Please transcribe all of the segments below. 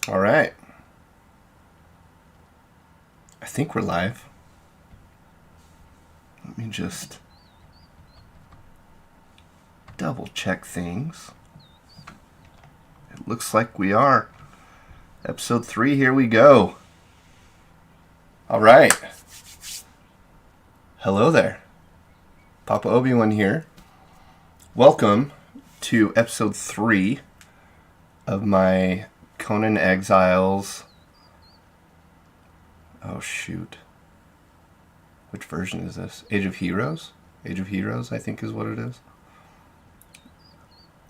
All right. I think we're live. Let me just double check things. It looks like we are. Episode 3, here we go. All right. Hello there. Papa Obi-Wan here. Welcome to episode 3 of my Conan Exiles. Oh, shoot. Which version is this? Age of Heroes? Age of Heroes, I think is what it is.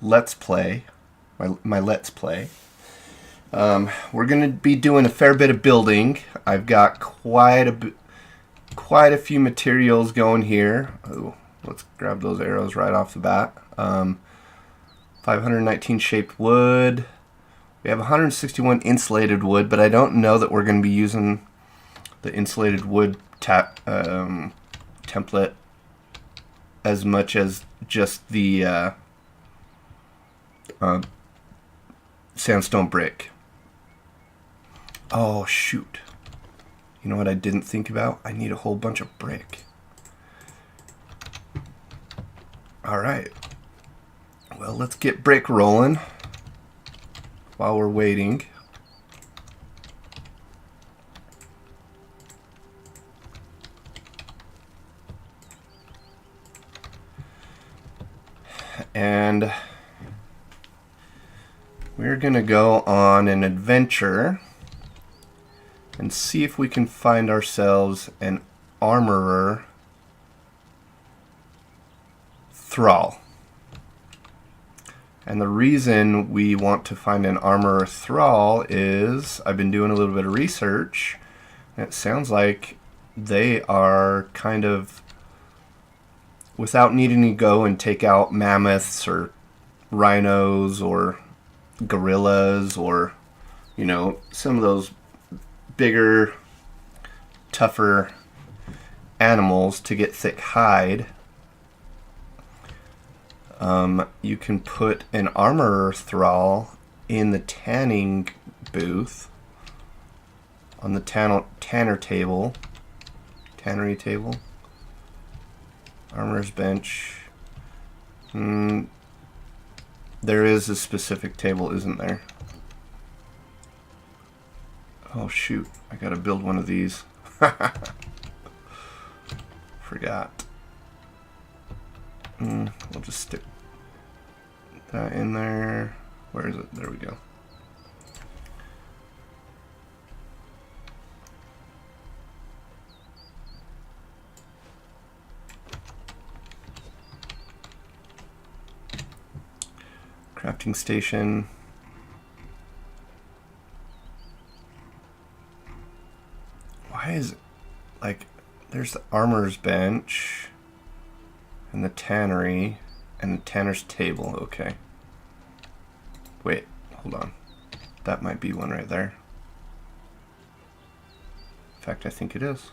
Let's Play. My Let's Play. We're going to be doing a fair bit of building. I've got quite a few materials going here. Oh, let's grab those arrows right off the bat. 519 shaped wood. We have 161 insulated wood, but I don't know that we're going to be using the insulated wood template as much as just the sandstone brick. Oh, shoot. You know what I didn't think about? I need a whole bunch of brick. Alright. Well, let's get brick rolling while we're waiting. And we're going to go on an adventure and see if we can find ourselves an armorer thrall. And the reason we want to find an armorer thrall is I've been doing a little bit of research, and it sounds like they are kind of, without needing to go and take out mammoths or rhinos or gorillas or, you know, some of those bigger, tougher animals to get thick hide, you can put an armorer thrall in the tanning booth on the tannery table, armorer's bench. There is a specific table, isn't there? Oh shoot, I gotta build one of these. Forgot. We'll just stick that in there. Where is it? There we go. Crafting station. Why is it like there's the armorer's bench and the tannery and the tanner's table? Okay. Wait, hold on. That might be one right there. In fact, I think it is.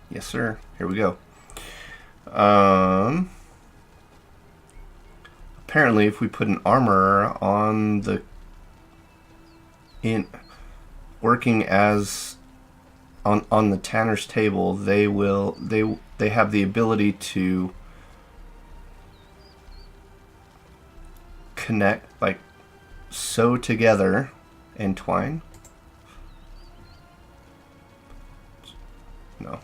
Yes, sir. Here we go. Apparently, if we put an armorer on the working as on the tanner's table, they have the ability to connect, like sew together, entwine. No.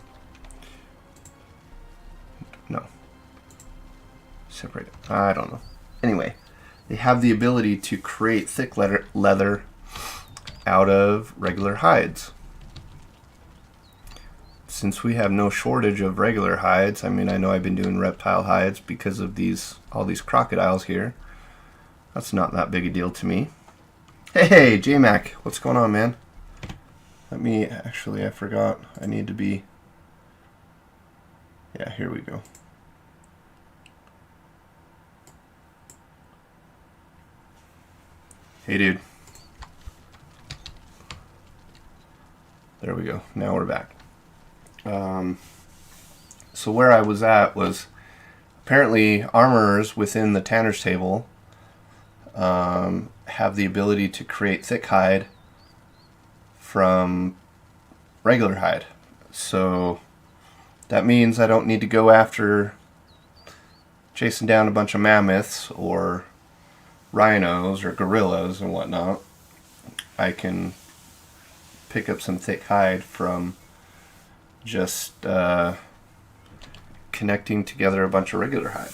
Separate it. I don't know. Anyway, they have the ability to create thick leather out of regular hides. Since we have no shortage of regular hides, I mean, I know I've been doing reptile hides because of all these crocodiles here. That's not that big a deal to me. Hey, J-Mac, what's going on, man? I forgot. I need to be... Yeah, here we go. Hey, dude. There we go. Now we're back. So where I was at was apparently armorers within the tanner's table have the ability to create thick hide from regular hide. So that means I don't need to go after chasing down a bunch of mammoths or rhinos or gorillas and whatnot. I can pick up some thick hide from just connecting together a bunch of regular hide.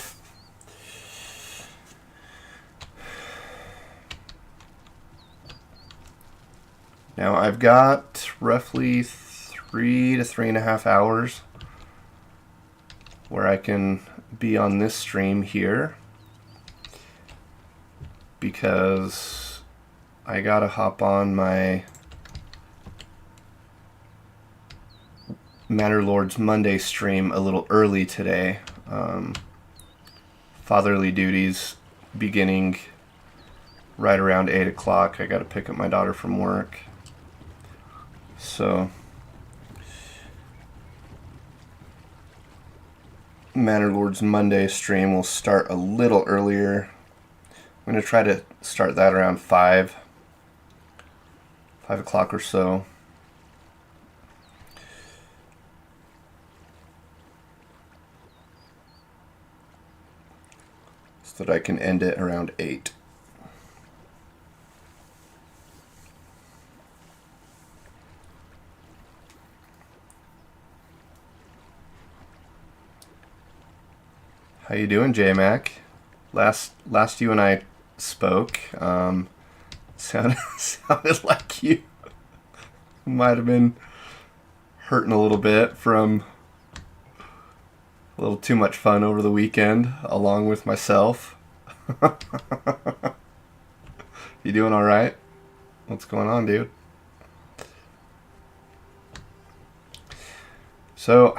Now I've got roughly 3 to 3.5 hours where I can be on this stream here, because I gotta hop on my Manor Lords Monday stream a little early today. Fatherly duties beginning right around 8 o'clock. I gotta pick up my daughter from work. So Manor Lords Monday stream will start a little earlier. I'm going to try to start that around 5 o'clock or so. So that I can end it around 8. How you doing, J-Mac? Last you and I spoke, sounded like you might have been hurting a little bit from a little too much fun over the weekend, along with myself. You doing all right? What's going on, dude? So,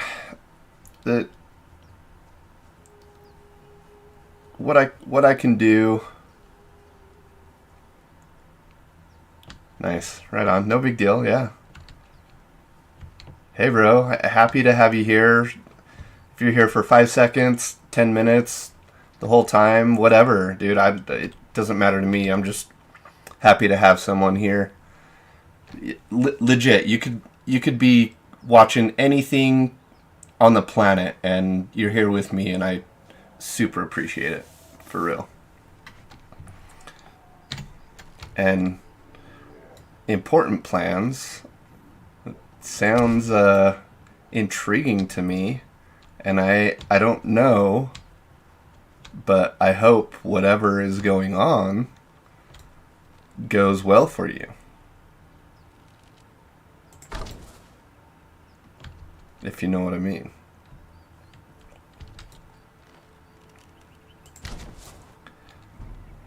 what I can do. Nice, right on. No big deal. Yeah. Hey, bro. Happy to have you here. If you're here for 5 seconds, 10 minutes, the whole time, whatever, dude. It doesn't matter to me. I'm just happy to have someone here. Legit, you could be watching anything on the planet, and you're here with me, and I super appreciate it, for real. And important plans sounds intriguing to me, and I don't know, but I hope whatever is going on goes well for you. If you know what I mean.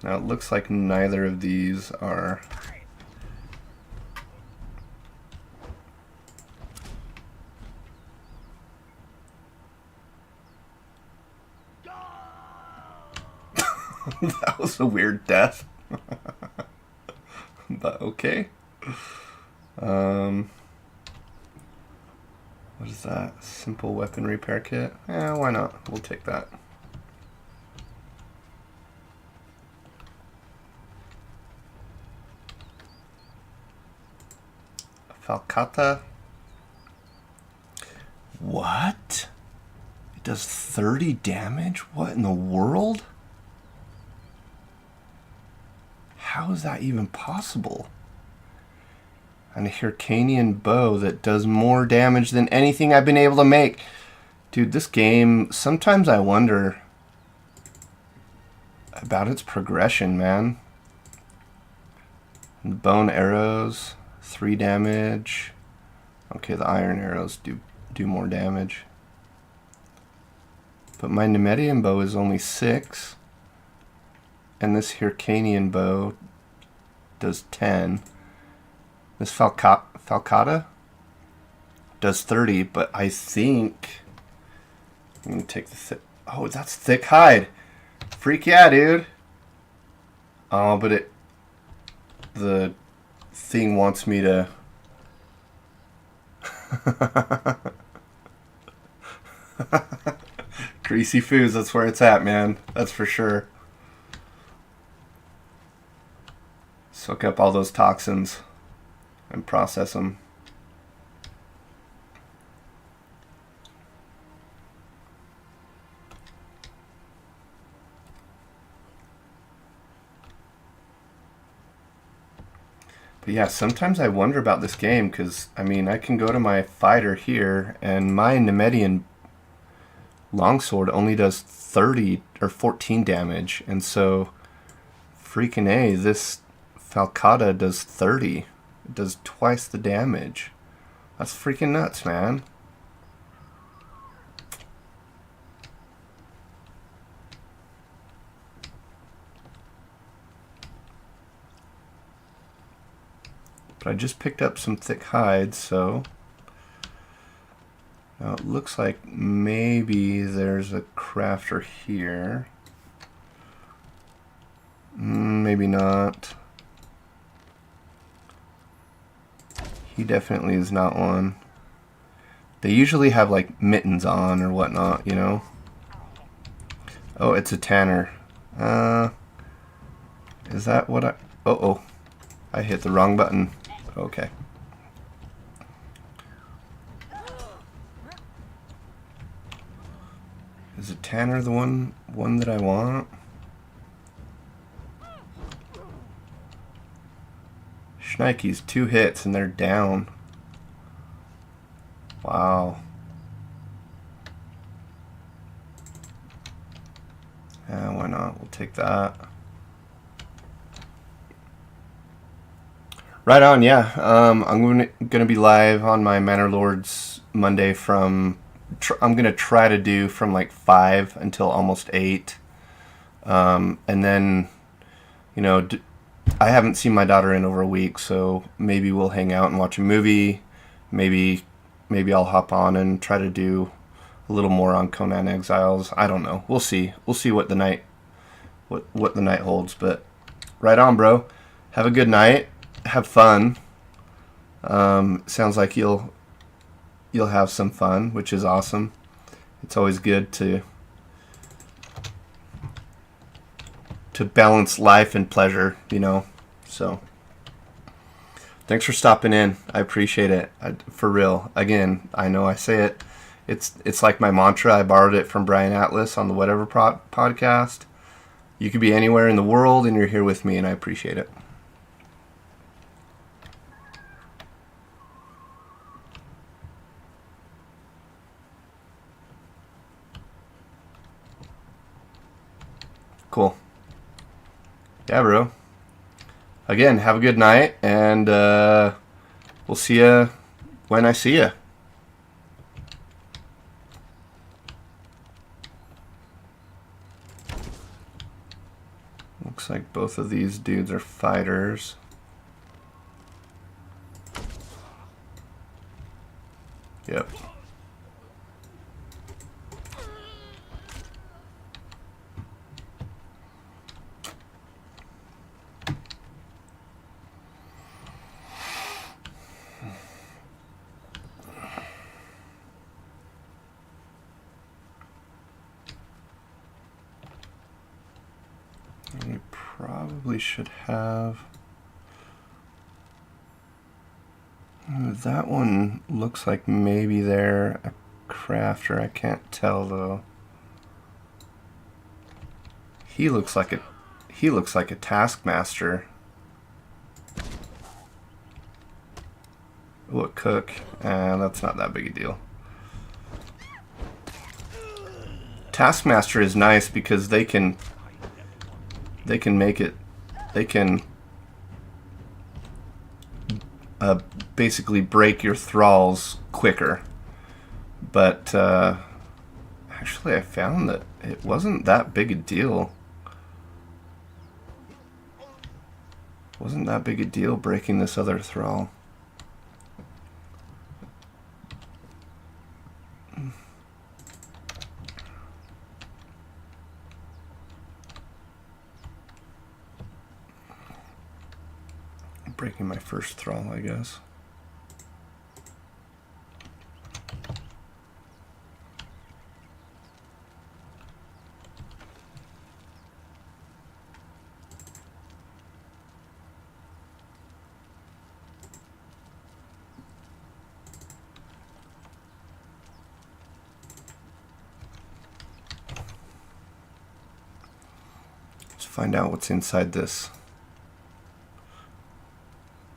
Now it looks like neither of these are that was a weird death. But okay. What is that? Simple weapon repair kit? Why not? We'll take that. Falcata. What? It does 30 damage? What in the world? How is that even possible? And a Hyrcanian bow that does more damage than anything I've been able to make. Dude, this game, sometimes I wonder about its progression, man. The bone arrows, 3 damage. Okay, the iron arrows do more damage. But my Nemedian bow is only 6. And this Hyrcanian bow does 10. This Falcata does 30, but I think I'm going to take the oh, that's thick hide. Freak yeah, dude. Oh, but the thing wants me to Greasy Foos, that's where it's at, man. That's for sure. Soak up all those toxins and process them. But yeah, sometimes I wonder about this game because, I mean, I can go to my fighter here and my Nemedian longsword only does 30 or 14 damage. And so, freaking A, this Falcata does 30. It does twice the damage. That's freaking nuts, man. But I just picked up some thick hides, so now it looks like maybe there's a crafter here. Maybe not. He definitely is not one. They usually have like mittens on or whatnot, you know. Oh, it's a tanner. Is that what I... Oh, I hit the wrong button. Okay. Is a tanner the one that I want? Schneike's 2 hits and they're down. Wow. Yeah, why not? We'll take that. Right on, yeah. I'm gonna be live on my Manor Lords Monday from... I'm gonna try to do from like 5 until almost 8. And then, you know, I haven't seen my daughter in over a week, so maybe we'll hang out and watch a movie. Maybe I'll hop on and try to do a little more on Conan Exiles. I don't know. We'll see. We'll see what the night holds. But right on, bro. Have a good night. Have fun. Sounds like you'll have some fun, which is awesome. It's always good to balance life and pleasure, you know. So thanks for stopping in. I appreciate it. For real. Again, I know I say it. It's like my mantra. I borrowed it from Brian Atlas on the Whatever podcast. You could be anywhere in the world and you're here with me, and I appreciate it. Cool. Yeah, bro. Again, have a good night, and we'll see you when I see you. Looks like both of these dudes are fighters. Yep. We probably should have... That one looks like maybe they're a crafter. I can't tell though. He looks like a taskmaster. Oh, a cook. That's not that big a deal. Taskmaster is nice because they can make it. They can basically break your thralls quicker. But actually, I found that it wasn't that big a deal. Wasn't that big a deal breaking this other thrall. Breaking my first thrall, I guess. find out what's inside this.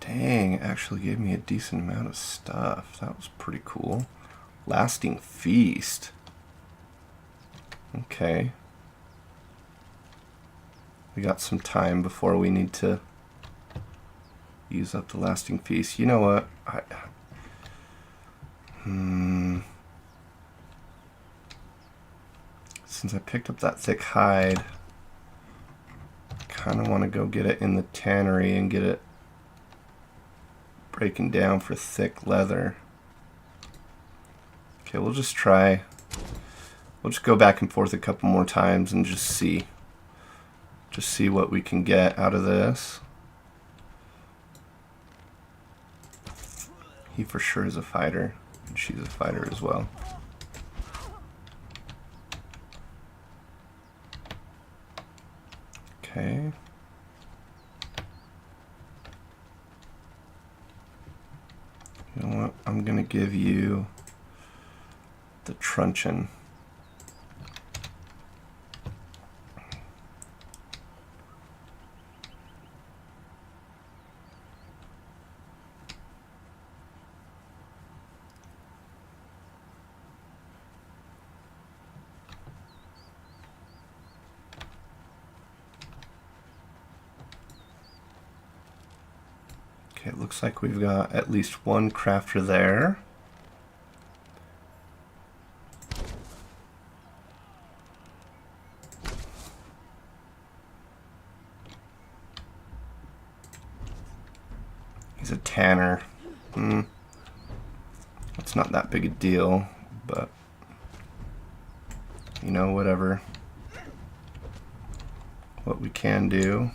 Dang, it actually gave me a decent amount of stuff. That was pretty cool. Lasting feast. Okay. We got some time before we need to use up the lasting feast. You know what? Since I picked up that thick hide, I kind of want to go get it in the tannery and get it breaking down for thick leather. Okay, we'll just try. We'll just go back and forth a couple more times and just see. Just see what we can get out of this. He for sure is a fighter, and she's a fighter as well. Okay. You know what? I'm gonna give you the truncheon. Okay, it looks like we've got at least one crafter there. He's a tanner. It's not that big a deal, but you know, whatever. What we can do.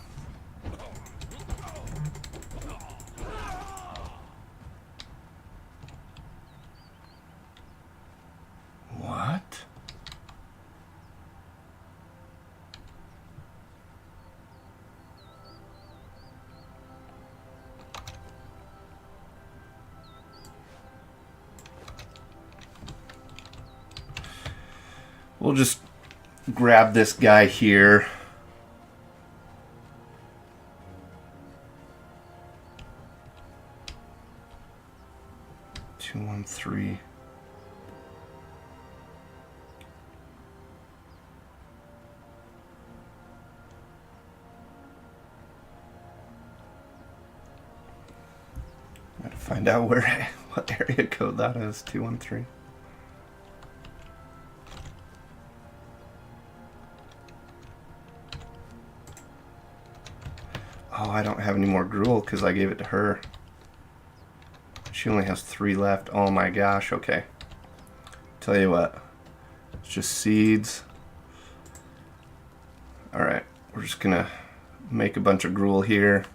What? We'll just grab this guy here. Two, 1, 3. Gotta find out where what area code that is. 213. Oh, I don't have any more gruel because I gave it to her. She only has 3 left. Oh my gosh, okay. Tell you what. It's just seeds. Alright, we're just gonna make a bunch of gruel here.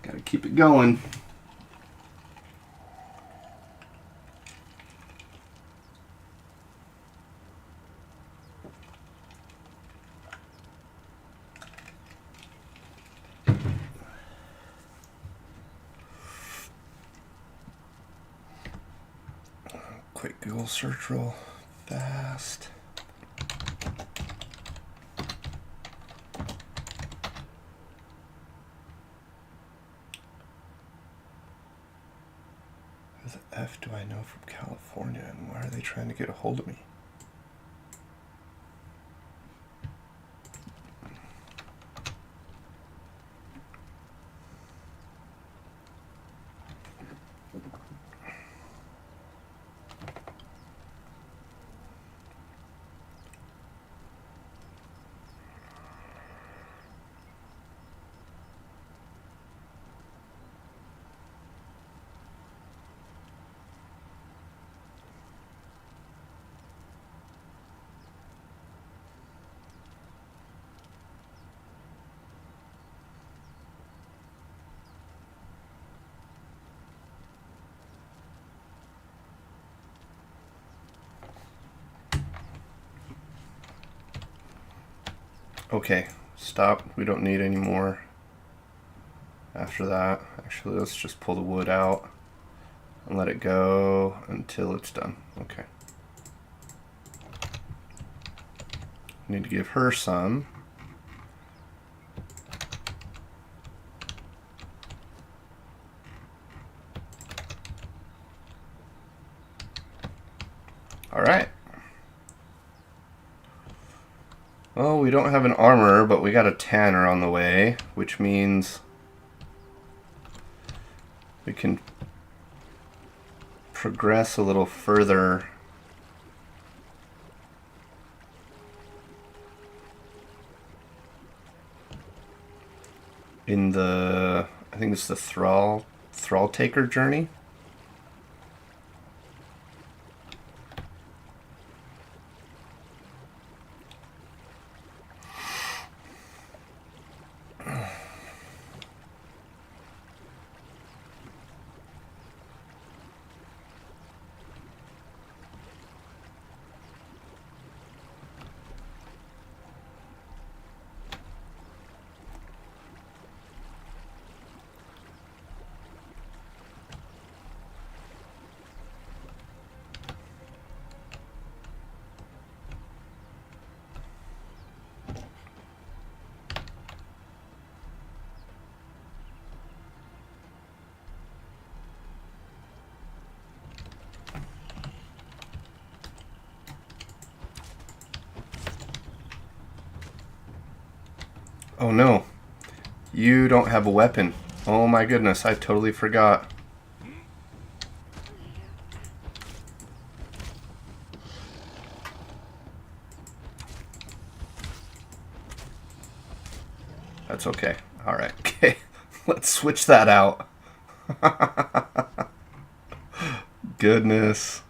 Gotta keep it going. Quick Google search real fast. Who the F do I know from California, and why are they trying to get a hold of me? Okay, stop. We don't need any more after that. Actually, let's just pull the wood out and let it go until it's done. Okay. Need to give her some. All right. Well, we don't have an armor, but we got a tanner on the way, which means we can progress a little further in the, I think it's the thrall taker journey. Oh no, you don't have a weapon. Oh my goodness, I totally forgot. That's okay. Alright, okay. Let's switch that out. Goodness.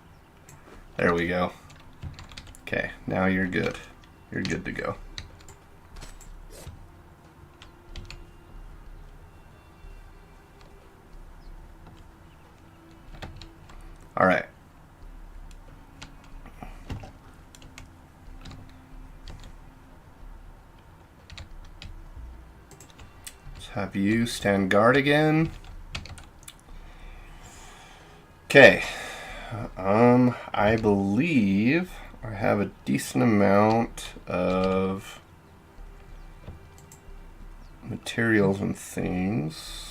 There we go. Okay, now you're good. You're good to go. Alright. Let's have you stand guard again. Okay. I believe I have a decent amount of materials and things.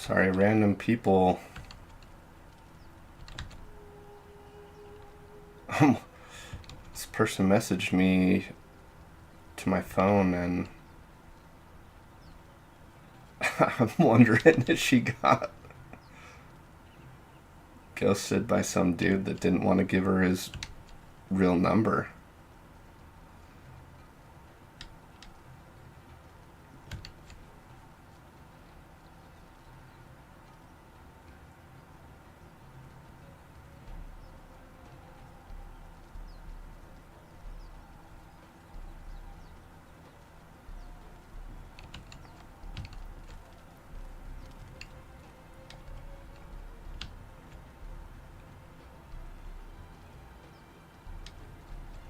Sorry, random people. This person messaged me to my phone, and I'm wondering if she got ghosted by some dude that didn't want to give her his real number.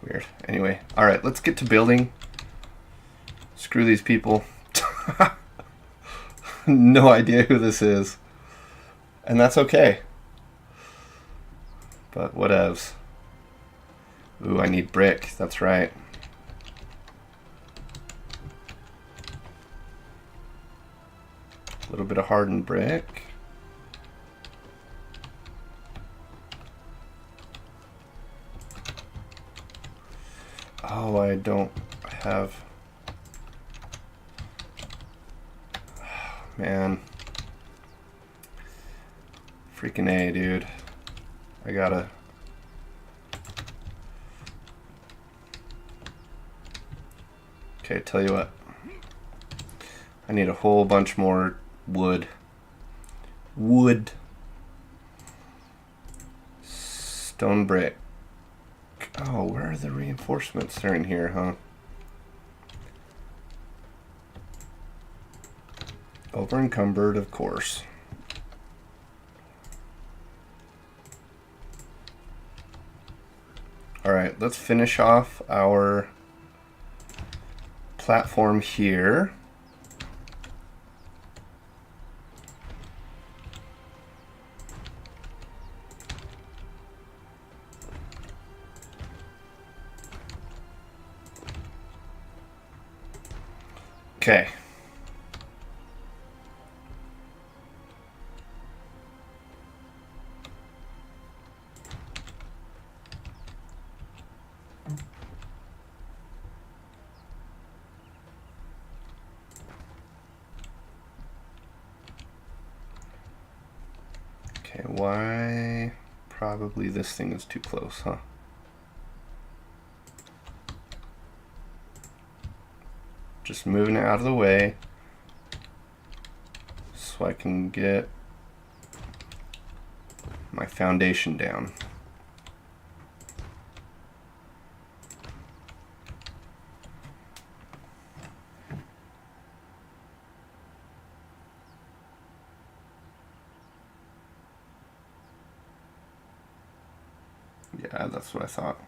Weird. Anyway, alright, let's get to building. Screw these people. No idea who this is. And that's okay. But whatevs. Ooh, I need brick. That's right. A little bit of hardened brick. Oh, I don't have... Oh, man. Freaking A, dude. I gotta... Okay, tell you what. I need a whole bunch more wood. Wood. Stone brick. Oh, where are the reinforcements? They're in here, huh? Over encumbered, of course. Alright, let's finish off our platform here. Okay. Okay, why? Probably this thing is too close, huh? Just moving it out of the way so I can get my foundation down. Yeah, that's what I thought.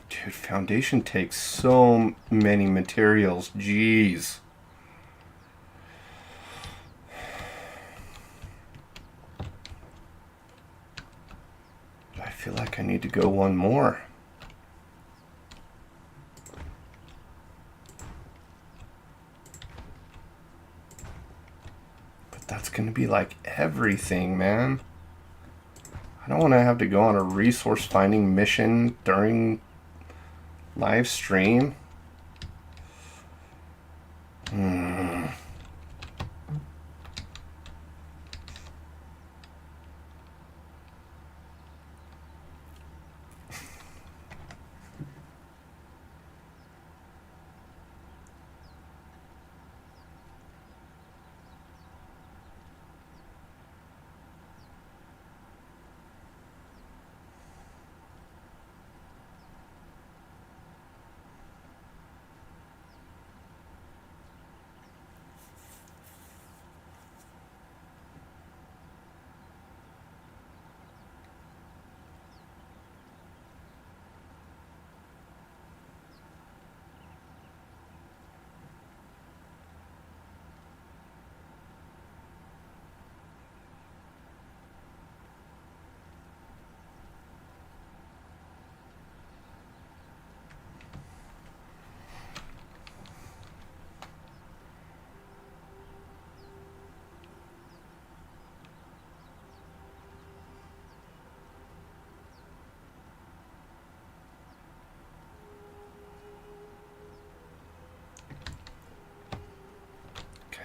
Dude, foundation takes so many materials. Jeez. I feel like I need to go one more. But that's gonna be like everything, man. I don't want to have to go on a resource finding mission during live stream.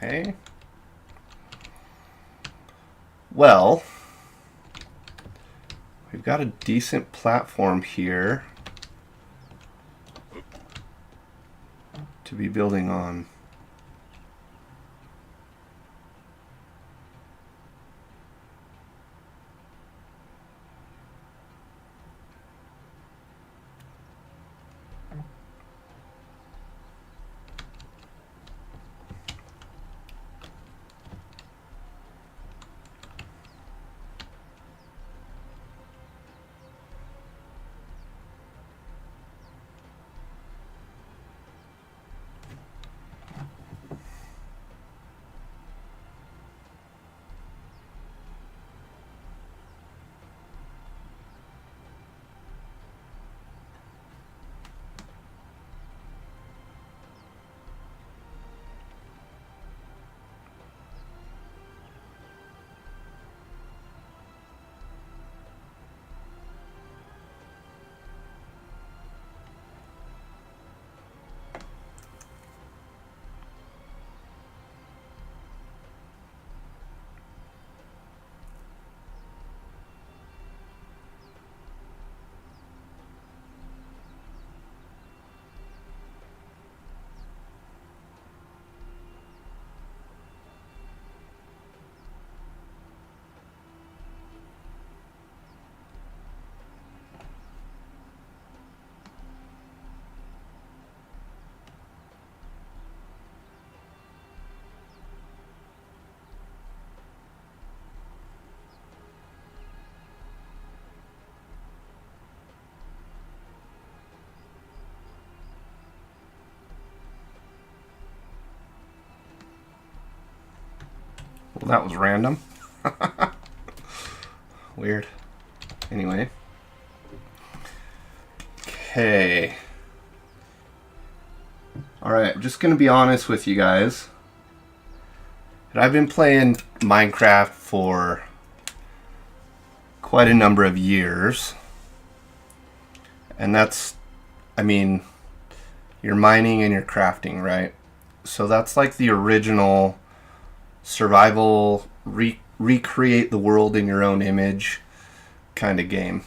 Okay. Well, we've got a decent platform here to be building on. Well, that was random. Weird. Anyway. Okay. Alright, I'm just going to be honest with you guys. I've been playing Minecraft for quite a number of years. And that's, I mean, you're mining and you're crafting, right? So that's like the original survival, recreate the world in your own image kind of game.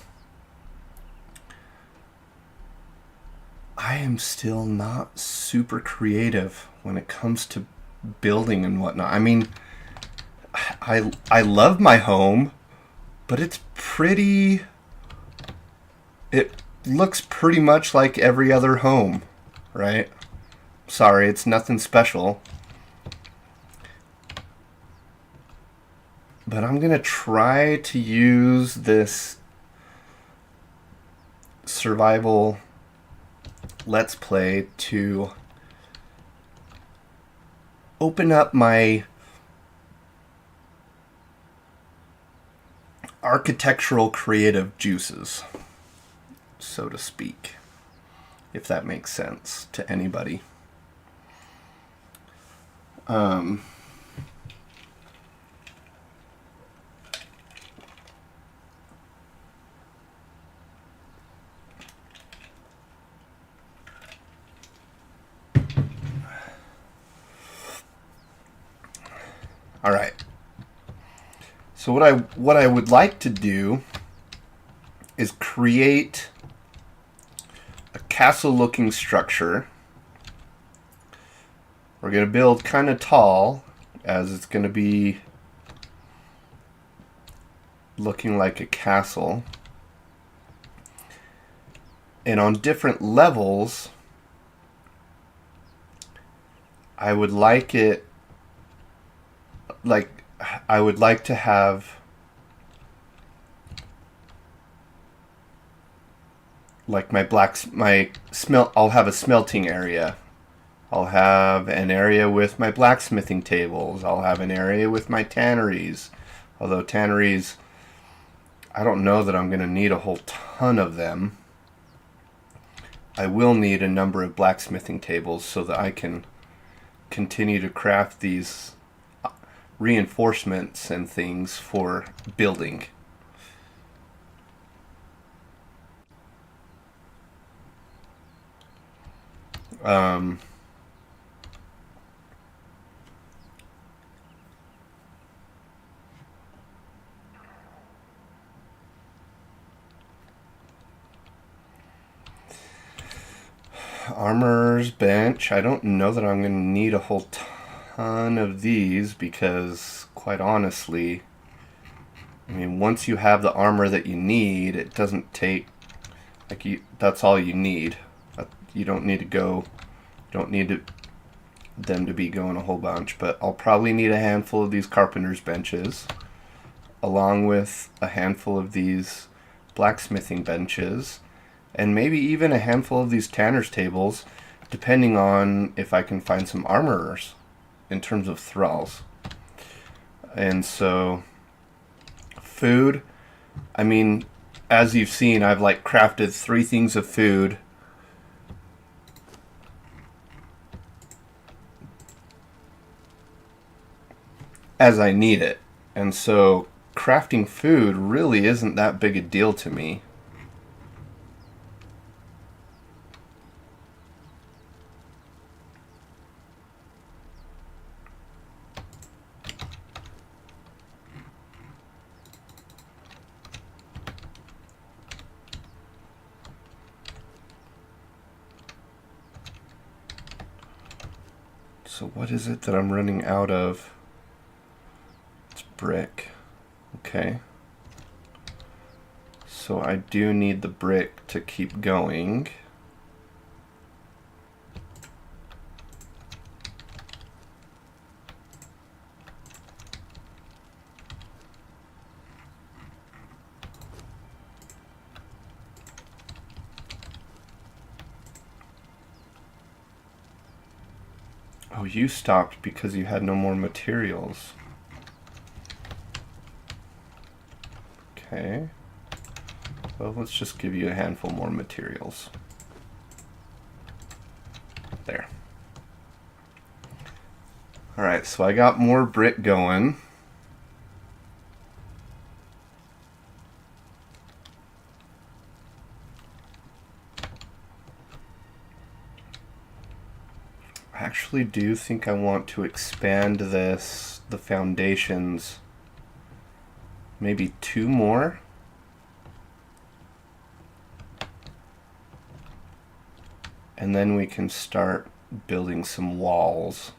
I am still not super creative when it comes to building and whatnot. I mean, I love my home, but it's pretty... It looks pretty much like every other home, right? Sorry, it's nothing special. But I'm going to try to use this survival Let's Play to open up my architectural creative juices, so to speak, if that makes sense to anybody. All right. So what I would like to do is create a castle-looking structure. We're going to build kind of tall, as it's going to be looking like a castle. And on different levels, I would like it, like, I would like to have like I'll have a smelting area. I'll have an area with my blacksmithing tables. I'll have an area with my tanneries. Although tanneries, I don't know that I'm going to need a whole ton of them. I will need a number of blacksmithing tables so that I can continue to craft these reinforcements and things for building. Armorer's bench. I don't know that I'm going to need a whole ton of these because, quite honestly, I mean, once you have the armor that you need, it doesn't take, like, that's all you need. You don't need to go, them to be going a whole bunch, but I'll probably need a handful of these carpenter's benches, along with a handful of these blacksmithing benches, and maybe even a handful of these tanner's tables, depending on if I can find some armorers in terms of thralls. And so, food, I mean, as you've seen, I've like crafted 3 things of food. As I need it. And so crafting food really isn't that big a deal to me. So what is it that I'm running out of? It's brick. Okay. So I do need the brick to keep going. Oh, you stopped because you had no more materials. Okay. Well, let's just give you a handful more materials. There. Alright, so I got more brick going. I actually do think I want to expand this, the foundations, maybe 2 more. And then we can start building some walls.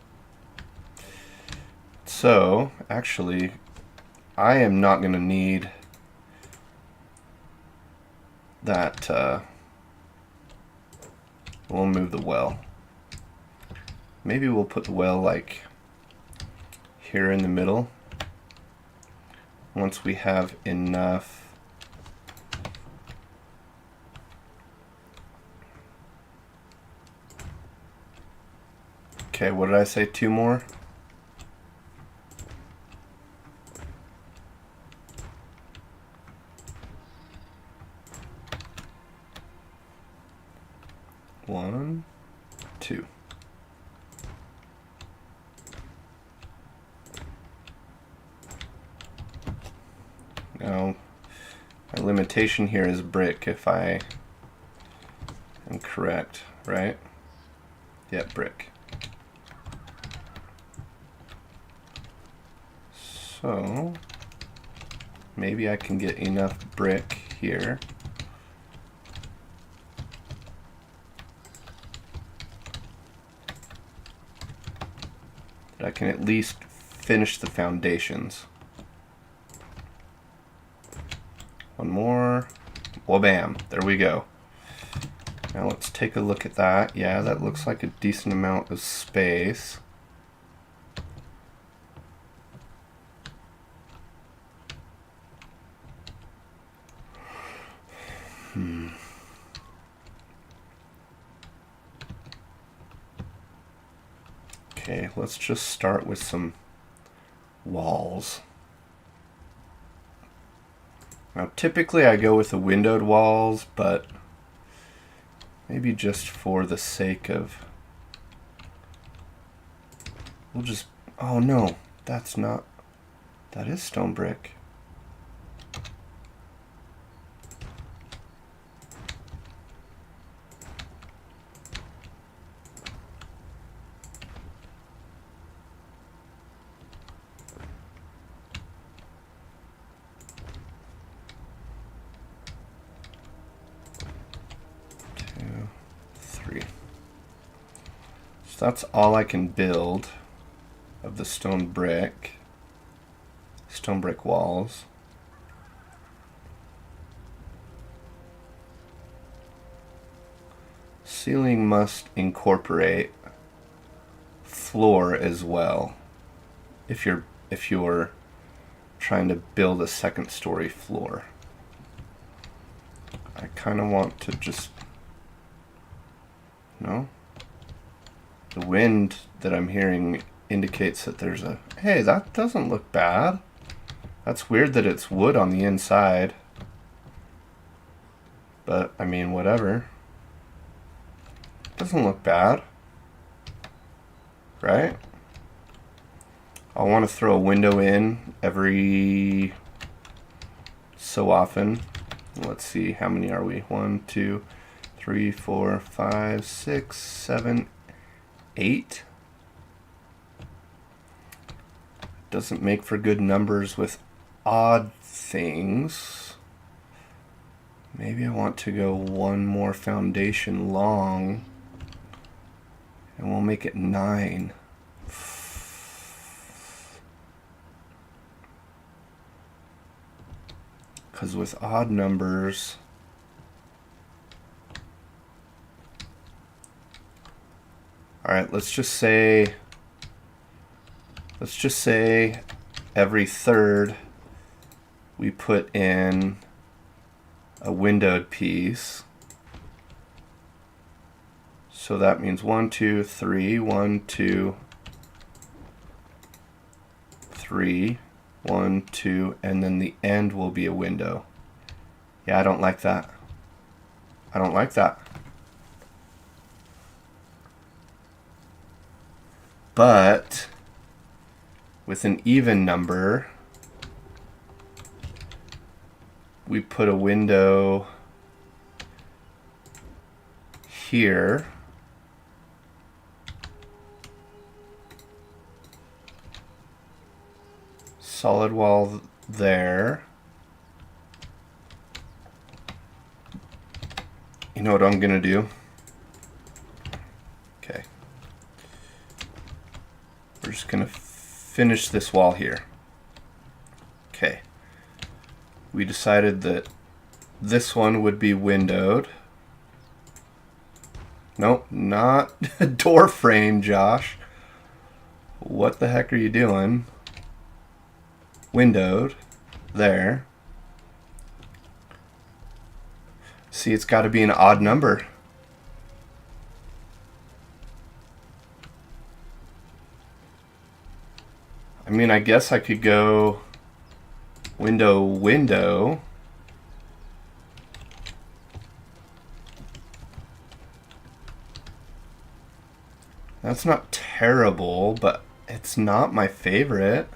So, actually, I am not going to need that. We'll move the well. Maybe we'll put the well like here in the middle. Once we have enough. Okay, what did I say? 2 more? One, 2. Now, my limitation here is brick, if I am correct, right? Yep, brick. So, maybe I can get enough brick here. That I can at least finish the foundations. 1 more. Well, bam. There we go. Now let's take a look at that. Yeah, that looks like a decent amount of space. Okay, let's just start with some walls. Now, typically I go with the windowed walls, but maybe just for the sake of... We'll just... Oh no, that's not... That is stone brick. Two, 3. So that's all I can build of the stone brick walls. Ceiling must incorporate floor as well. If you're trying to build a second story floor. I kind of want to just, no? The wind that I'm hearing indicates that there's a, hey, that doesn't look bad. That's weird that it's wood on the inside. But, I mean, whatever. Doesn't look bad. Right? I'll want to throw a window in every so often. Let's see, how many are we? 1, 2, 3, 4, 5, 6, 7, 8. Doesn't make for good numbers with odd things. Maybe I want to go one more foundation long, and we'll make it 9. Because with odd numbers, all right, let's just say every third we put in a windowed piece. So that means 1, 2, 3, 1, 2, 3. 1, 2, and then the end will be a window. Yeah, I don't like that. I don't like that. But with an even number, we put a window here. Solid wall there. You know what I'm gonna do? Okay. We're just gonna finish this wall here. Okay. We decided that this one would be windowed. Nope, not a door frame, Josh. What the heck are you doing? Windowed there. See, it's got to be an odd number. I mean, I guess I could go window, window. That's not terrible, but it's not my favorite.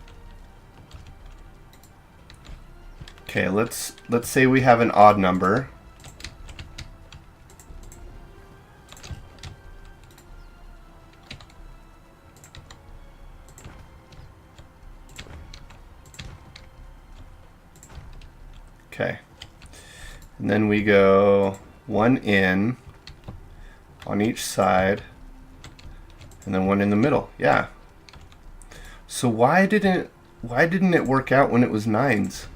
Okay, let's say we have an odd number. Okay. And then we go 1 in on each side and then 1 in the middle. Yeah. So why didn't it work out when it was 9s?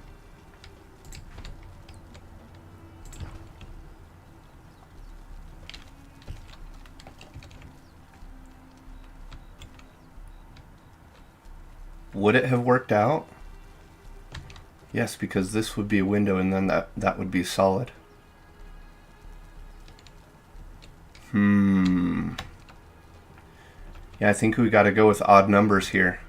Would it have worked out? Yes, because this would be a window and then that would be solid. Yeah, I think we got to go with odd numbers here.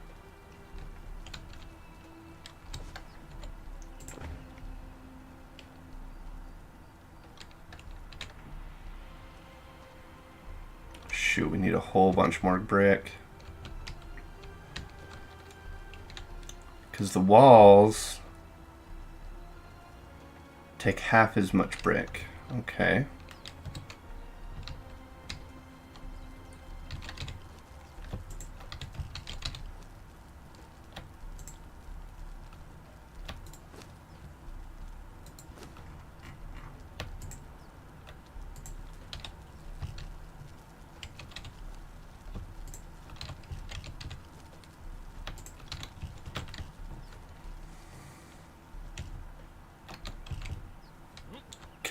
Shoot, we need a whole bunch more brick. Because the walls take half as much brick. Okay.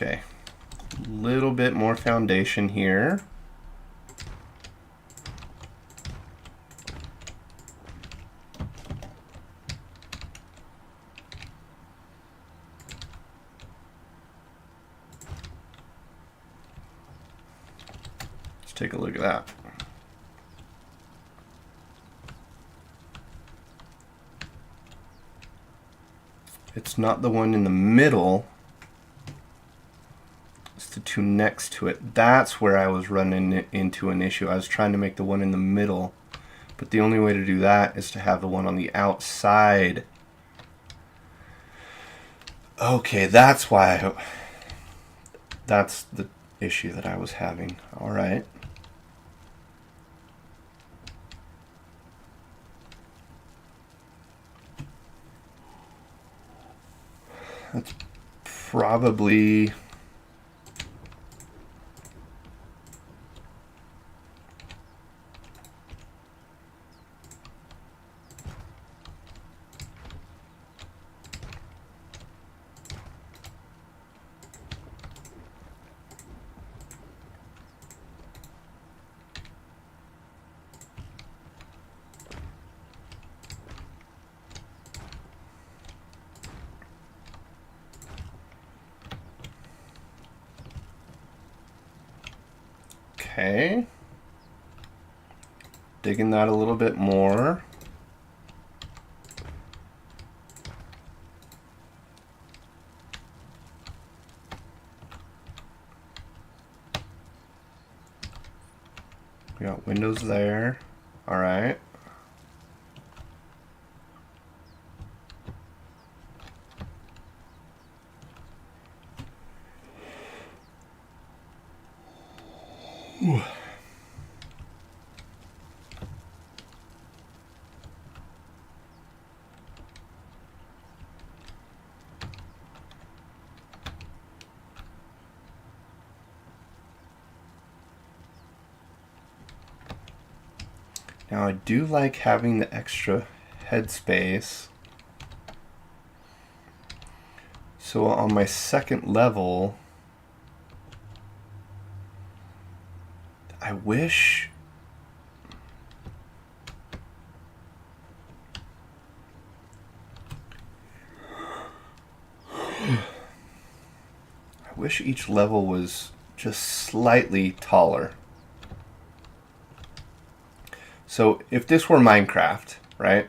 Okay, a little bit more foundation here. Let's take a look at that. It's not the one in the middle. It's the two next to it. That's where I was running into an issue. I was trying to make the one in the middle, but the only way to do that is to have the one on the outside. Okay, that's why that's the issue that I was having. All right. That's probably okay. Digging that a little bit more. We got windows there. All right. Ooh. Now I do like having the extra headspace. So on my second level, I wish each level was just slightly taller. So if this were Minecraft, right,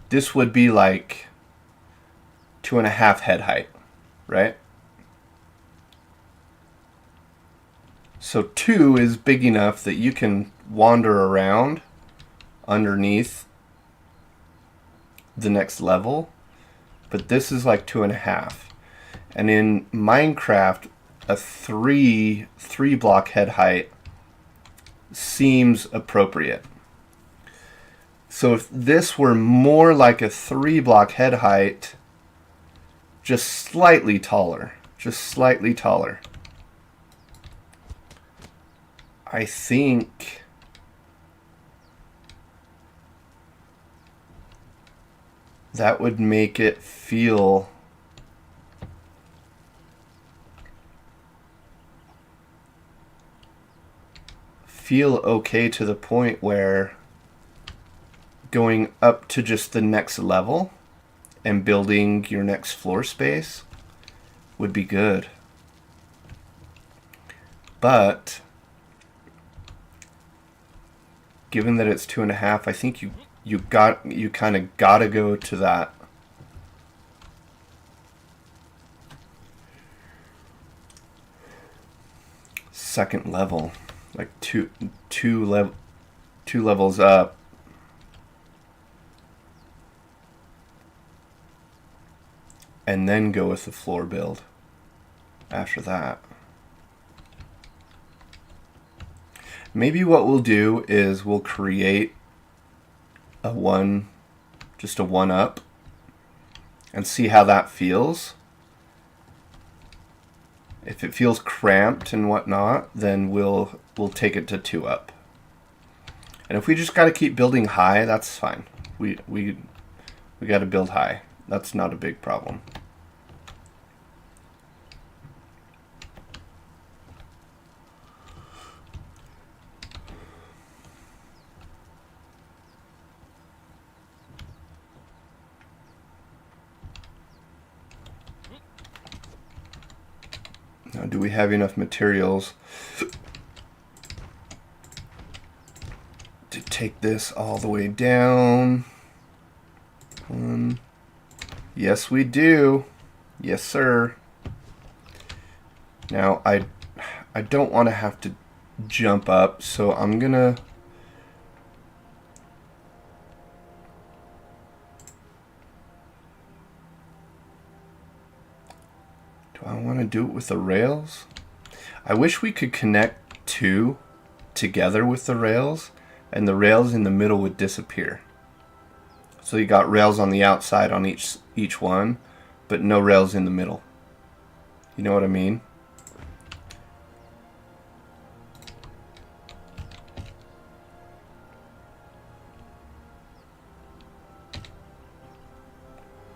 this would be like 2.5 head height, right? So 2 is big enough that you can wander around underneath the next level, but this is like 2.5. And in Minecraft, a 3 block head height seems appropriate. So if this were more like a 3 block head height, just slightly taller, I think that would make it feel okay to the point where going up to just the next level and building your next floor space would be good. But given that it's 2.5, I think you kind of gotta go to that second level, like two levels up. And then go with the floor build after that. Maybe what we'll do is we'll create just a 1-up and see how that feels. If it feels cramped and whatnot, then we'll take it to 2-up. And if we just got to keep building high, that's fine. We got to build high. That's not a big problem. Now, do we have enough materials to take this all the way down? One. Yes, we do. Yes, sir. Now, I don't want to have to jump up, so I'm gonna... Do I want to do it with the rails? I wish we could connect two together with the rails, and the rails in the middle would disappear. So you got rails on the outside on each one, but no rails in the middle. You know what I mean?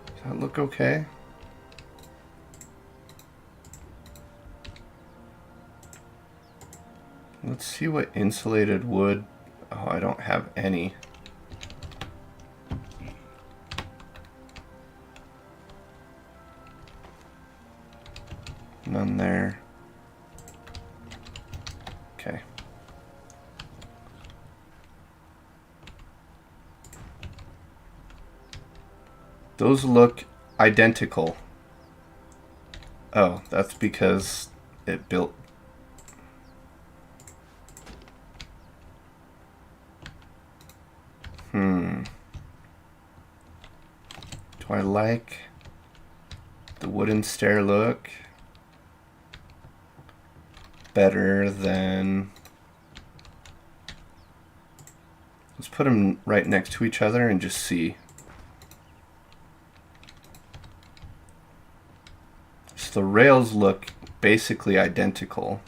Does that look okay? Let's see what insulated wood... Oh, I don't have any. None there. Okay. Those look identical. Oh, that's because it built... Do I like the wooden stair look better than... Let's put them right next to each other and just see. So the rails look basically identical.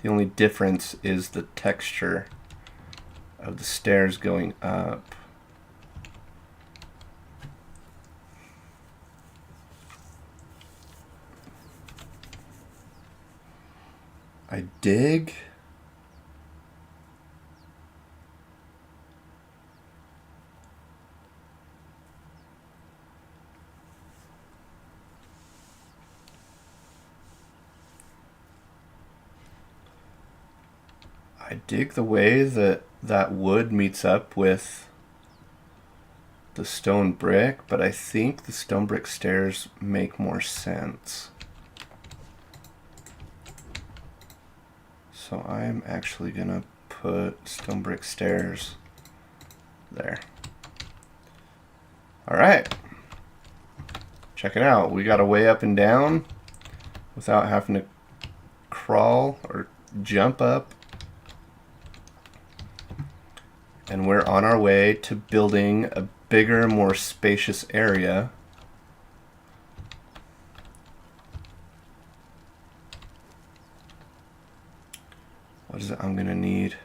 The only difference is the texture of the stairs going up. I dig. I dig the way that that wood meets up with the stone brick, but I think the stone brick stairs make more sense. So I'm actually gonna put stone brick stairs there. All right, check it out. We got a way up and down without having to crawl or jump up. And we're on our way to building a bigger, more spacious area. What is it I'm gonna need?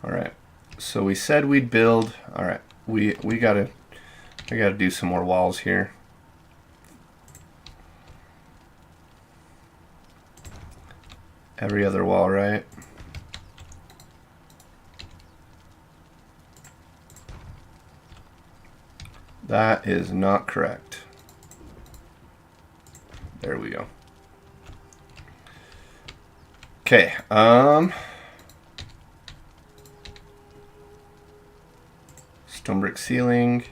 All right, so we said we'd build. All right, I gotta do some more walls here. Every other wall, right? That is not correct. There we go. Okay, stone brick ceiling.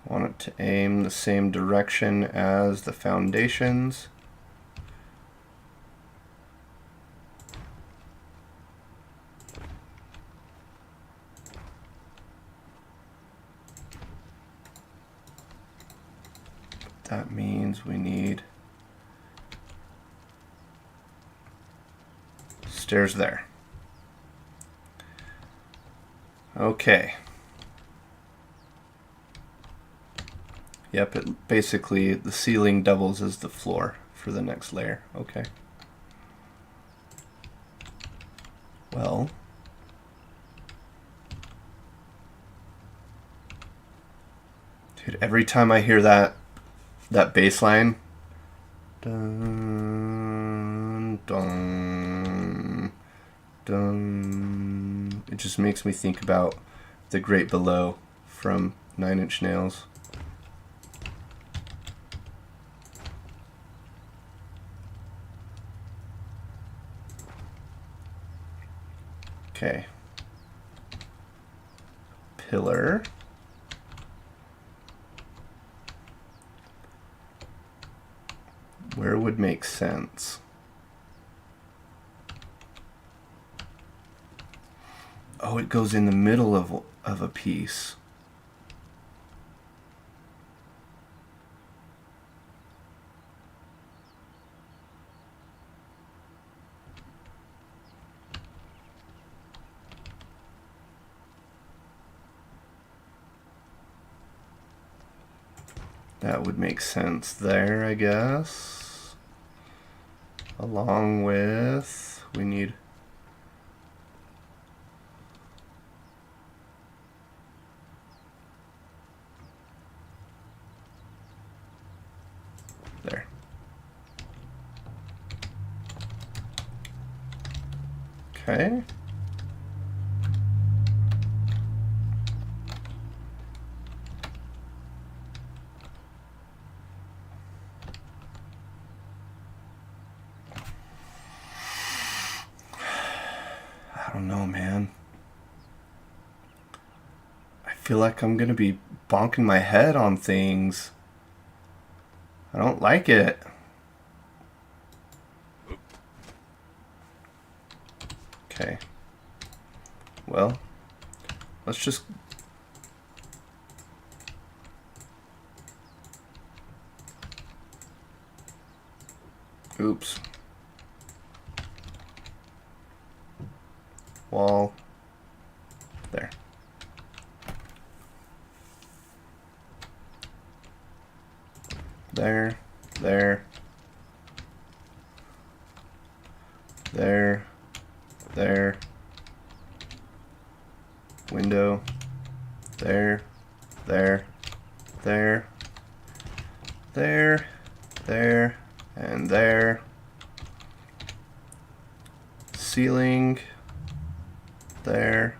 I want it to aim the same direction as the foundations. That means we need stairs there. Okay. Yep, it basically the ceiling doubles as the floor for the next layer. Okay. Well, Dude, every time I hear that bass line, dun, dun, dun, it just makes me think about The Great Below from Nine Inch Nails. Okay. Pillar. Where would make sense? Oh, it goes in the middle of a piece. That would make sense there, I guess. Along with, we need there. Okay. I don't know, man. I feel like I'm gonna be bonking my head on things. I don't like it. Okay. Well, let's just... Oops. Wall. There. There. There. There. There. Window. There. There. There. There. There. And there. Ceiling. There.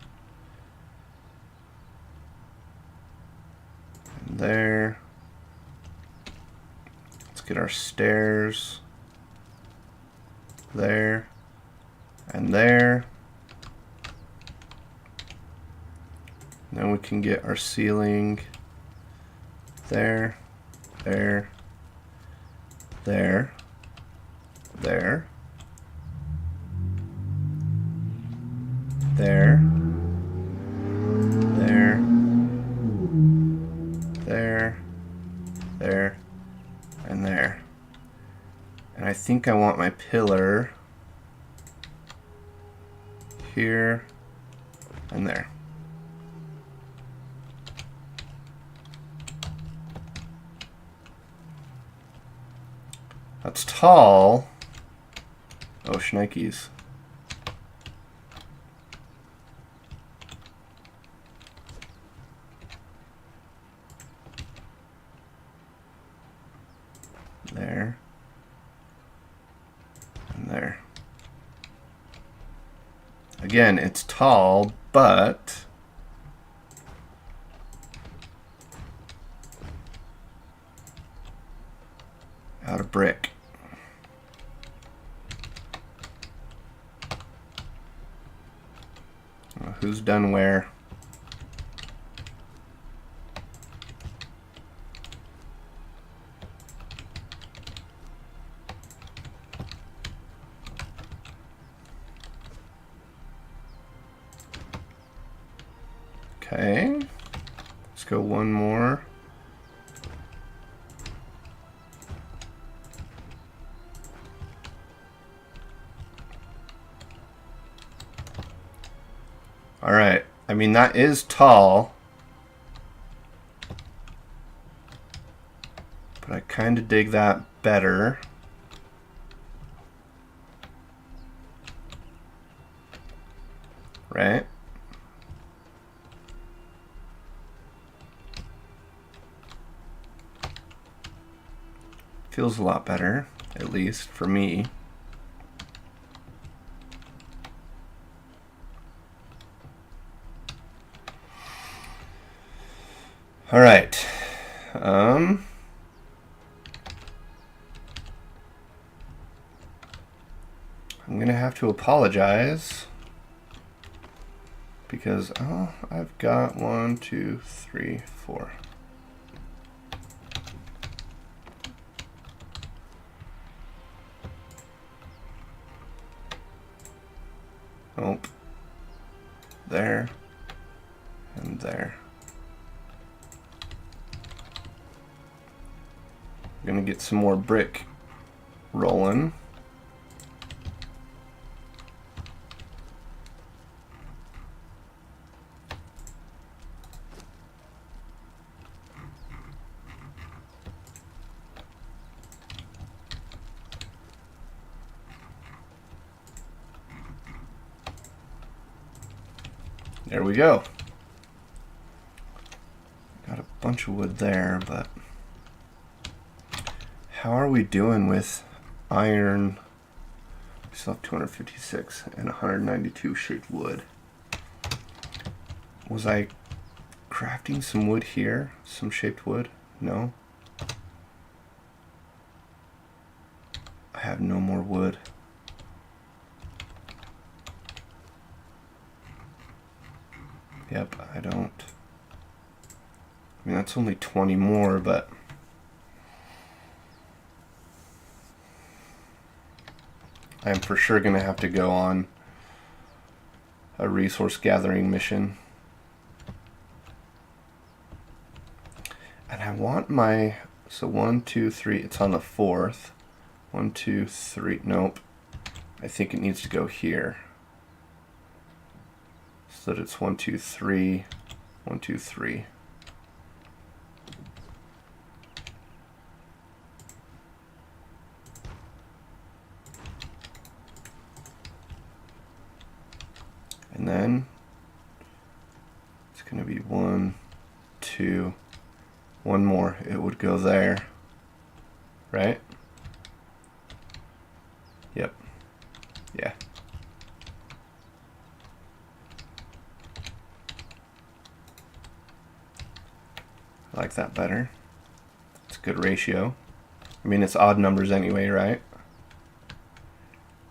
And there. Let's get our stairs. There. And there. Then we can get our ceiling. There. There. There. There. There. There. There. There. And there. And I think I want my pillar here and there. That's tall. Oh, shnikes. There. And there. Again, it's tall, but out of brick. Who's done where? Okay, let's go one more. All right, I mean, that is tall, but I kind of dig that better. Right? Feels a lot better, at least for me. All right. I'm gonna have to apologize because I've got 1, 2, 3, 4. Nope. There and there. I'm gonna get some more brick rolling. There we go. Got a bunch of wood there, but how are we doing with iron? We still have 256 and 192 shaped wood. Was I crafting some wood here? Some shaped wood? No. I have no more wood. Yep, I don't. I mean, that's only 20 more, but I am for sure going to have to go on a resource gathering mission. And I want my, so 1, 2, 3, it's on the 4th. 1, 2, 3, nope. I think it needs to go here. So that it's 1, 2, 3, 1, 2, 3. And then it's going to be 1, 2, one more. It would go there, right? Yep. Yeah. I like that better. It's a good ratio. I mean, it's odd numbers anyway, right?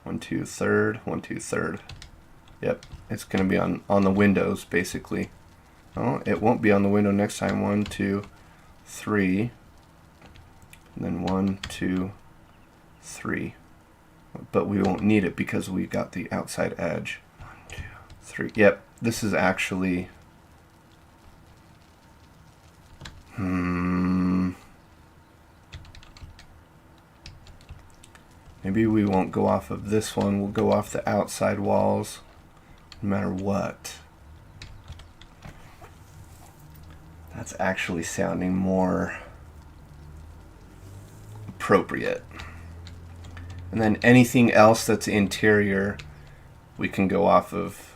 1, 2, third, 1, 2, third. Yep, it's going to be on the windows, basically. Oh, it won't be on the window next time. 1, 2, 3. And then 1, 2, 3. But we won't need it because we got the outside edge. 1, 2, 3. Yep, this is actually... Maybe we won't go off of this one. We'll go off the outside walls no matter what. That's actually sounding more appropriate. And then anything else that's interior, we can go off of...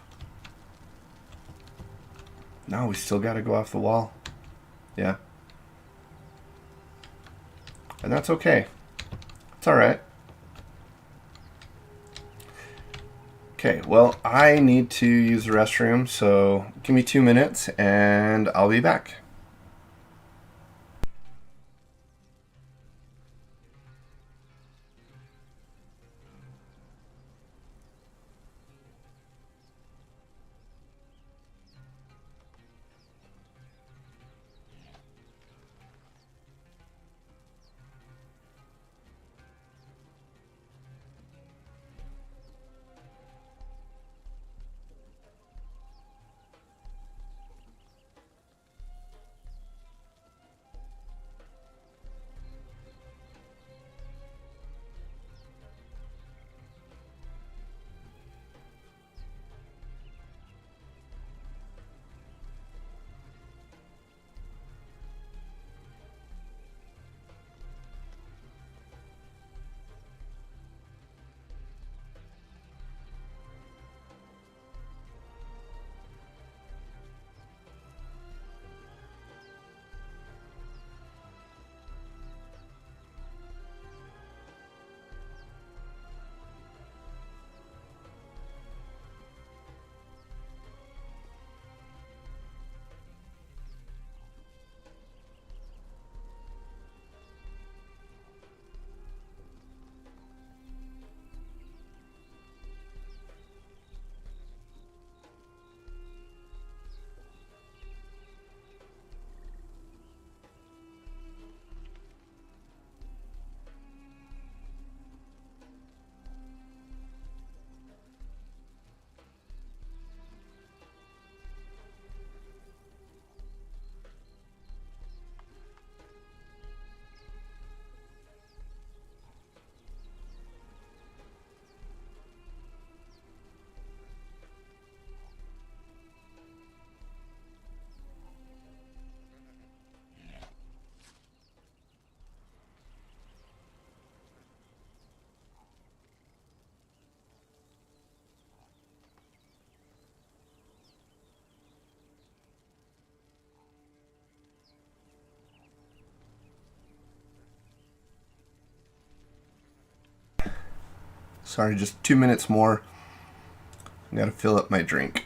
No, we still got to go off the wall. Yeah. And that's okay. It's all right. Okay, well, I need to use the restroom, so give me 2 minutes and I'll be back. Sorry, just 2 minutes more. I gotta fill up my drink.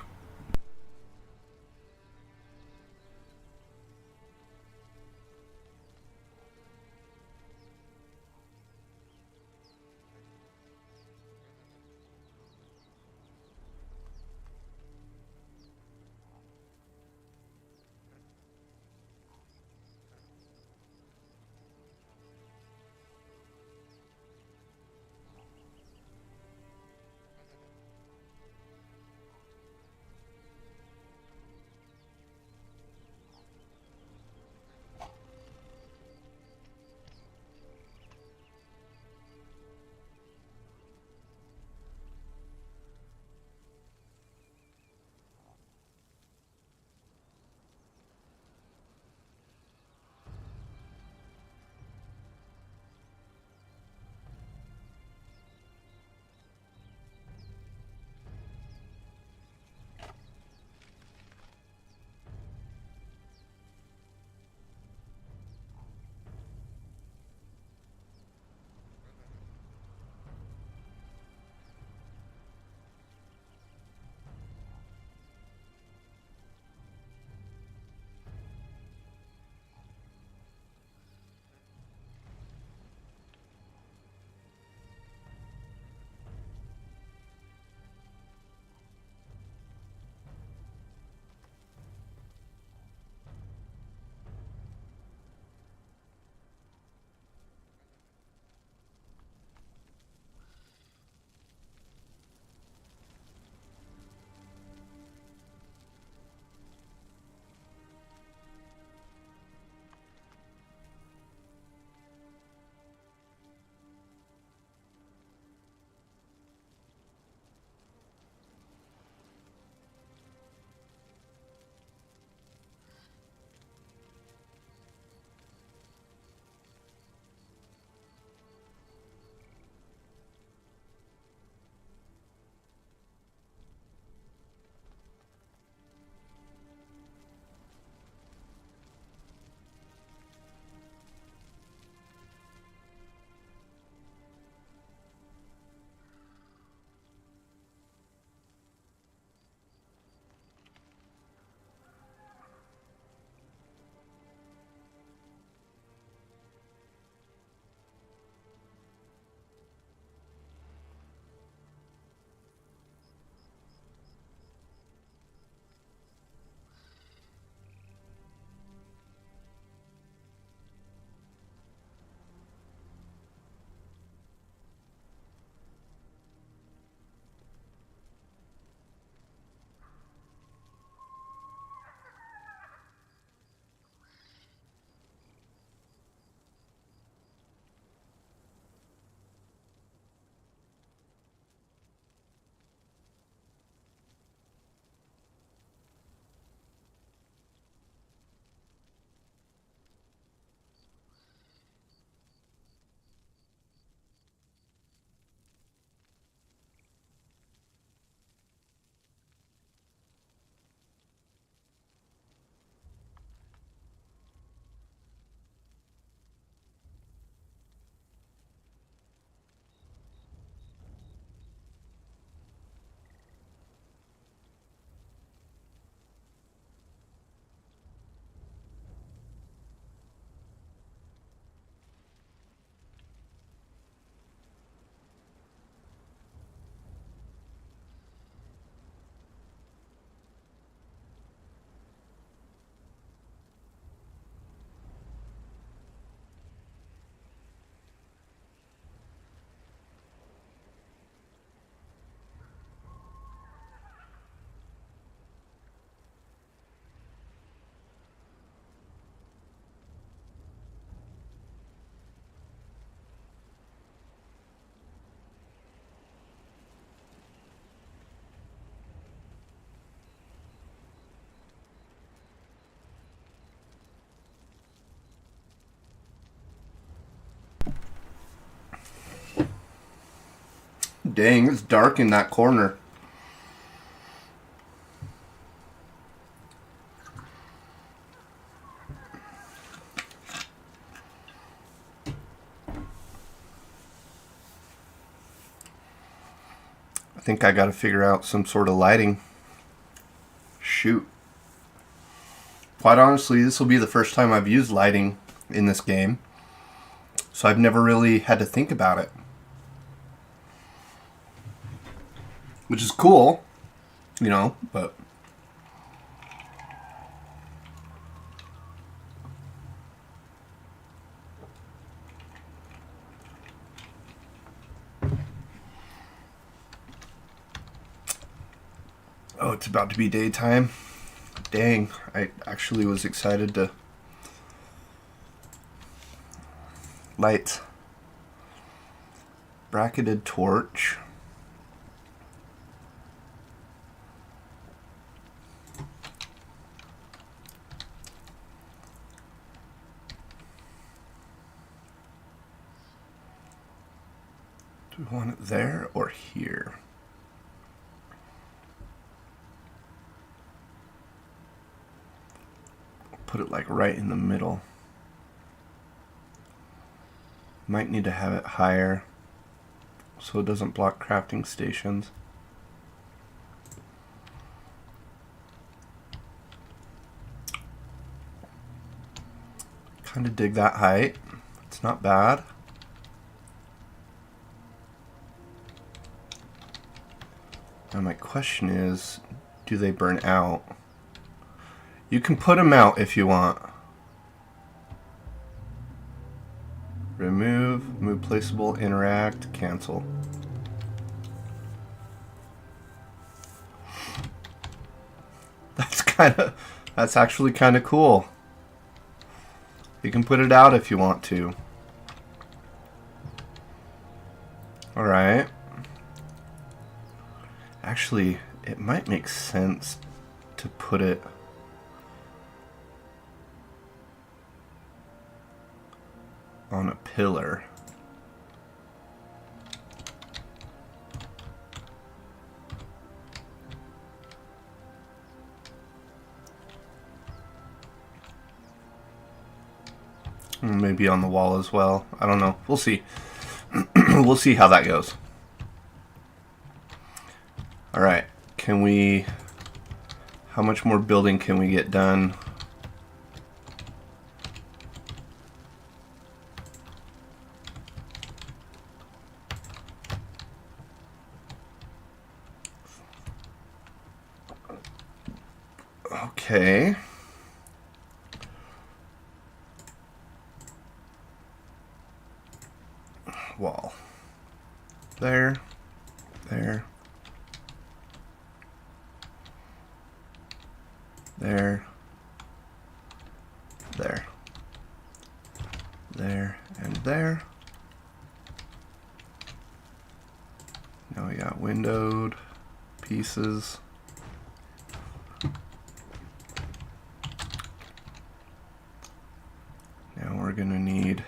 Dang, it's dark in that corner. think I got to figure out some sort of lighting. Shoot. Quite honestly, this will be the first time I've used lighting in this game, so I've never really had to think about it. Which is cool, you know, but... Oh, it's about to be daytime. Dang, I actually was excited to light. Bracketed torch. Do we want it there or here? Put it like right in the middle. Might need to have it higher so it doesn't block crafting stations. Kind of dig that height. It's not bad. Now my question is, do they burn out? You can put them out if you want. Remove, move placeable, interact, cancel. That's actually kind of cool. You can put it out if you want to. Alright. Actually, it might make sense to put it on a pillar. Maybe on the wall as well. I don't know. We'll see. We'll see how that goes. Alright. Can we... How much more building can we get done? Okay. Wall. There. There. There. There. There and there. Now we got windowed pieces. Now we're gonna need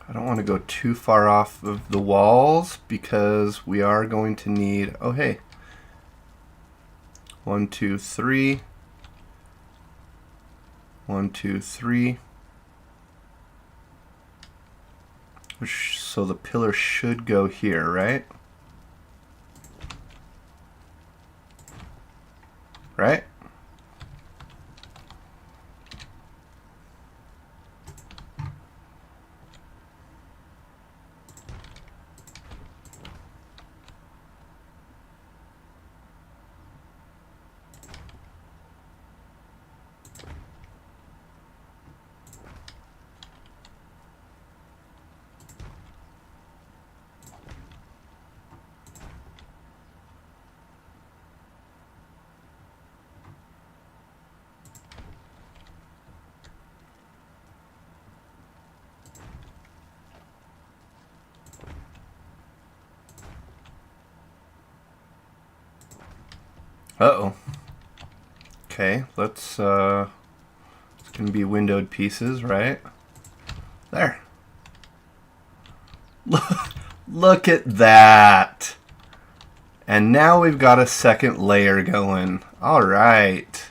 I don't want to go too far off of the walls because we are going to need, oh hey, 1, 2, 3, 1, 2, 3. So the pillar should go here, right? Right? Uh-oh. Okay, it's gonna be windowed pieces, right? There. Look at that. And now we've got a second layer going. All right.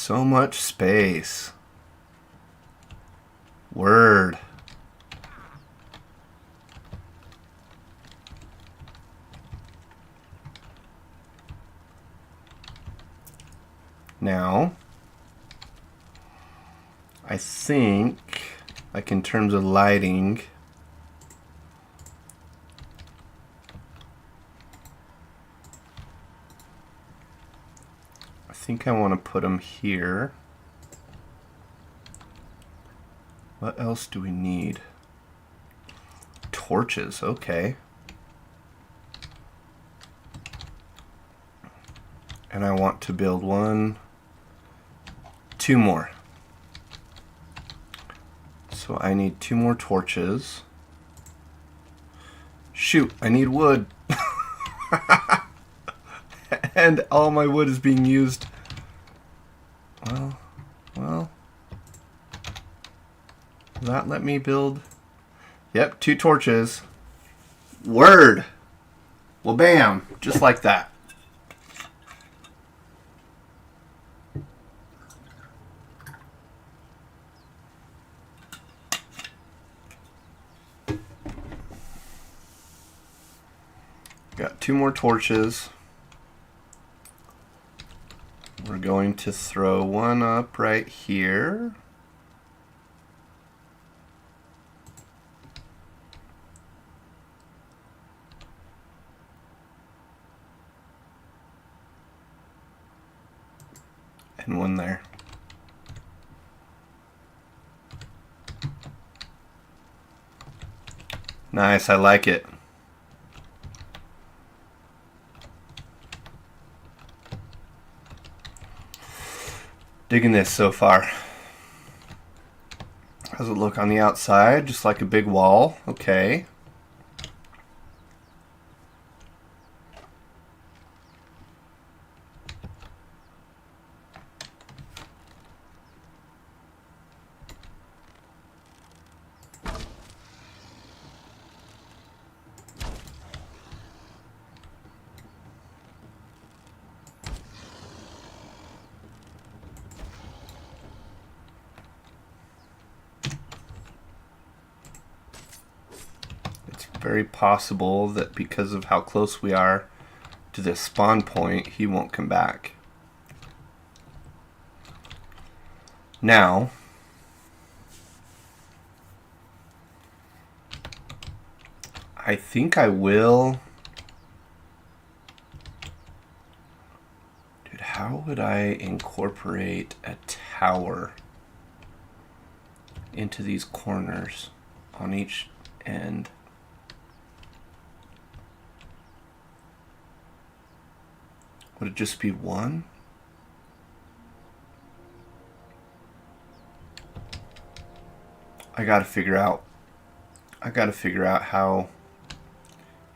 So much space. Word. Now, I think, like in terms of lighting, I think I want to put them here. What else do we need? Torches, okay. And I want to build 1, 2 more. So I need 2 more torches. Shoot, I need wood. And all my wood is being used. Well. Will that let me build? Yep, 2 torches. Word. Well, bam, just like that. Got 2 more torches. We're going to throw 1 up right here. And 1 there. Nice, I like it. Digging this so far. How's it look on the outside? Just like a big wall. Okay. Very possible that because of how close we are to this spawn point, he won't come back. Now, I think I will. Dude, how would I incorporate a tower into these corners on each end? Would it just be 1? I gotta figure out how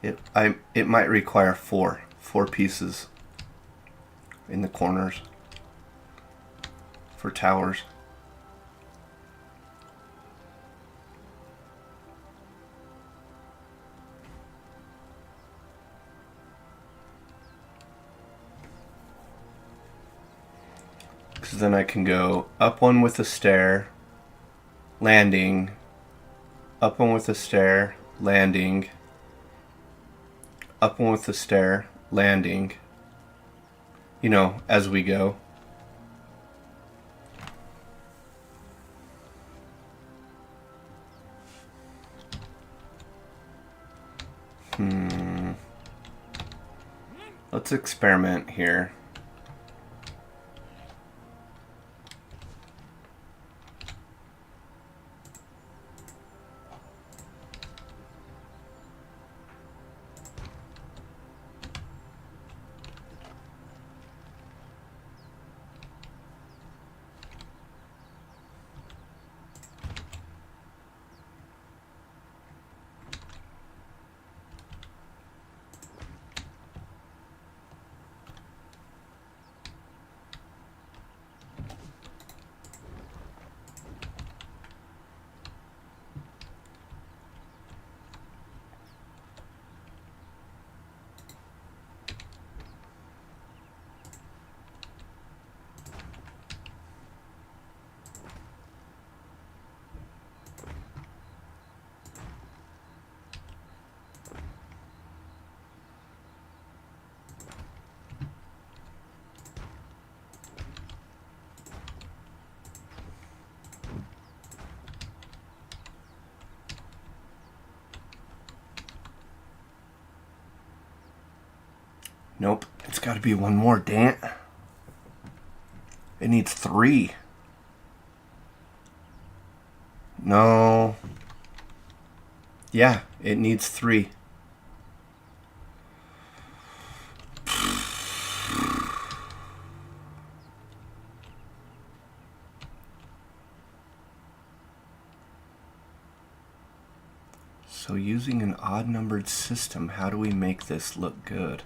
it might require 4 pieces in the corners for towers. Because then I can go up 1 with a stair, landing, up 1 with a stair, landing, up 1 with a stair, landing, you know, as we go. Let's experiment here. Nope. It's got to be one more, dang it. It needs 3. No. Yeah, it needs 3. So using an odd-numbered system, how do we make this look good?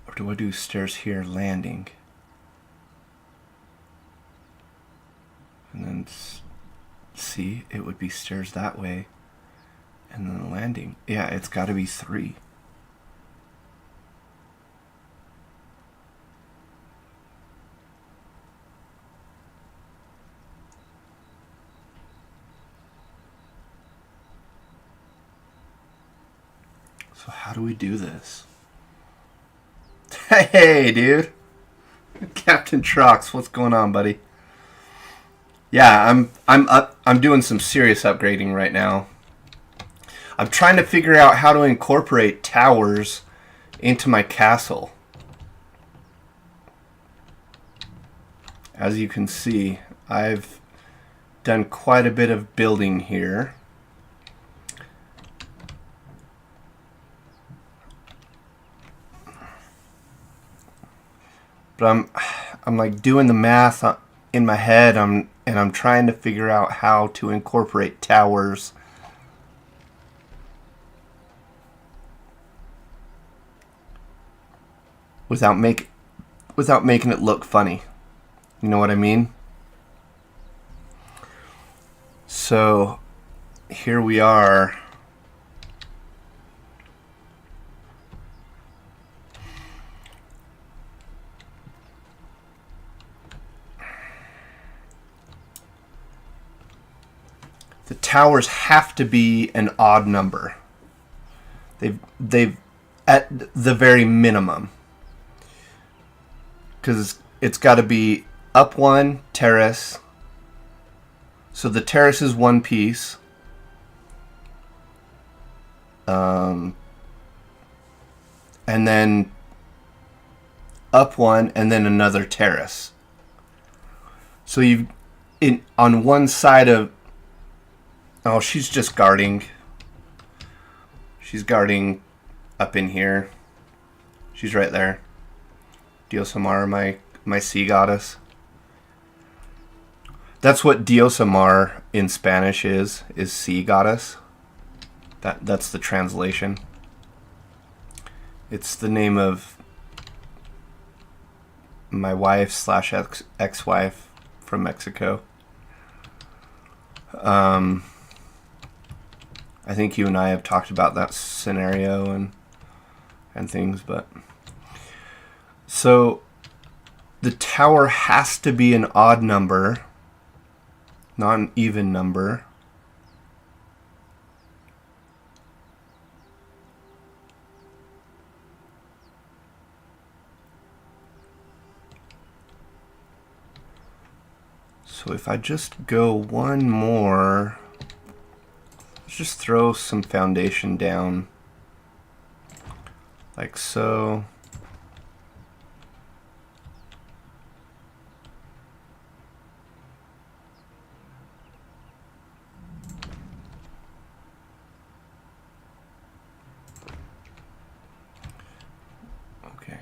Or do I do stairs here, landing? And then see, it would be stairs that way. And then landing. Yeah, it's got to be 3. So how do we do this? Hey, dude. Captain Trox, what's going on, buddy? Yeah, I'm doing some serious upgrading right now. I'm trying to figure out how to incorporate towers into my castle. As you can see, I've done quite a bit of building here. But I'm like doing the math in my head, and I'm trying to figure out how to incorporate towers without making it look funny. You know what I mean? So here we are. The towers have to be an odd number. They've at the very minimum, because it's got to be up 1 terrace. So the terrace is 1 piece. And then up 1 and then another terrace. So you've on one side of... Oh, she's just guarding. She's guarding up in here. She's right there. Diosamar, my sea goddess. That's what Diosamar in Spanish is sea goddess. That's the translation. It's the name of my wife / ex-wife from Mexico. I think you and I have talked about that scenario and things, but so the tower has to be an odd number, not an even number. So if I just go one more, let's just throw some foundation down like so. Okay.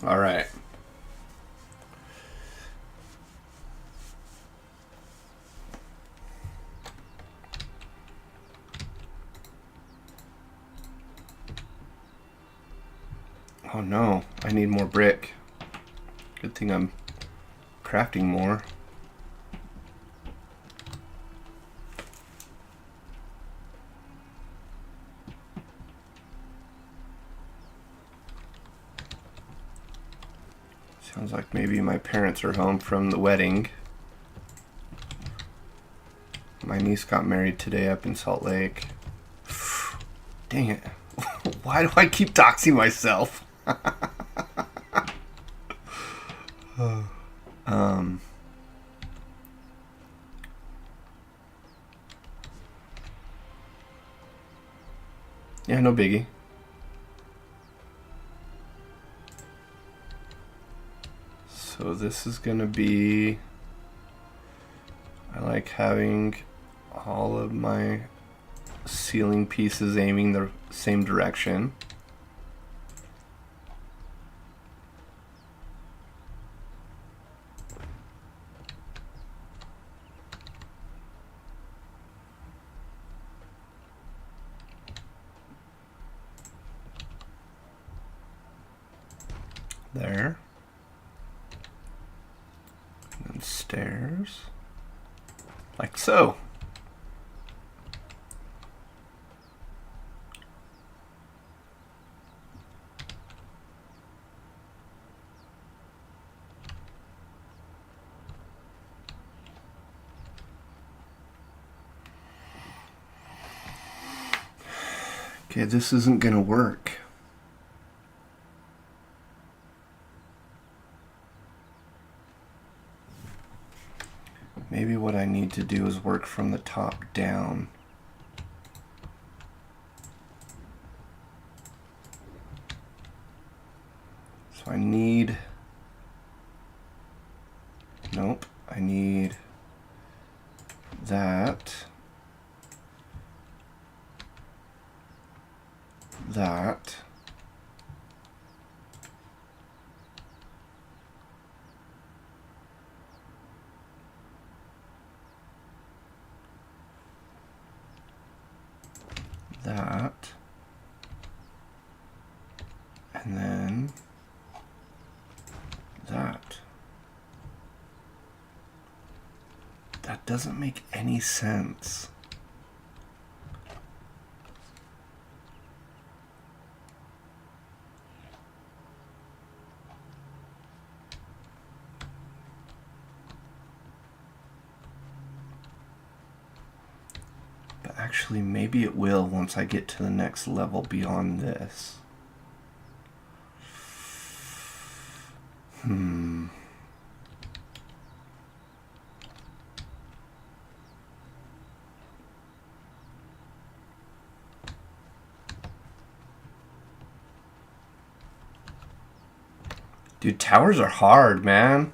All right. Oh no, I need more brick. Good thing I'm crafting more. Sounds like maybe my parents are home from the wedding. My niece got married today up in Salt Lake. Dang it. Why do I keep doxing myself? Yeah, no biggie. So this is gonna be, I like having all of my ceiling pieces aiming the same direction. There. And then stairs. Like so. Okay, this isn't gonna work. Maybe what I need to do is work from the top down. So I need, nope, I need that, that, that, and then that. That doesn't make any sense. But actually, maybe it will once I get to the next level beyond this. Dude, towers are hard, man.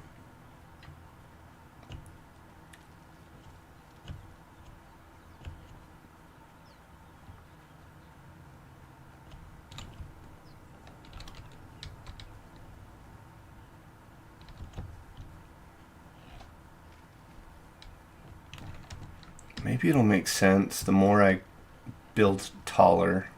Maybe it'll make sense the more I build taller.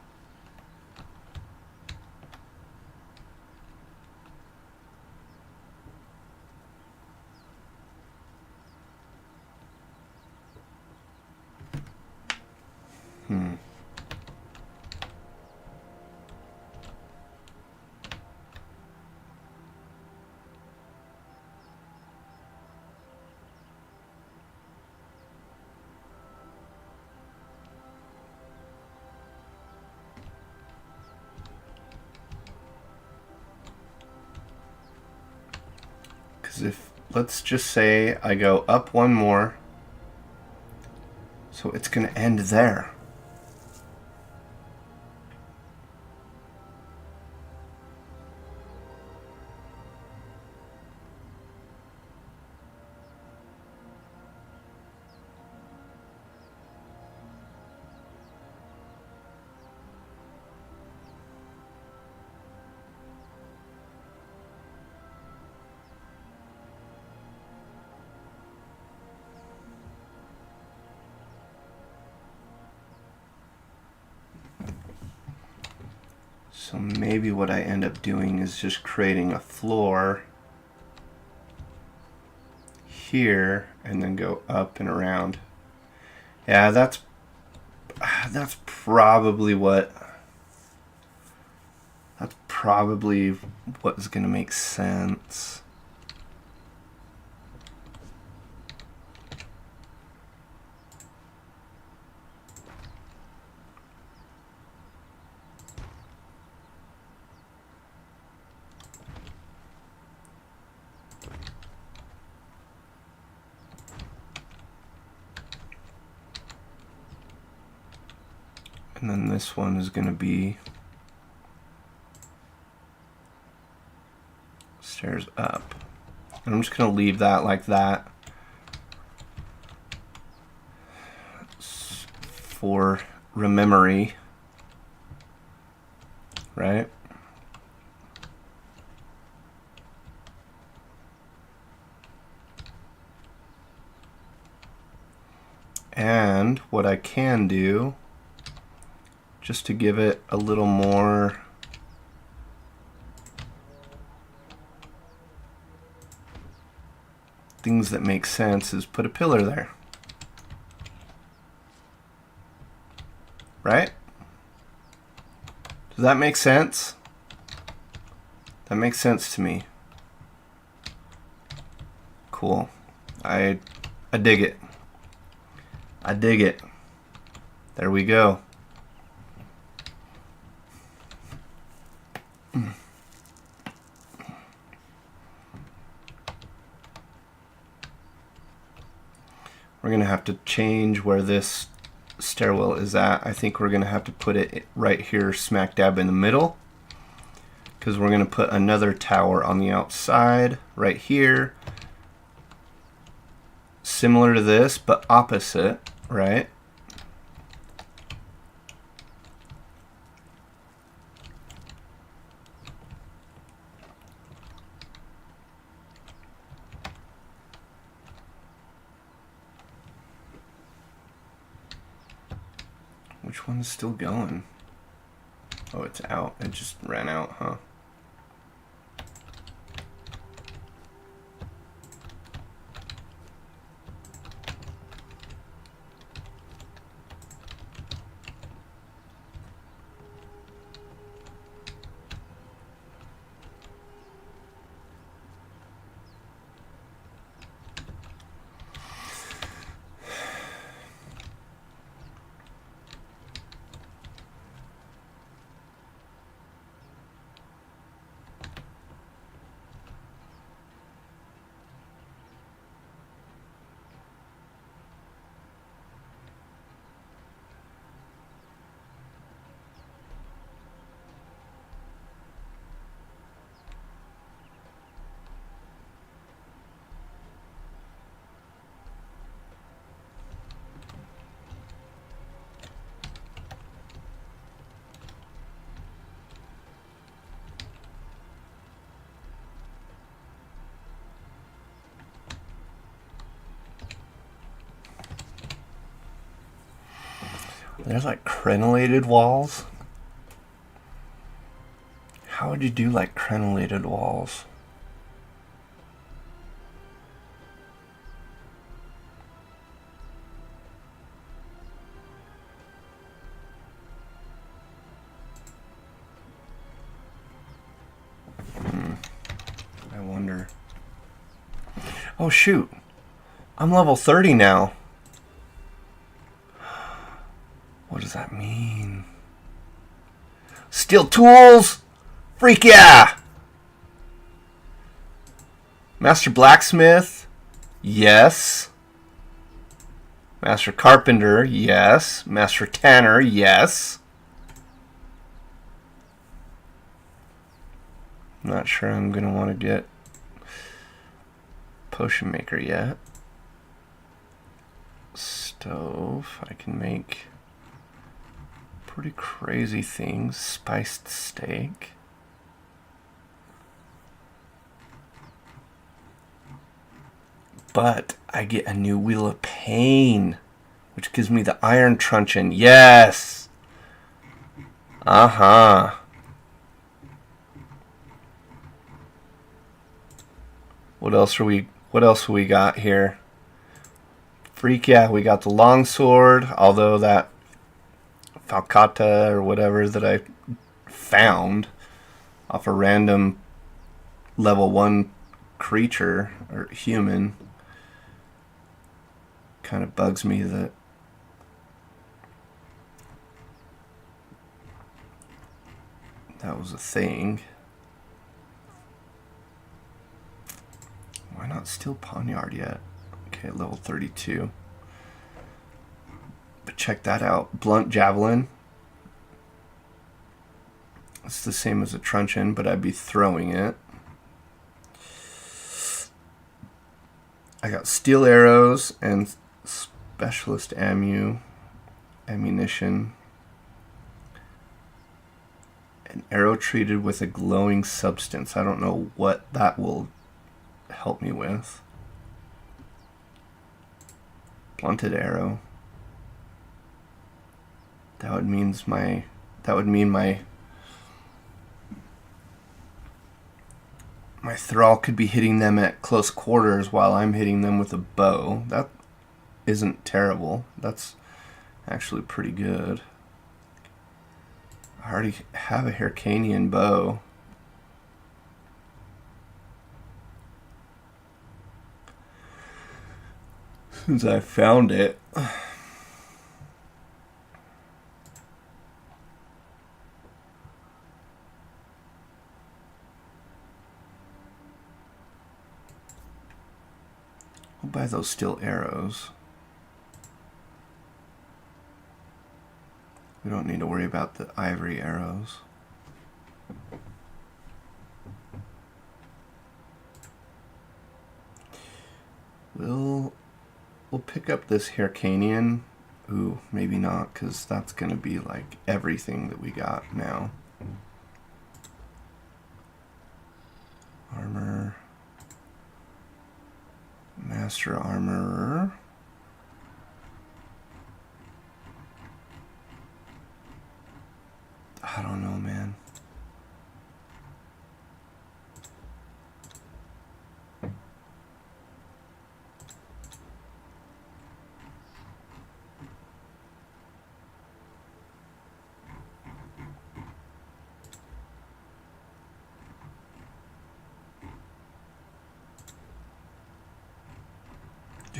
Because if, let's just say I go up one more, so it's going to end there. So maybe what I end up doing is just creating a floor here and then go up and around. Yeah, that's probably what is going to make sense. And then this one is going to be stairs up. And I'm just going to leave that like that for memory, right? And what I can do, just to give it a little more things that make sense, is put a pillar there. Right? Does that make sense? That makes sense to me. Cool. I dig it. I dig it. There we go. We're going to have to change where this stairwell is at. I think we're going to have to put it right here smack dab in the middle, because we're going to put another tower on the outside right here, similar to this but opposite, right? Which one's still going? Oh, it's out. It just ran out, huh? There's like crenellated walls. How would you do like crenellated walls? I wonder. Oh shoot. I'm level 30 now. What does that mean? Steel tools! Freak yeah! Master blacksmith? Yes. Master carpenter? Yes. Master tanner? Yes. I'm not sure I'm going to want to get potion maker yet. Stove. I can make pretty crazy things. Spiced steak. But I get a new wheel of pain, which gives me the iron truncheon. Yes! Uh-huh. What else we got here? Freak, yeah, we got the longsword, although that falcata or whatever that I found off a random level 1 creature or human kind of bugs me that that was a thing. Why not steal Poniard yet? Okay, level 32. But check that out. Blunt Javelin. It's the same as a truncheon, but I'd be throwing it. I got steel arrows and specialist ammunition. An arrow treated with a glowing substance. I don't know what that will help me with. Blunted arrow. That would mean my thrall could be hitting them at close quarters while I'm hitting them with a bow. That isn't terrible. That's actually pretty good. I already have a Hyrcanian bow. Since I found it. I'll buy those steel arrows. We don't need to worry about the ivory arrows. We'll pick up this Hyrcanian. Ooh, maybe not, because that's going to be like everything that we got now. Armor. Master Armorer. I don't know, man.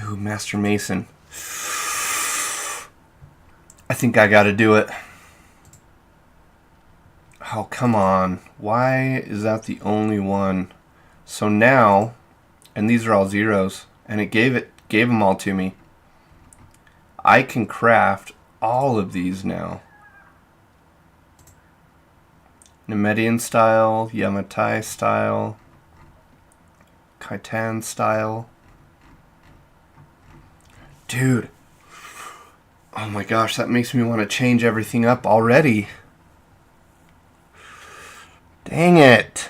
Ooh, Master Mason. I think I gotta do it. Oh, come on. Why is that the only one? So now, and these are all zeros, and it gave them all to me. I can craft all of these now. Nemedian style, Yamatai style, Khitan style. Dude. Oh my gosh, that makes me want to change everything up already. Dang it.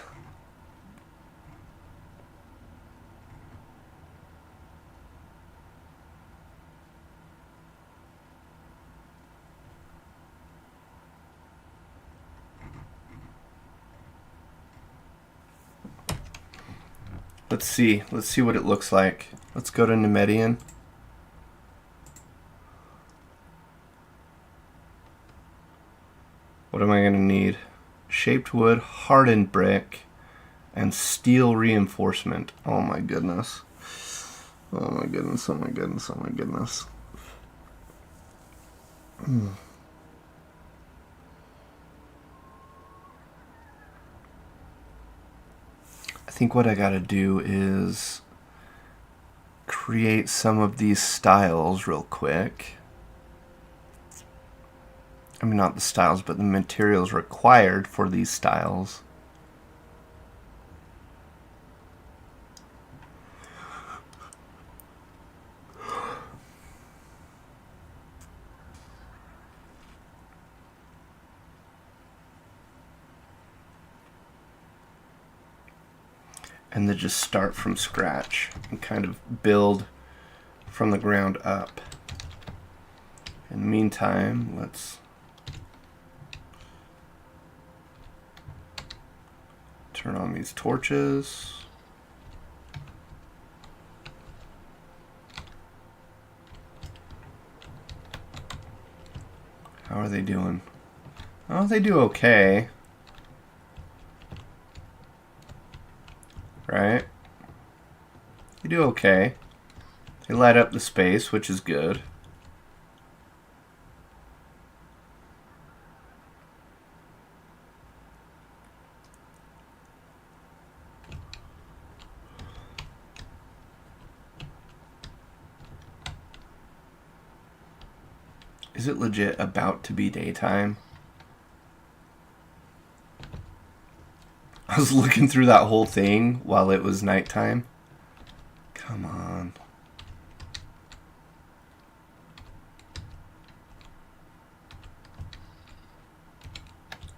Let's see what it looks like. Let's go to Nemedian. What am I going to need? Shaped wood, hardened brick, and steel reinforcement. Oh my goodness. Oh my goodness, oh my goodness, oh my goodness. I think what I gotta do is create some of these styles real quick. I mean, not the styles, but the materials required for these styles. And then just start from scratch and kind of build from the ground up. In the meantime, let's turn on these torches. How are they doing? Oh, they do okay. Right? They do okay. They light up the space, which is good. Is it legit about to be daytime? I was looking through that whole thing while it was nighttime. Come on.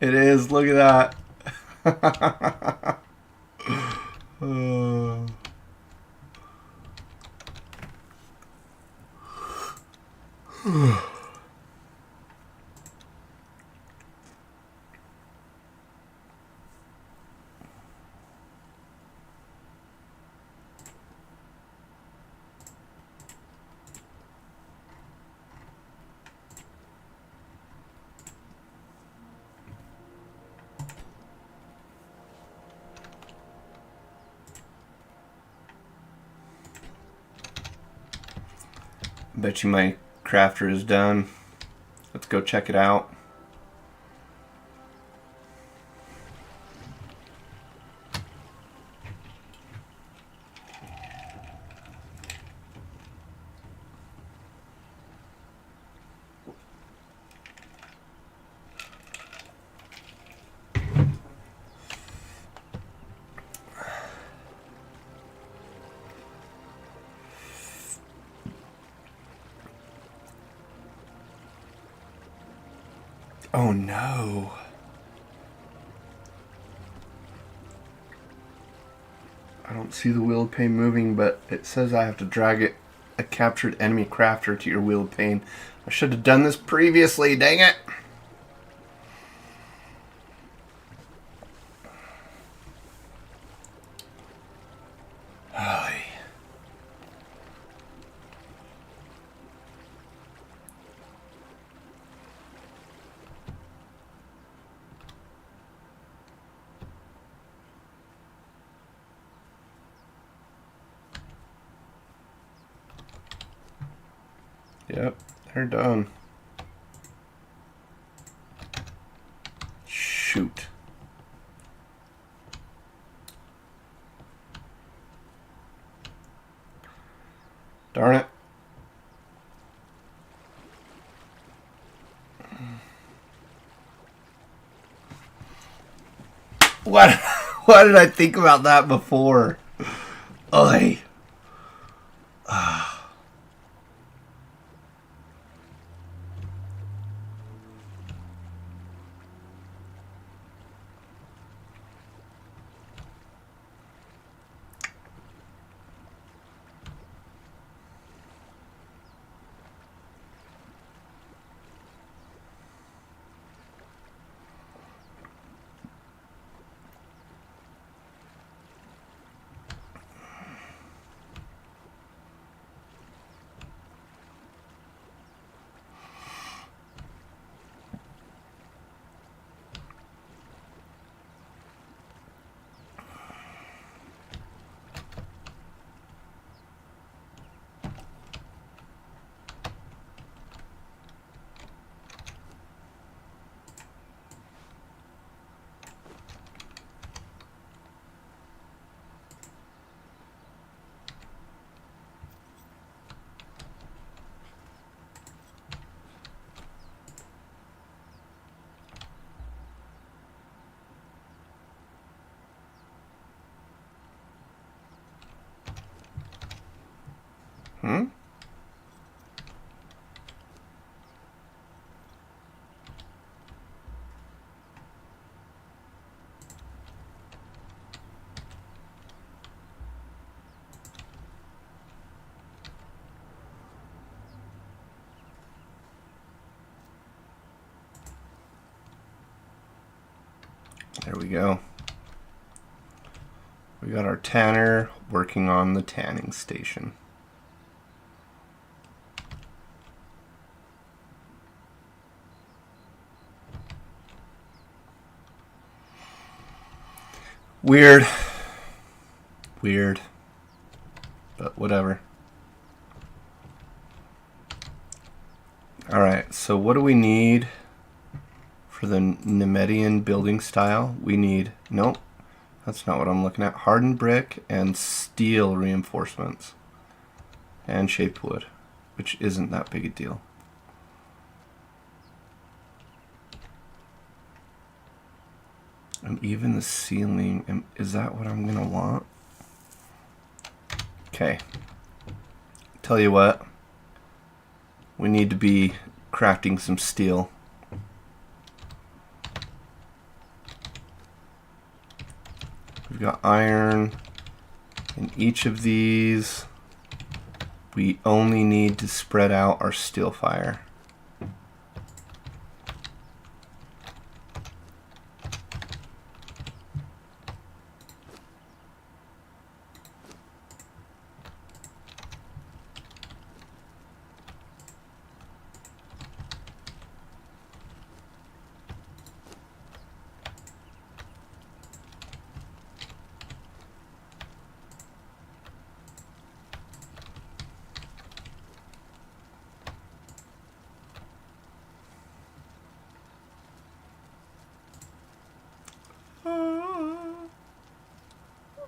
It is. Look at that. Bet you my crafter is done. Let's go check it out. Oh no. I don't see the wheel of pain moving, but it says I have to drag a captured enemy crafter to your wheel of pain. I should have done this previously, dang it. Yep, they're done. Shoot. Darn it. What? Why did I think about that before? Oy. Hmm? There we go. We got our tanner working on the tanning station. Weird. Weird. But whatever. Alright, so what do we need for the Nemedian building style? We need... Nope. That's not what I'm looking at. Hardened brick and steel reinforcements. And shaped wood, which isn't that big a deal. And even the ceiling, is that what I'm gonna want? Okay. Tell you what, we need to be crafting some steel. We've got iron in each of these. We only need to spread out our steel fire.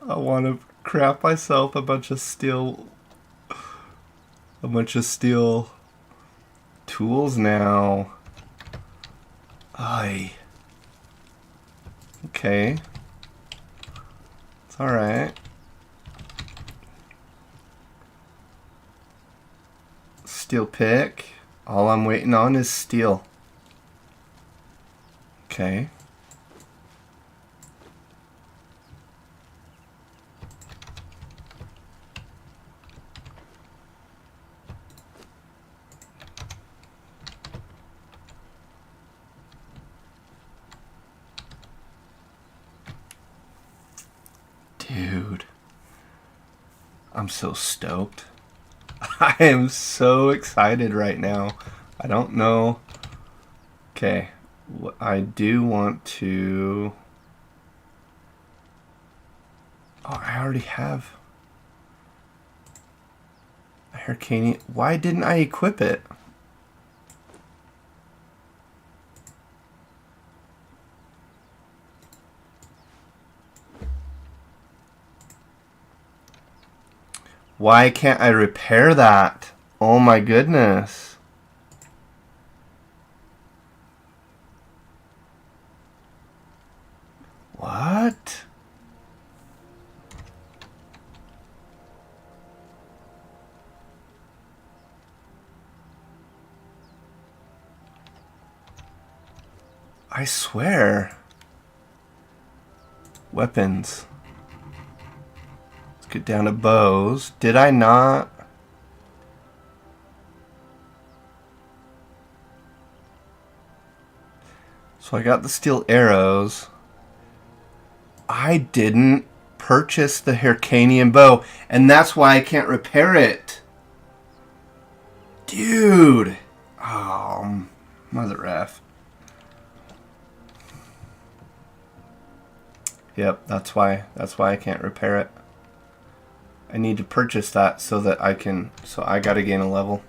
I want to craft myself a bunch of steel tools now. Aye. Okay. It's alright. Steel pick. All I'm waiting on is steel. Okay. Dude, I'm so stoked. I am so excited right now. I don't know. Okay, I do want to... Oh, I already have a Hyrcanian. Why didn't I equip it? Why can't I repair that? Oh my goodness. What? I swear. Weapons. Get down to bows. Did I not? So I got the steel arrows. I didn't purchase the Hyrcanian bow, and that's why I can't repair it. Dude. Oh, mother F. Yep, that's why I can't repair it. I need to purchase that so that I can... So I gotta gain a level.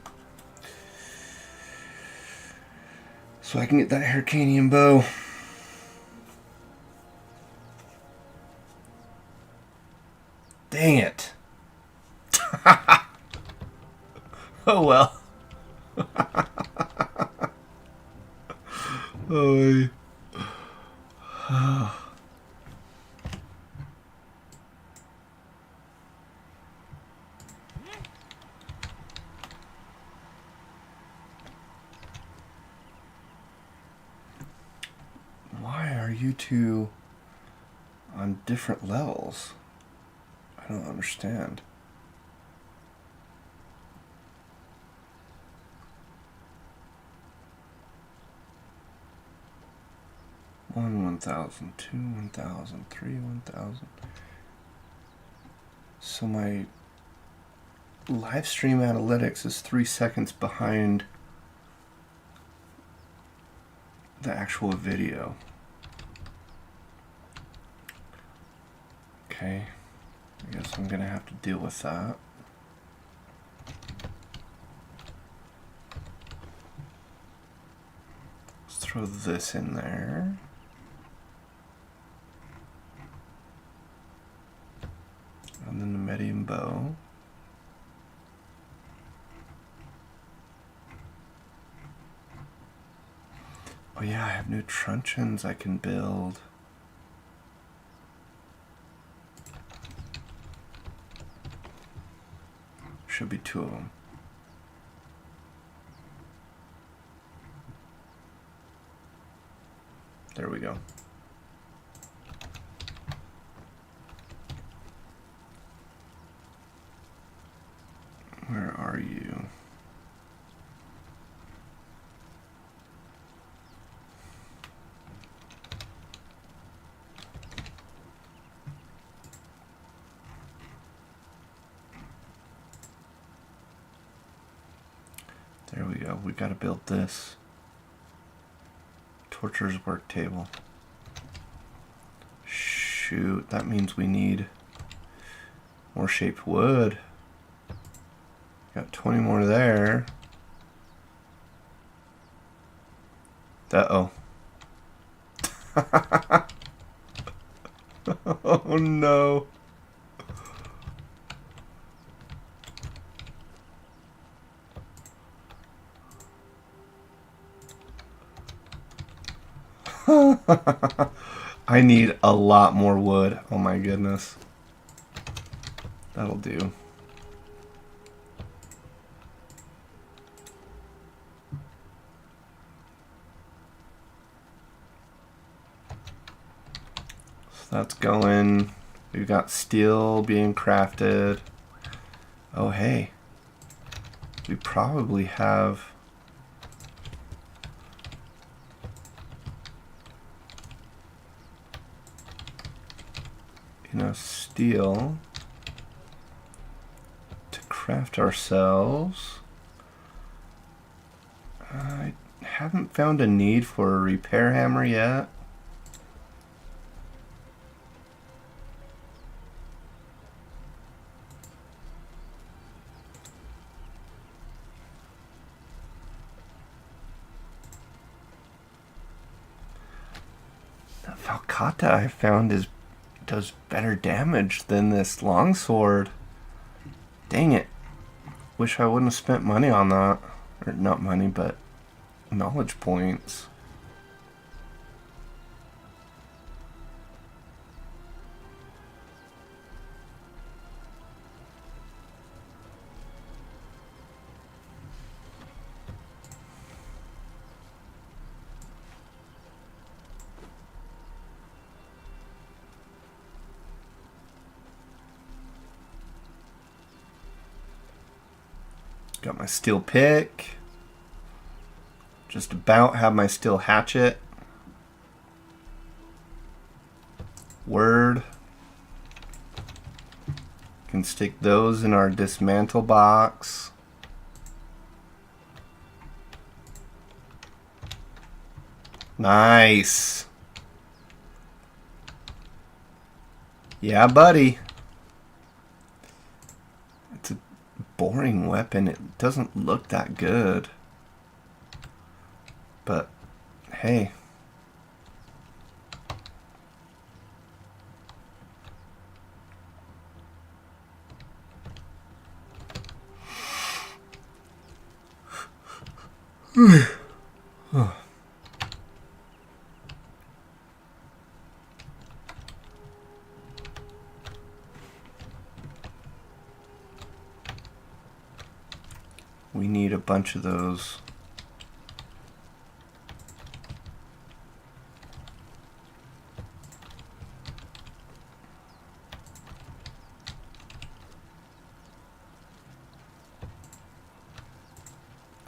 So I can get that Hyrcanian bow. Dang it. Oh well. Oh. Why are you two on different levels? I don't understand. One 1,000, two 1,000, three 1,000. So my live stream analytics is 3 seconds behind the actual video. Okay. I guess I'm gonna have to deal with that. Let's throw this in there. And then the medium bow. Oh yeah, I have new truncheons I can build. Should be 2 of them. There we go. Where are you? There we go. We gotta build this. Torturer's work table. Shoot, that means we need more shaped wood. Got 20 more there. Uh-oh. Oh no. I need a lot more wood. Oh my goodness. That'll do. So that's going. We've got steel being crafted. Oh hey. We probably have enough steel to craft ourselves. I haven't found a need for a repair hammer yet. That Falcata I found does better damage than this longsword. Dang it. Wish I wouldn't have spent money on that. Or not money, but knowledge points. Got my steel pick. Just about have my steel hatchet. Word. Can stick those in our dismantle box. Nice. Yeah, buddy. It's a boring weapon. It doesn't look that good. But, hey. We need a bunch of those.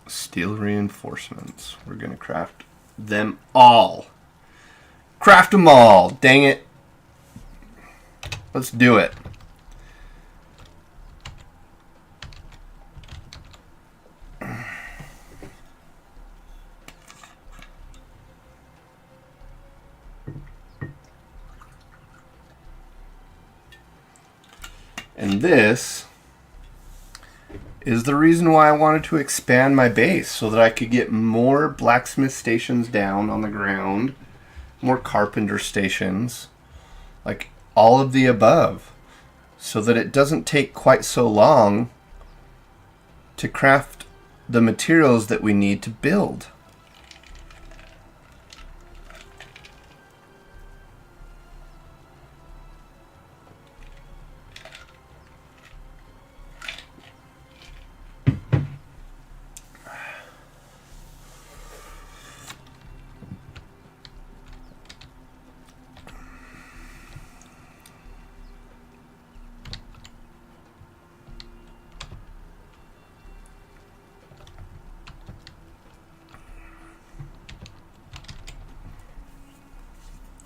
Steel reinforcements. We're gonna craft them all. Craft them all. Dang it. Let's do it. And this is the reason why I wanted to expand my base, so that I could get more blacksmith stations down on the ground, more carpenter stations, like all of the above, so that it doesn't take quite so long to craft the materials that we need to build.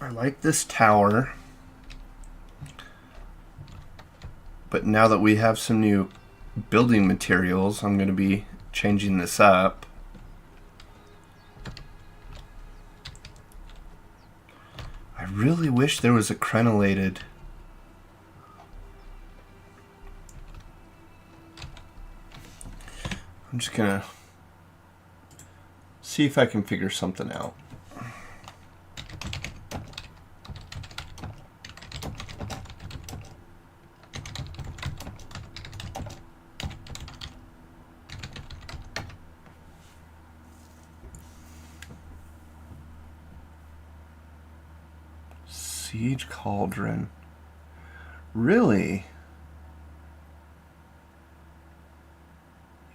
I like this tower, but now that we have some new building materials, I'm going to be changing this up. I really wish there was a crenellated. I'm just going to see if I can figure something out. Siege cauldron. Really?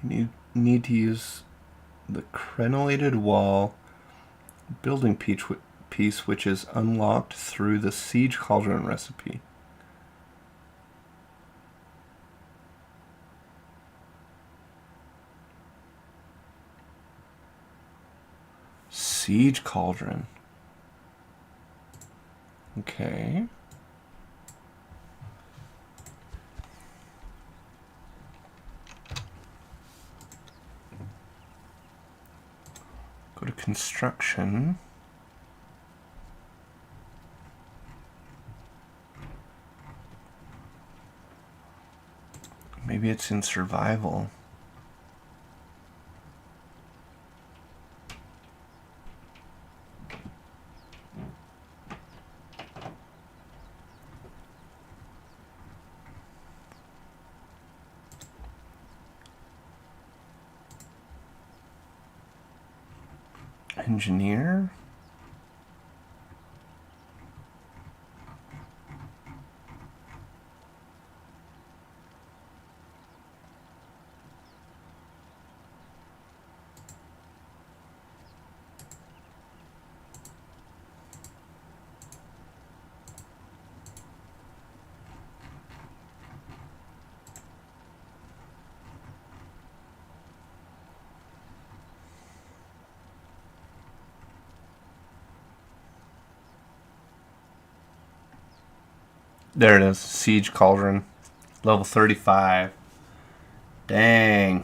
You need to use the crenellated wall building piece, which is unlocked through the siege cauldron recipe. Siege cauldron. Okay. Go to construction. Maybe it's in survival. Engineer. There it is. Siege cauldron. Level 35. Dang.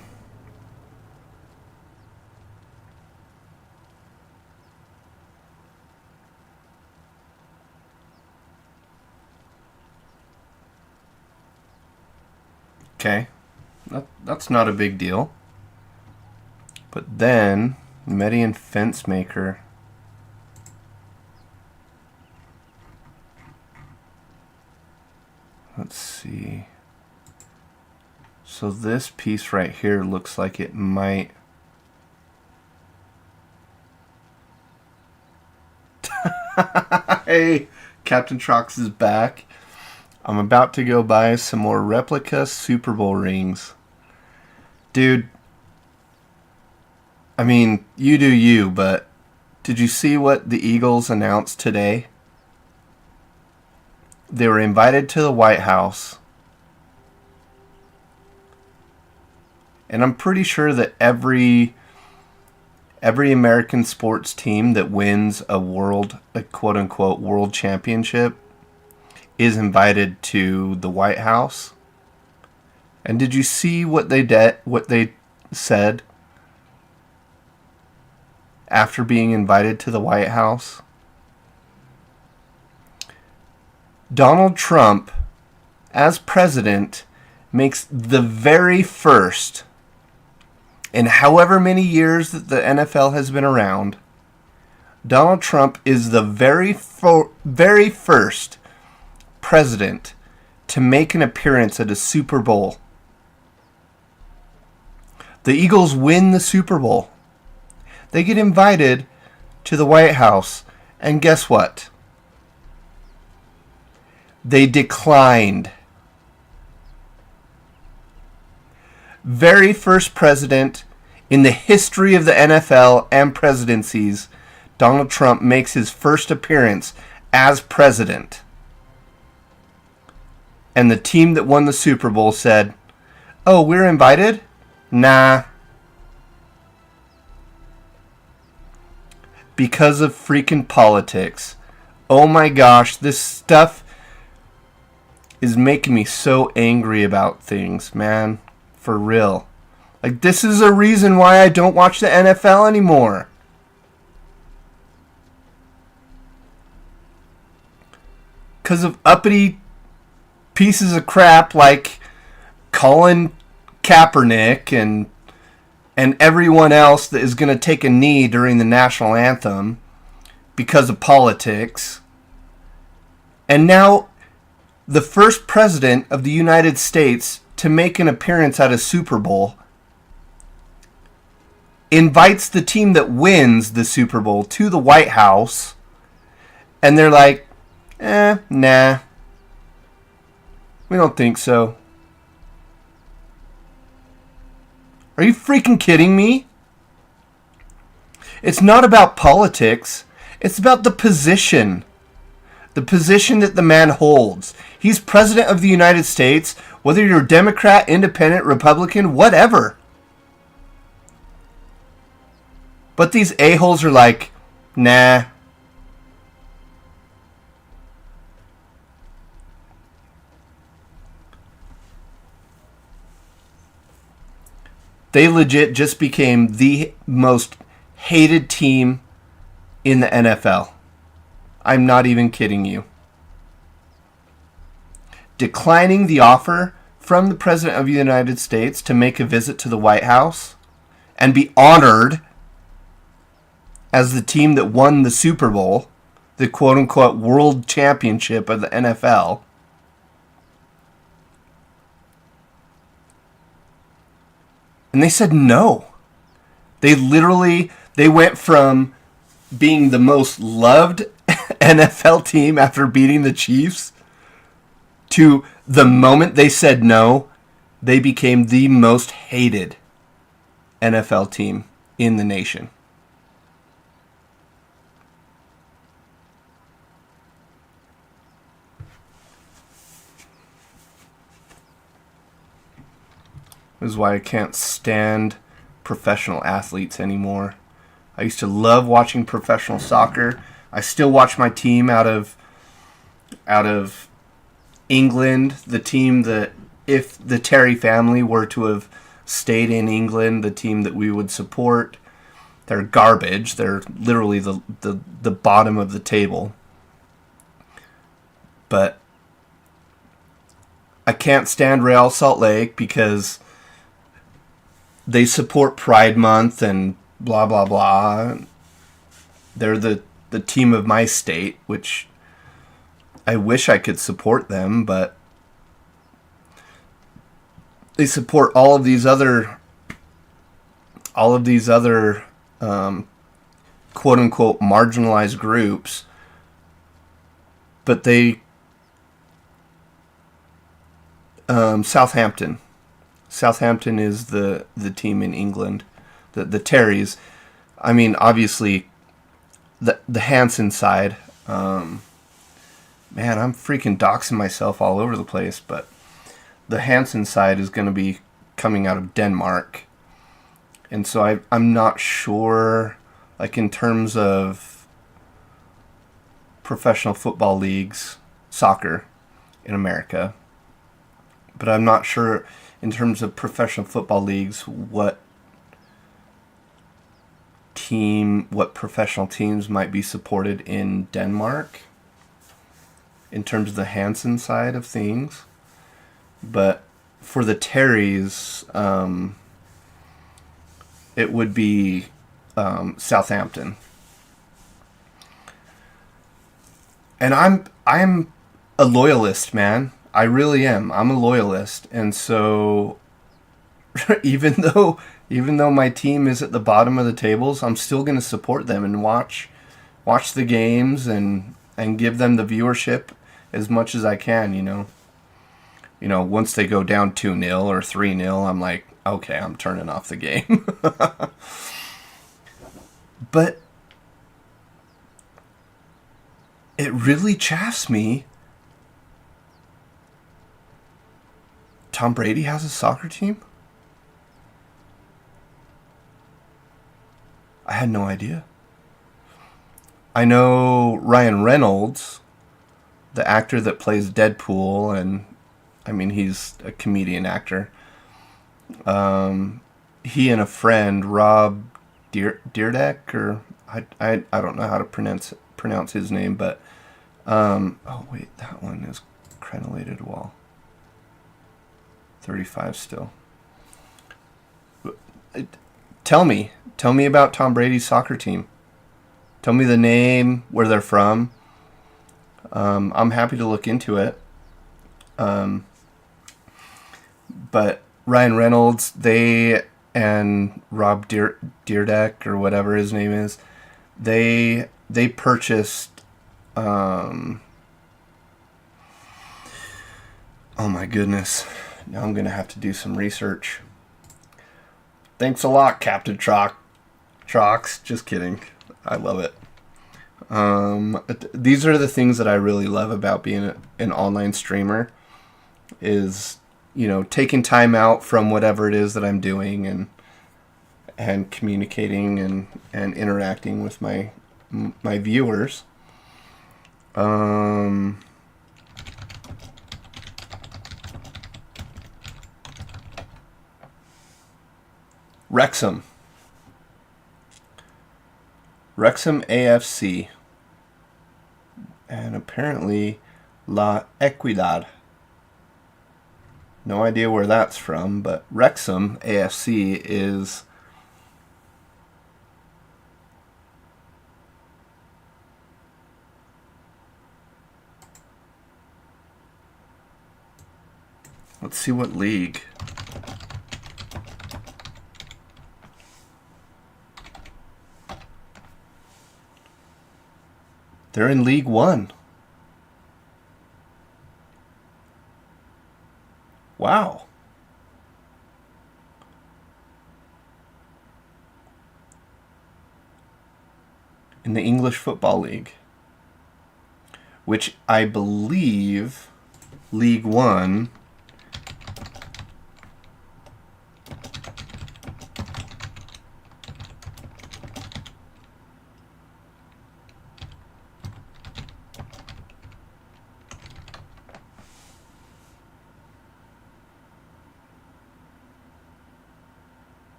Okay. That's not a big deal. But then, Median Fence Maker. Let's see. So this piece right here looks like it might... Hey, Captain Trox is back. I'm about to go buy some more replica Super Bowl rings. Dude, I mean, you do you, but did you see what the Eagles announced today? They were invited to the White House. And I'm pretty sure that every American sports team that wins a quote-unquote world championship is invited to the White House. And did you see what they said after being invited to the White House? Donald Trump, as president, makes the very first, in however many years that the NFL has been around, Donald Trump is the very first president to make an appearance at a Super Bowl. The Eagles win the Super Bowl. They get invited to the White House, and guess what? They declined. Very first president in the history of the NFL and presidencies, Donald Trump makes his first appearance as president. And the team that won the Super Bowl said, "Oh, we're invited? Nah." Because of freaking politics. Oh my gosh, this stuff is making me so angry about things, man. For real. Like, this is a reason why I don't watch the NFL anymore. Because of uppity pieces of crap like Colin Kaepernick and everyone else that is going to take a knee during the national anthem because of politics. And now the first president of the United States to make an appearance at a Super Bowl invites the team that wins the Super Bowl to the White House, and they're like, nah, we don't think so. Are you freaking kidding me? It's not about politics. It's about the position. The position that the man holds. He's president of the United States, whether you're Democrat, Independent, Republican, whatever. But these a-holes are like, nah. They legit just became the most hated team in the NFL. I'm not even kidding you. Declining the offer from the President of the United States to make a visit to the White House and be honored as the team that won the Super Bowl, the quote-unquote world championship of the NFL. And they said no. They went from being the most loved NFL team after beating the Chiefs to the moment they said no, they became the most hated NFL team in the nation. This is why I can't stand professional athletes anymore. I used to love watching professional soccer. I still watch my team out of England, the team that, if the Terry family were to have stayed in England, the team that we would support. They're garbage. They're literally the bottom of the table. But I can't stand Real Salt Lake because they support Pride Month and blah, blah, blah. They're the team of my state, which I wish I could support them, but they support all of these other quote-unquote marginalized groups, but they Southampton is the team in England, the Terrys. I mean, obviously the Hanson side. Man, I'm freaking doxing myself all over the place, but the Hansen side is going to be coming out of Denmark. And so I'm not sure, like in terms of professional football leagues, soccer in America, but I'm not sure in terms of professional football leagues what professional teams might be supported in Denmark in terms of the Hansen side of things. But for the Terrys, it would be Southampton. And I'm a loyalist, man. I really am. I'm a loyalist, and so even though my team is at the bottom of the tables, I'm still going to support them and watch the games and give them the viewership as much as I can. Once they go down 2-0 or 3-0, I'm like, okay, I'm turning off the game. But it really chaffs me. Tom Brady has a soccer team? I had no idea. I know Ryan Reynolds, the actor that plays Deadpool, and I mean, he's a comedian actor. He and a friend, Rob Dyrdek, or I don't know how to pronounce his name, but oh wait, that one is crenellated wall. 35 still. Tell me about Tom Brady's soccer team. Tell me the name, where they're from. I'm happy to look into it. But Ryan Reynolds, they and Rob Dyrdek, or whatever his name is, they purchased. Oh my goodness! Now I'm gonna have to do some research. Thanks a lot, Captain Trox. Just kidding. I love it. These are the things that I really love about being an online streamer, is, taking time out from whatever it is that I'm doing and communicating and interacting with my viewers. Wrexham AFC, and apparently La Equidad. No idea where that's from, but Wrexham AFC is let's see what league. They're in League One. Wow. In the English Football League, which I believe League One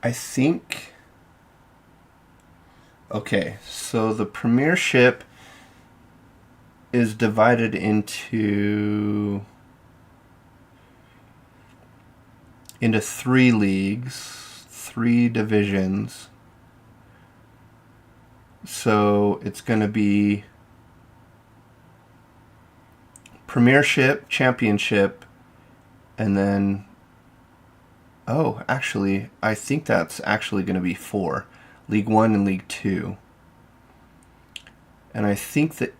I think. Okay, so the Premiership is divided into 3 leagues, 3 divisions. So it's going to be Premiership, Championship, and then actually, I think that's actually going to be 4. League 1 and League 2. And I think that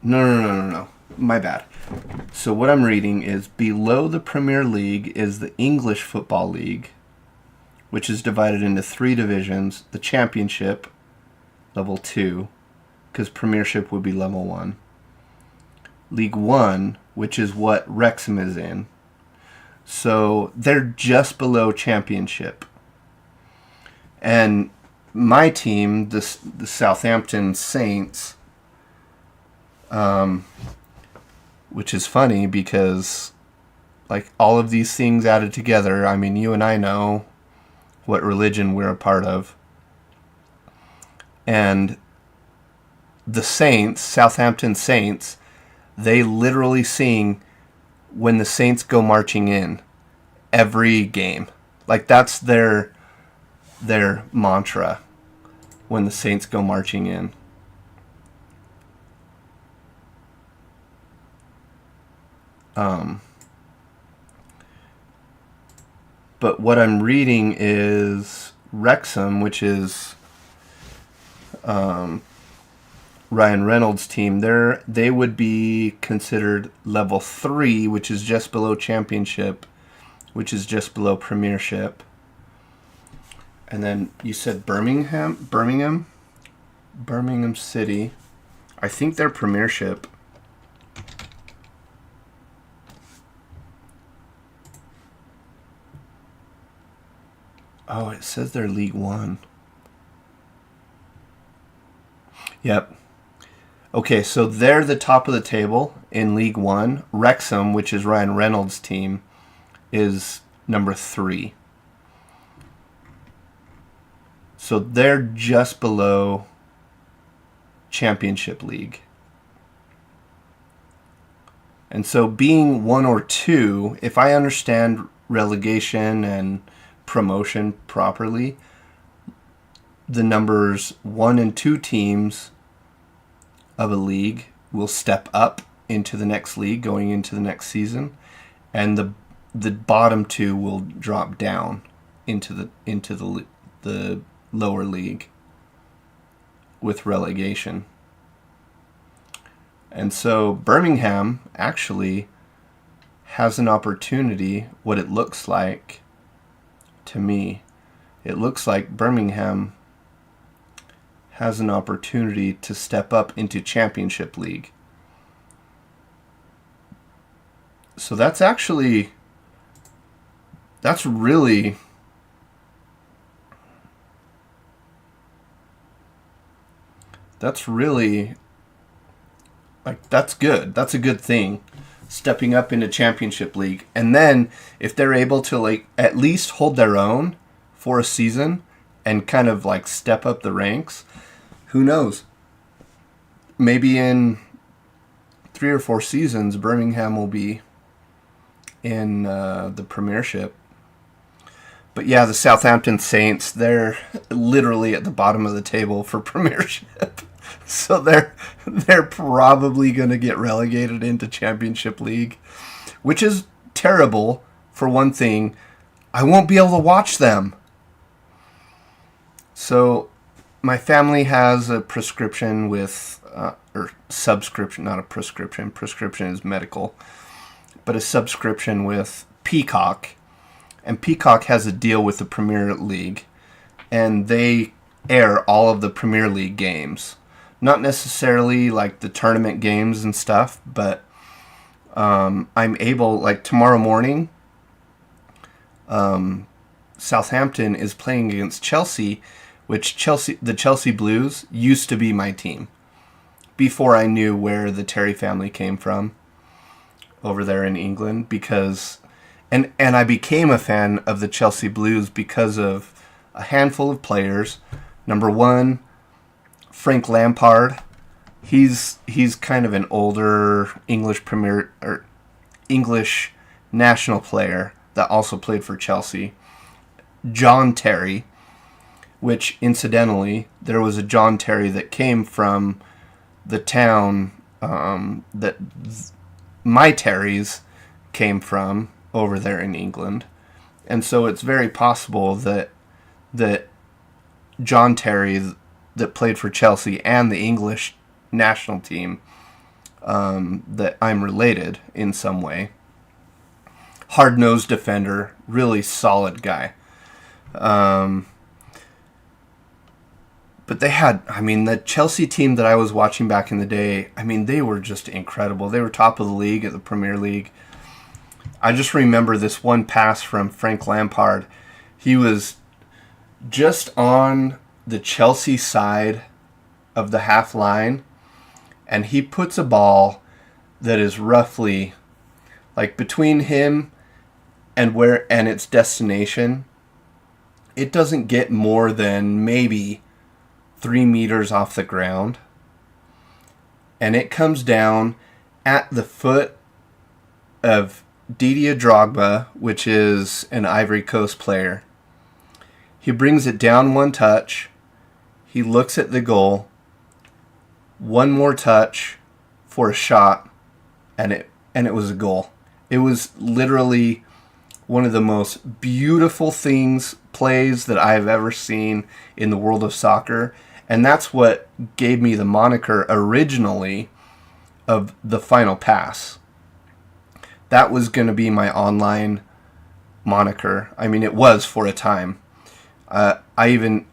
No. My bad. So what I'm reading is below the Premier League is the English Football League, which is divided into 3 divisions. The Championship, level 2, because Premiership would be level 1. League 1, which is what Wrexham is in. So they're just below Championship. And my team, the Southampton Saints, which is funny because, like, all of these things added together, I mean, you and I know what religion we're a part of. And the Saints, Southampton Saints, they literally sing when the Saints go marching in every game. Like that's their mantra when the Saints go marching in. But what I'm reading is Wrexham, which is Ryan Reynolds' team. They would be considered level 3, which is just below Championship, which is just below Premiership. And then you said Birmingham City. I think they're Premiership. Oh, it says they're League 1. Yep. Okay, so they're the top of the table in League 1. Wrexham, which is Ryan Reynolds' team, is number 3. So they're just below Championship League. And so being 1 or 2, if I understand relegation and promotion properly, the numbers 1 and 2 teams of a league will step up into the next league going into the next season, and the bottom 2 will drop down into the lower league with relegation. And so Birmingham actually has an opportunity. What it looks like to me, it looks like Birmingham has an opportunity to step up into Championship League. So that's really like that's good. That's a good thing, stepping up into Championship League. And then if they're able to like at least hold their own for a season and kind of like step up the ranks, who knows? Maybe in 3 or 4 seasons, Birmingham will be in the Premiership. But yeah, the Southampton Saints, they're literally at the bottom of the table for Premiership. So they're probably going to get relegated into Championship League, which is terrible. For one thing, I won't be able to watch them. So my family has a prescription with, or subscription, not a prescription. Prescription is medical, but a subscription with Peacock. And Peacock has a deal with the Premier League, and they air all of the Premier League games. Not necessarily like the tournament games and stuff, but I'm able, like tomorrow morning, Southampton is playing against Chelsea, which the Chelsea Blues used to be my team before I knew where the Terry family came from over there in England, because and I became a fan of the Chelsea Blues because of a handful of players. Number 1, Frank Lampard. He's kind of an older English national player that also played for Chelsea. John Terry, which incidentally, there was a John Terry that came from the town that my Terrys came from over there in England. And so it's very possible that John Terry that played for Chelsea and the English national team, that I'm related in some way. Hard-nosed defender, really solid guy. But they had, the Chelsea team that I was watching back in the day, they were just incredible. They were top of the league at the Premier League. I just remember this one pass from Frank Lampard. He was just on the Chelsea side of the half line, and he puts a ball that is roughly like between him and its destination. It doesn't get more than maybe 3 meters off the ground, and it comes down at the foot of Didier Drogba, which is an Ivory Coast player. He brings it down one touch. He looks at the goal. One more touch for a shot, and it was a goal. It was literally one of the most beautiful plays that I've ever seen in the world of soccer, and that's what gave me the moniker originally of the final pass. That was going to be my online moniker. I mean, it was for a time. I even,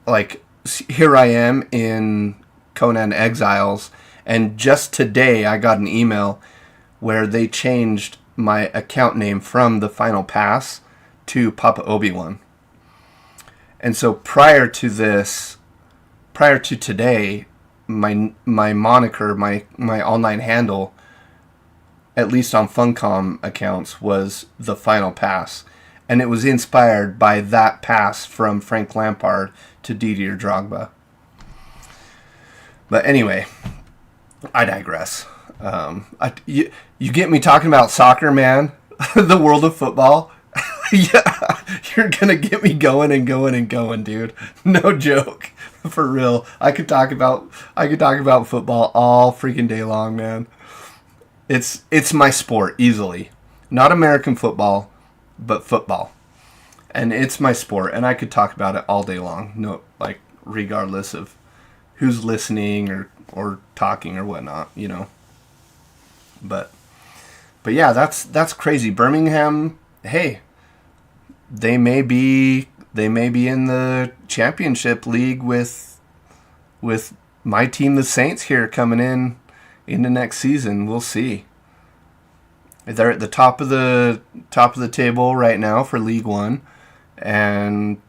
here I am in Conan Exiles, and just today I got an email where they changed my account name from the Final Pass to Papa Obi-Wan. And so prior to today, my moniker, my online handle, at least on Funcom accounts, was the Final Pass. And it was inspired by that pass from Frank Lampard to Didier Drogba. But anyway, I digress. You get me talking about soccer, man. The world of football. Yeah, you're gonna get me going and going and going, dude. No joke, for real. I could talk about football all freaking day long, man. It's my sport easily. Not American football, but football. And it's my sport, and I could talk about it all day long. No, regardless of who's listening or talking or whatnot, you know. But yeah, that's crazy. Birmingham, hey, they may be in the championship league with my team, the Saints, here coming into next season. We'll see. They're at the top of the table right now for League One, and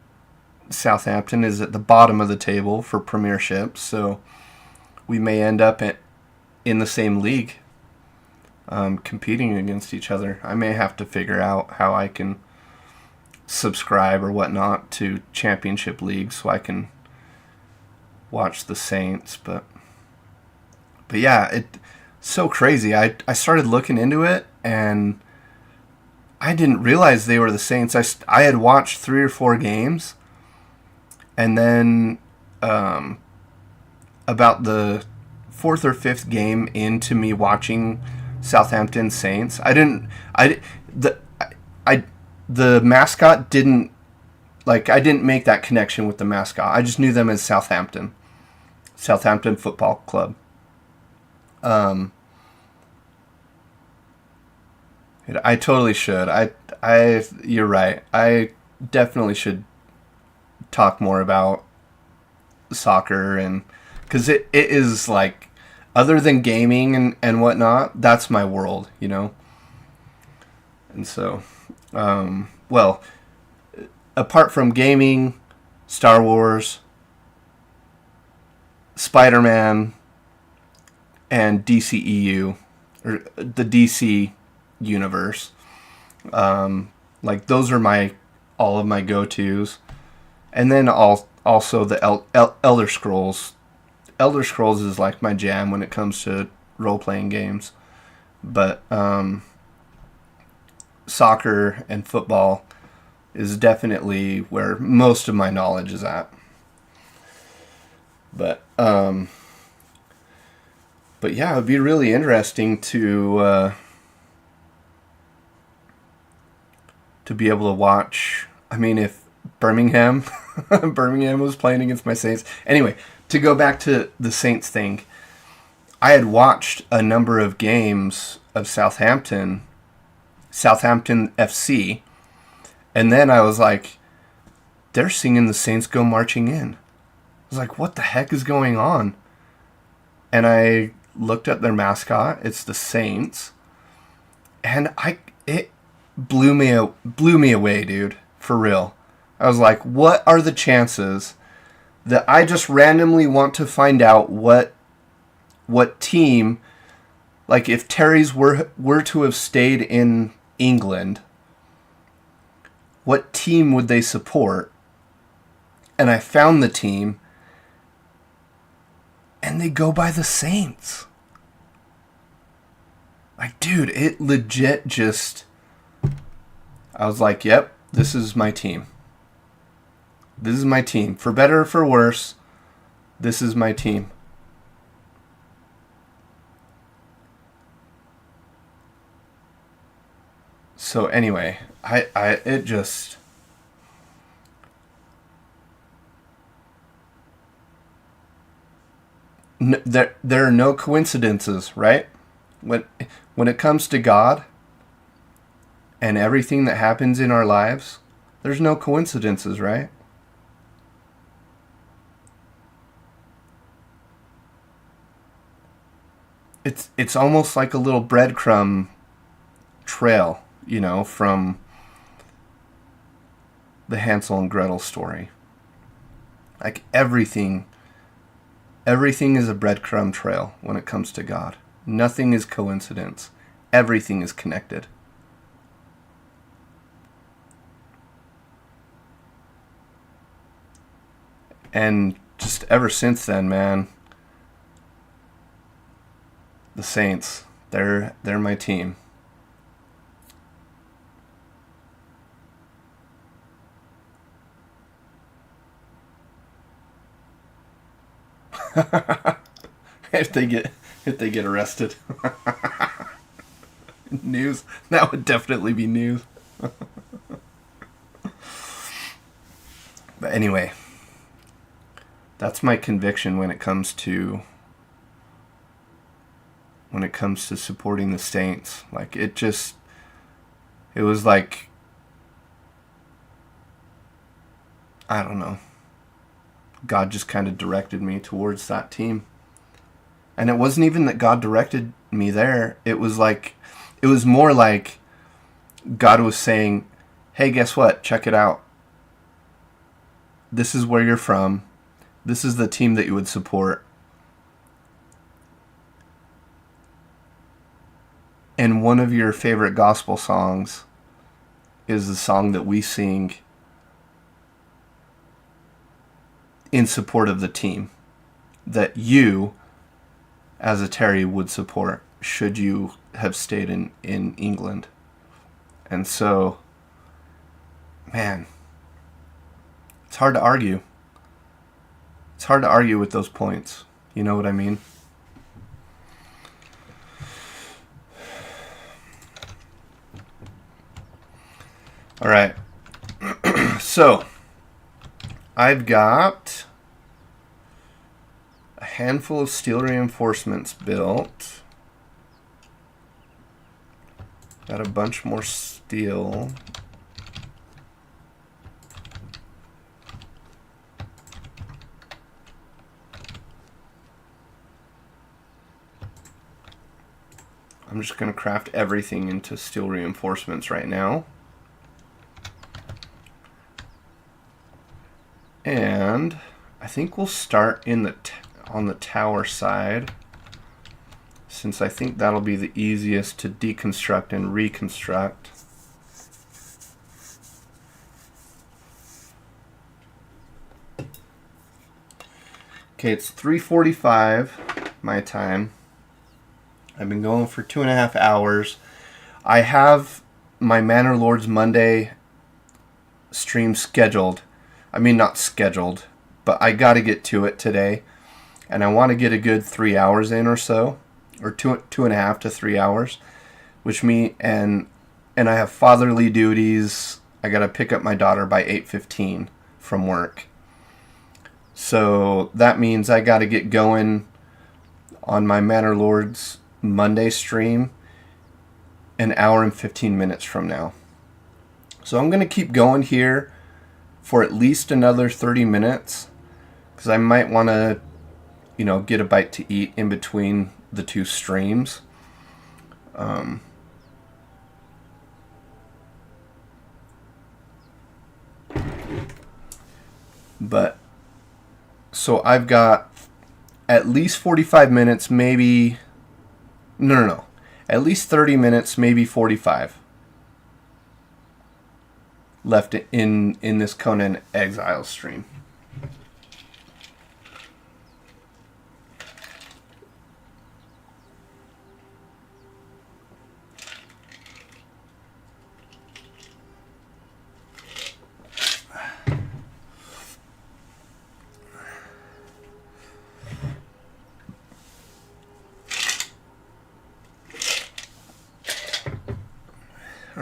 Southampton is at the bottom of the table for Premiership. So we may end up in the same league, competing against each other. I may have to figure out how I can subscribe or whatnot to Championship League so I can watch the Saints. But yeah, it's so crazy. I started looking into it, and I didn't realize they were the Saints. I had watched 3 or 4 games, and then about the 4th or 5th game into me watching Southampton Saints, the mascot didn't, I didn't make that connection with the mascot. I just knew them as Southampton Football Club. I totally should. You're right. I definitely should talk more about soccer, and because it is other than gaming and whatnot, that's my world, you know. And so, well, apart from gaming, Star Wars, Spider-Man, and DCEU, or the DC universe, those are all of my go-tos. And then also the Elder Scrolls. Elder Scrolls is my jam when it comes to role-playing games. But soccer and football is definitely where most of my knowledge is at. But yeah, it would be really interesting to be able to watch. I mean, if Birmingham was playing against my Saints. Anyway, to go back to the Saints thing, I had watched a number of games of Southampton FC, and then I was like, they're singing "The Saints Go Marching In." I was like, what the heck is going on? And I looked at their mascot. It's the Saints, and it blew me away, dude. For real. I was like, what are the chances that I just randomly want to find out what team, if Terry's were to have stayed in England, what team would they support? And I found the team, and they go by the Saints. Like, dude, it legit just... I was like, yep, this is my team. This is my team. For better or for worse, this is my team. So anyway, it just... There are no coincidences, right? When it comes to God and everything that happens in our lives, there's no coincidences, right? It's almost like a little breadcrumb trail, you know, from the Hansel and Gretel story. Like everything is a breadcrumb trail when it comes to God. Nothing is coincidence. Everything is connected. And just ever since then, man, the Saints, they're my team. if they get arrested. News. That would definitely be news. But anyway, that's my conviction when it comes to supporting the Saints. Like, it was like, I don't know, God just kind of directed me towards that team. And it wasn't even that God directed me there. It was more like God was saying, hey, guess what? Check it out. This is where you're from. This is the team that you would support. And one of your favorite gospel songs is the song that we sing in support of the team that you, as a Terry, would support should you have stayed in England. And so, man, it's hard to argue. It's hard to argue with those points. You know what I mean? All right. So, I've got a handful of steel reinforcements built. Got a bunch more steel. I'm just going to craft everything into steel reinforcements right now. And I think we'll start in on the tower side, since I think that'll be the easiest to deconstruct and reconstruct. Okay, it's 3:45 my time. I've been going for 2.5 hours. I have my Manor Lords Monday stream scheduled. I mean, not scheduled, but I got to get to it today. And I want to get a good 3 hours in or so, or 2.5 to 3 hours, and I have fatherly duties. I got to pick up my daughter by 8:15 from work. So that means I got to get going on my Manor Lords Monday stream an hour and 15 minutes from now. So I'm going to keep going here for at least another 30 minutes, because I might want to, get a bite to eat in between the two streams. But so I've got at least 45 minutes, maybe, no, at least 30 minutes, maybe 45 left in this Conan Exiles stream.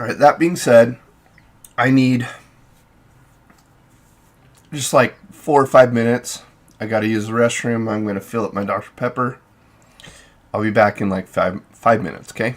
Alright, that being said, I need just like 4 or 5 minutes. I gotta use the restroom. I'm gonna fill up my Dr. Pepper. I'll be back in like five minutes, okay?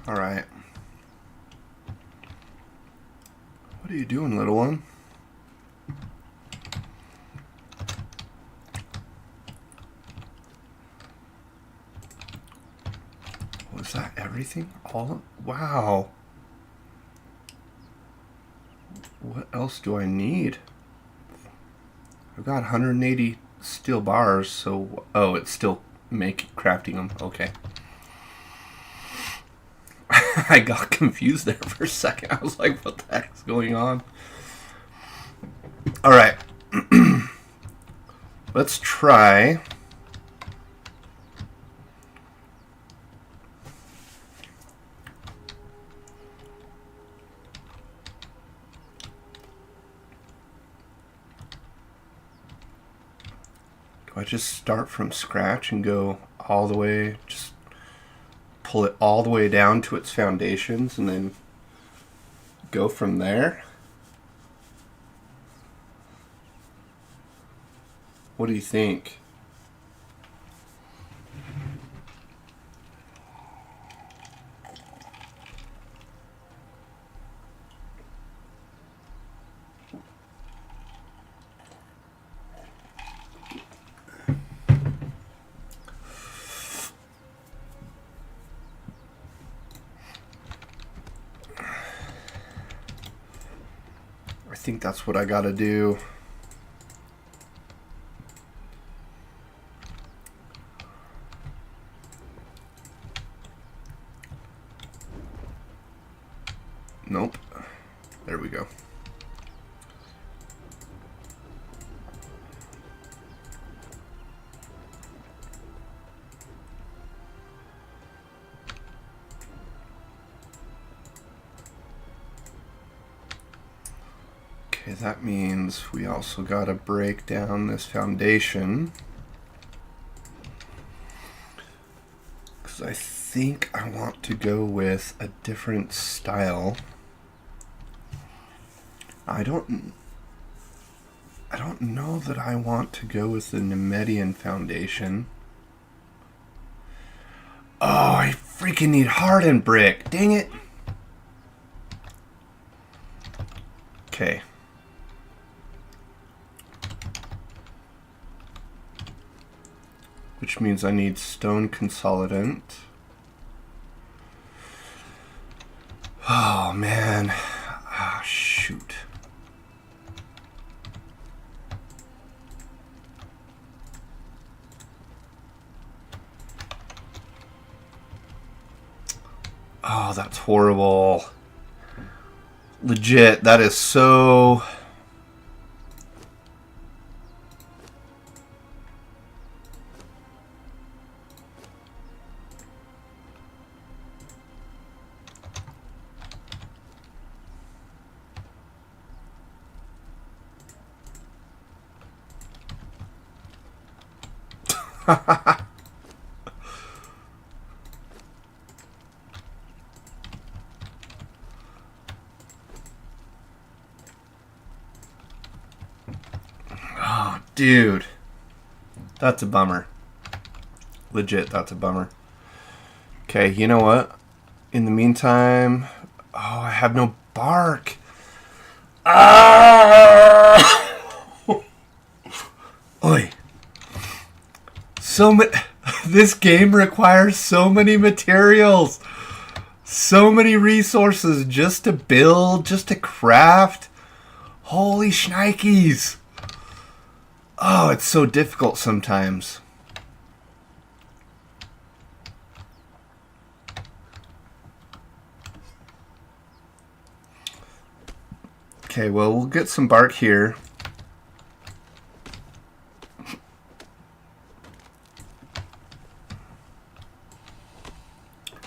Alright. What are you doing, little one? Was that everything? All? Wow. What else do I need? I've got 180 steel bars, so... Oh, it's still crafting them. Okay. I got confused there for a second. I was like, what the heck is going on? Alright. Let's try. Do I just start from scratch and go all the way, just pull it all the way down to its foundations and then go from there? What do you think? I think that's what I gotta do. Nope. There we go. Okay, that means we also got to break down this foundation. Because I think I want to go with a different style. I don't know that I want to go with the Nemedian foundation. Oh, I freaking need hardened brick. Dang it. Okay. Which means I need stone consolidant. Oh, man. Ah, shoot. Oh, that's horrible. Legit, that is so... Oh, dude. That's a bummer. Legit, that's a bummer. Okay, you know what? In the meantime... Oh, I have no bark. Ah! Oi. This game requires so many materials. So many resources just to build, just to craft. Holy shnikes. Oh, it's so difficult sometimes. Okay, well, we'll get some bark here.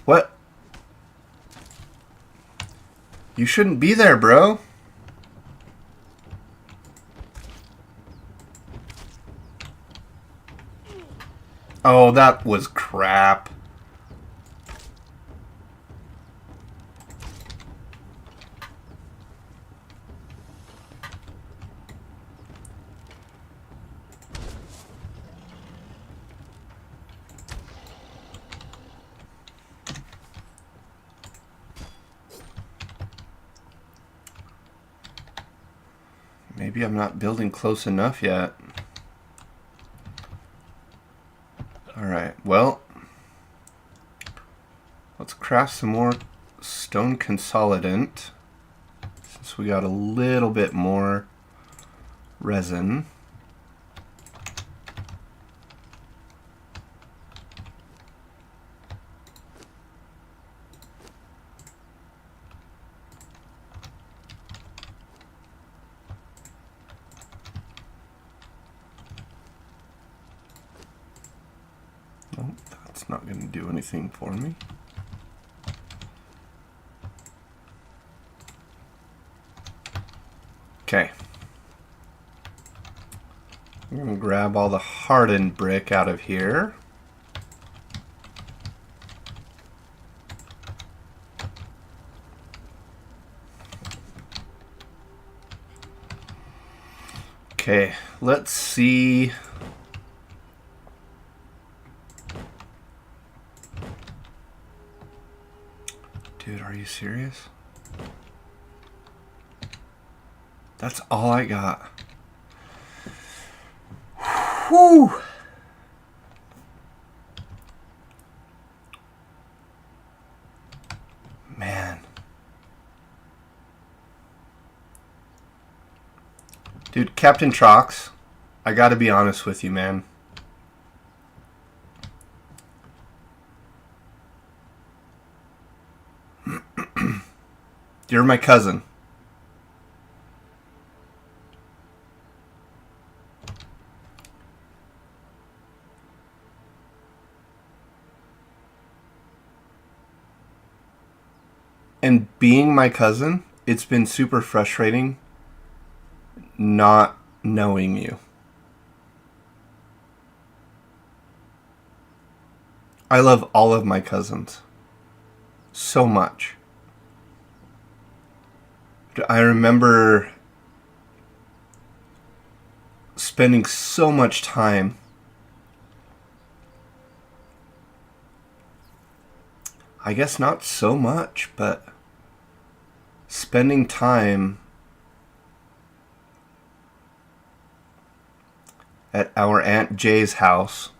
What? You shouldn't be there, bro. Oh, that was crap. Maybe I'm not building close enough yet. Alright, well, let's craft some more stone consolidant since we got a little bit more resin. That's not going to do anything for me. Okay. I'm going to grab all the hardened brick out of here. Okay, let's see. Dude, are you serious? That's all I got. Whew! Man. Dude, Captain Trox, I gotta be honest with you, man. You're my cousin. And being my cousin, it's been super frustrating not knowing you. I love all of my cousins so much. I remember spending so much time I guess not so much, but spending time at our Aunt Jay's house,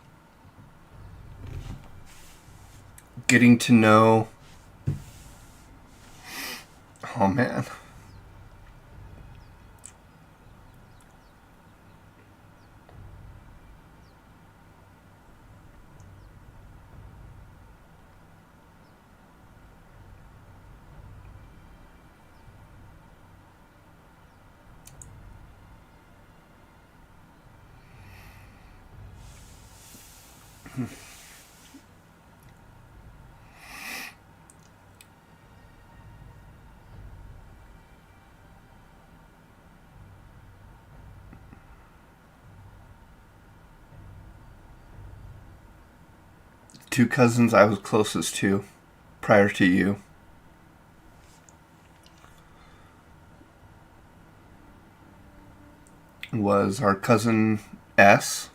getting to know... Oh, man. Two cousins I was closest to prior to you was our cousin S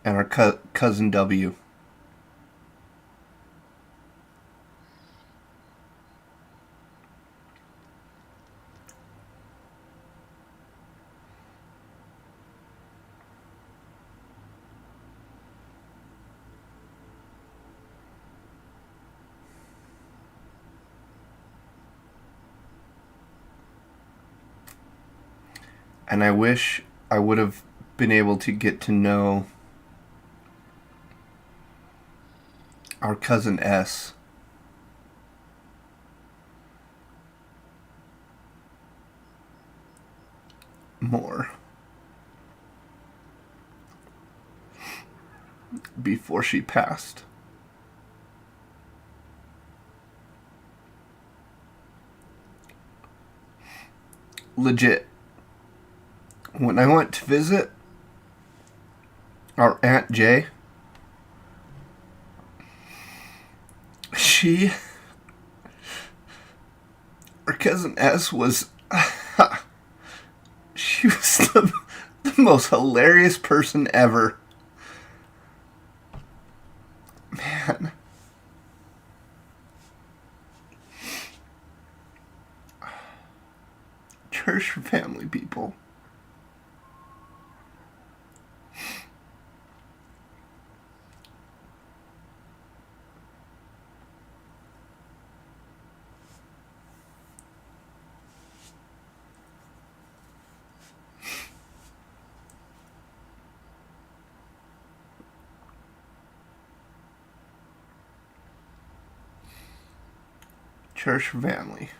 and our cousin W. And I wish I would have been able to get to know our cousin S more before she passed. Legit. When I went to visit our Aunt Jay, our cousin S was, she was the most hilarious person ever. Man. Church family people. Church family.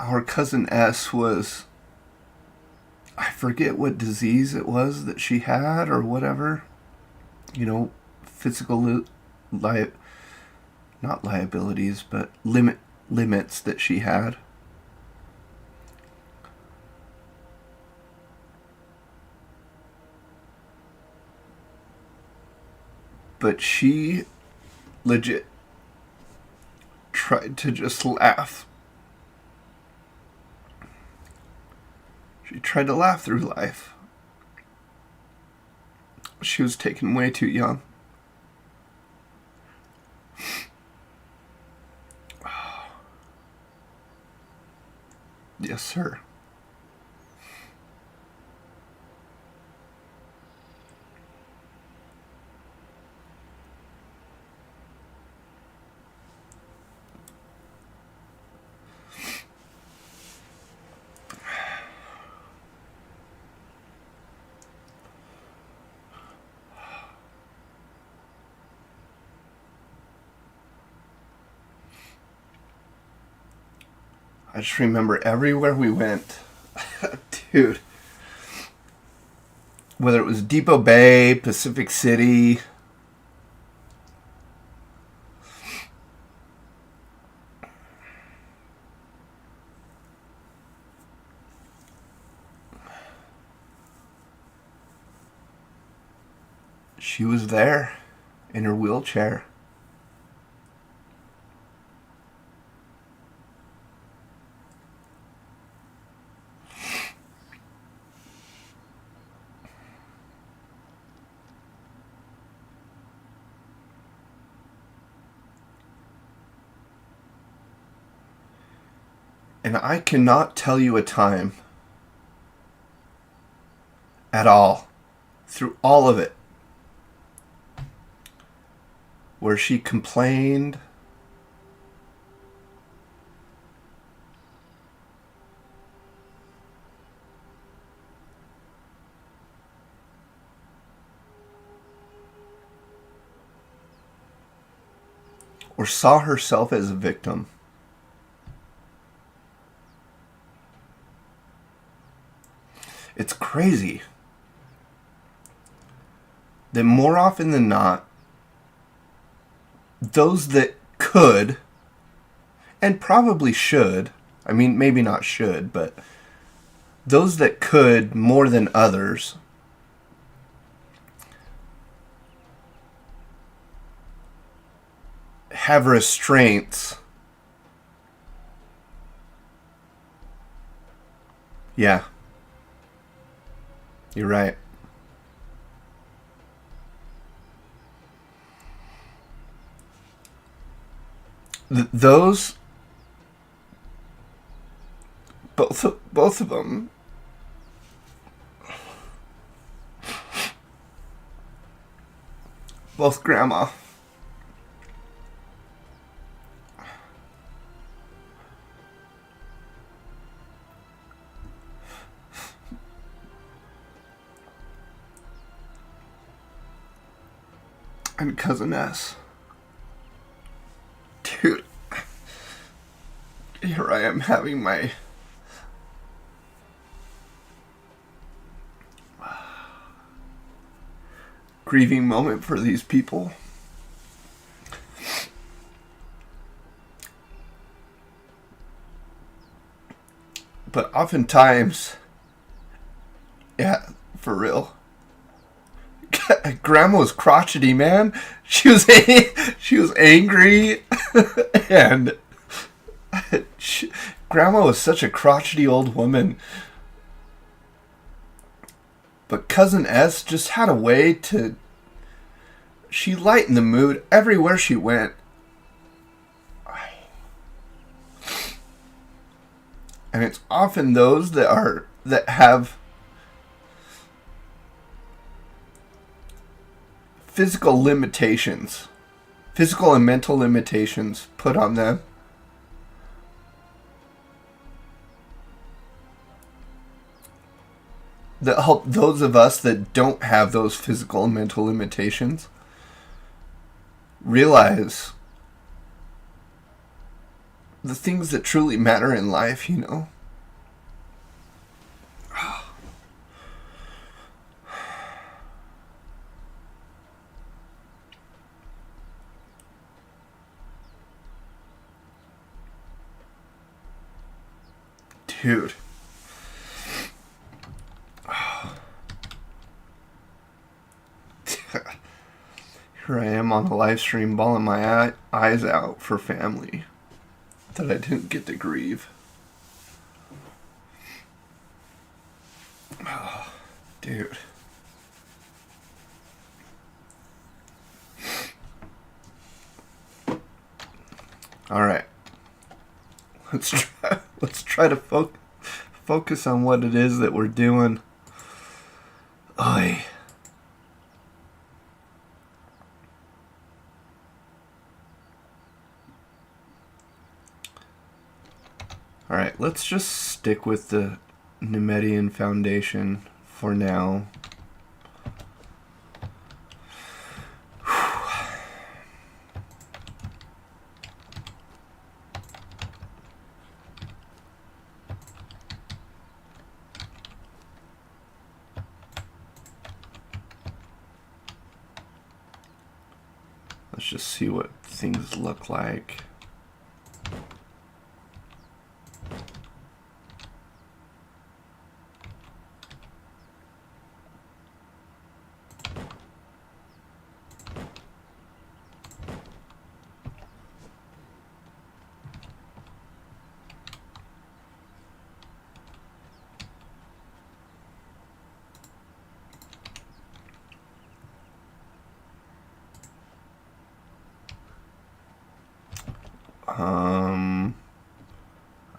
our cousin S was, I forget what disease it was that she had or whatever. You know, physical not liabilities, but limits that she had. But she legit tried to just laugh. She tried to laugh through life. She was taken way too young. Yes, sir. I just remember everywhere we went, dude, whether it was Depot Bay, Pacific City, she was there in her wheelchair. And I cannot tell you a time at all, through all of it, where she complained or saw herself as a victim. It's crazy that more often than not, those that could, and probably should, I mean, maybe not should, but those that could more than others have restraints. Yeah. You're right. Those, both of them, both grandma, and cousin S. Dude, here I am having my grieving moment for these people. But oftentimes, yeah, for real, Grandma was crotchety, man. She was angry, and Grandma was such a crotchety old woman. But Cousin S just had a way to... She lightened the mood everywhere she went. And it's often those that have physical limitations, physical and mental limitations put on them. That help those of us that don't have those physical and mental limitations realize the things that truly matter in life, you know. Dude. Here I am on a live stream bawling my eyes out for family that I didn't get to grieve. Oh, dude. All right. Let's try to focus on what it is that we're doing. Oy. All right, let's just stick with the Nemedian Foundation for now. Let's just see what things look like.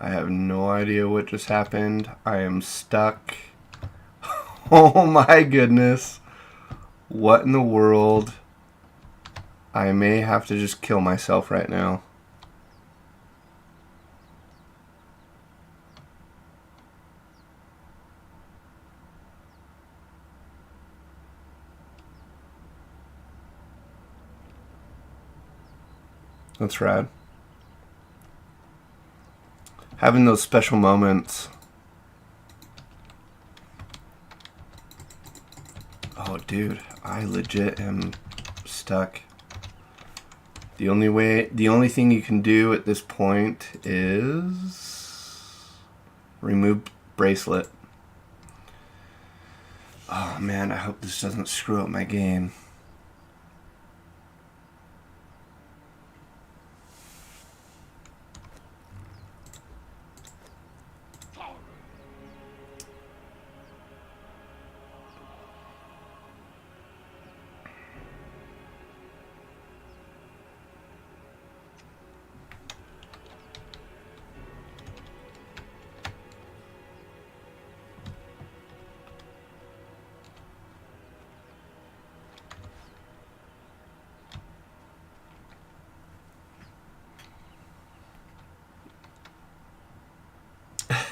I have no idea what just happened. I am stuck. Oh my goodness. What in the world? I may have to just kill myself right now. That's rad. Having those special moments. Oh, dude, I legit am stuck. The only thing you can do at this point is remove bracelet. Oh man, I hope this doesn't screw up my game.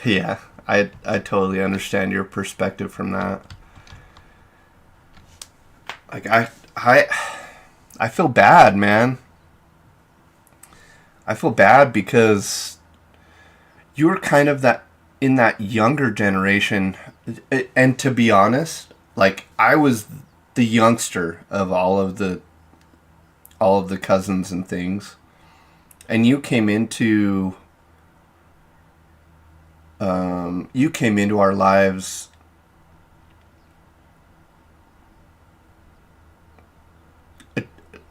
Yeah, I totally understand your perspective from that. Like I feel bad, man. I feel bad because you were kind of that in that younger generation, and to be honest, like I was the youngster of all of the cousins and things, and you came into our lives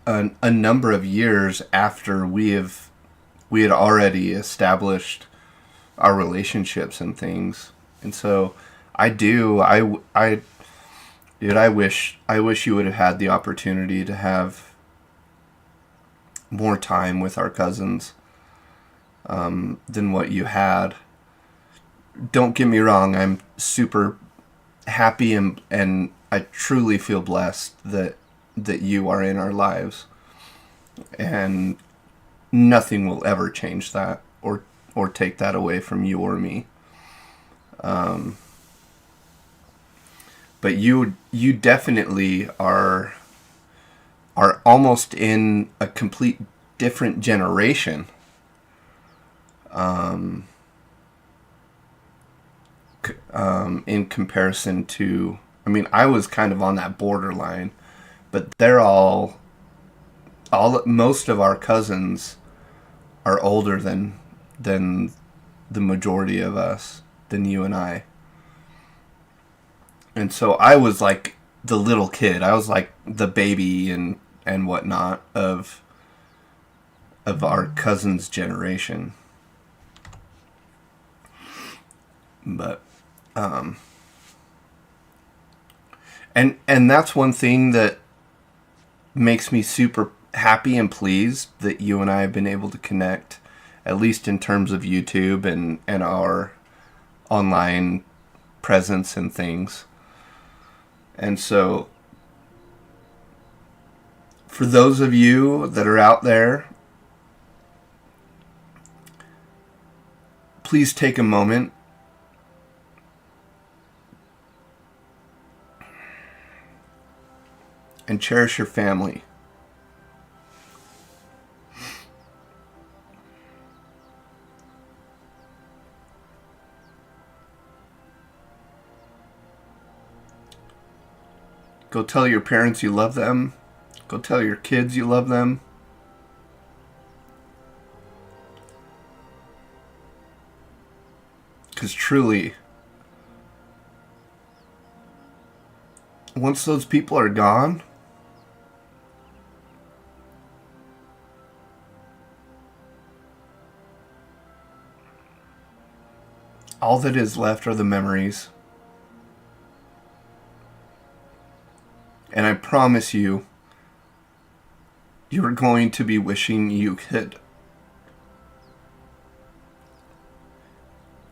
a number of years after we had already established our relationships and things. And so dude, I wish you would have had the opportunity to have more time with our cousins than what you had. Don't get me wrong, I'm super happy and I truly feel blessed that you are in our lives, and nothing will ever change that or take that away from you or me. But you definitely are almost in a complete different generation. in comparison to, I mean, I was kind of on that borderline, but most of our cousins are older than the majority of us, than you and I. And so I was like the little kid. I was like the baby and whatnot of our cousins' generation. But and that's one thing that makes me super happy and pleased that you and I have been able to connect, at least in terms of YouTube and our online presence and things. And so, for those of you that are out there, please take a moment and cherish your family. Go tell your parents you love them. Go tell your kids you love them. Because truly, once those people are gone, all that is left are the memories. And I promise you, you're going to be wishing you could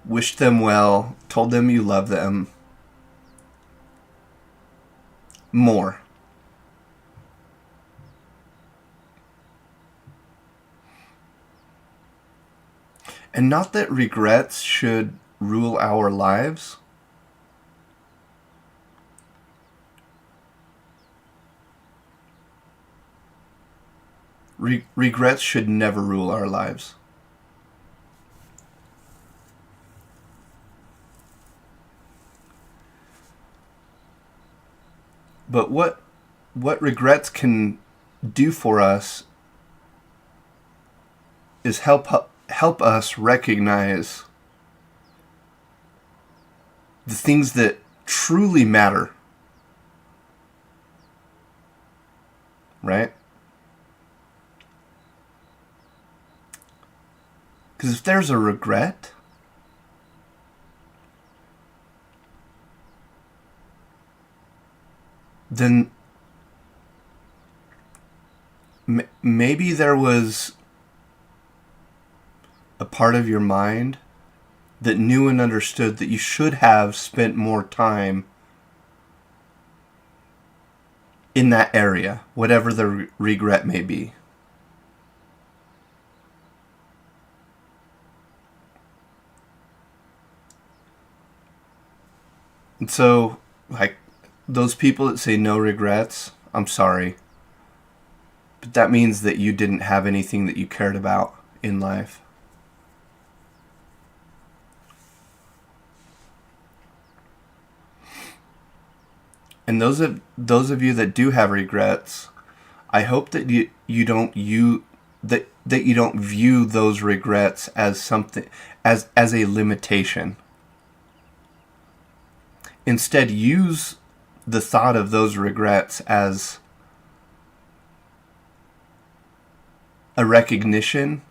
wish them well, told them you love them more. And not that regrets should rule our lives. Regrets should never rule our lives. But what regrets can do for us is help us recognize the things that truly matter. Right? Because if there's a regret, then maybe there was a part of your mind that knew and understood that you should have spent more time in that area, whatever the regret may be. And so, like, those people that say no regrets, I'm sorry. But that means that you didn't have anything that you cared about in life. And those of you that do have regrets, I hope that you don't view those regrets as something as a limitation. Instead, use the thought of those regrets as a recognition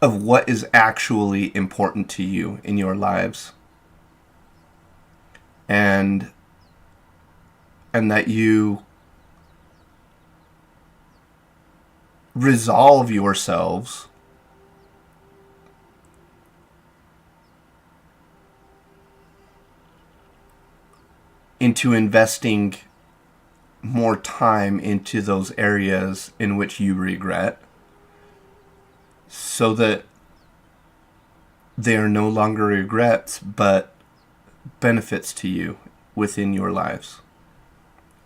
of what is actually important to you in your lives. And that you resolve yourselves into investing more time into those areas in which you regret, so that they are no longer regrets but benefits to you within your lives.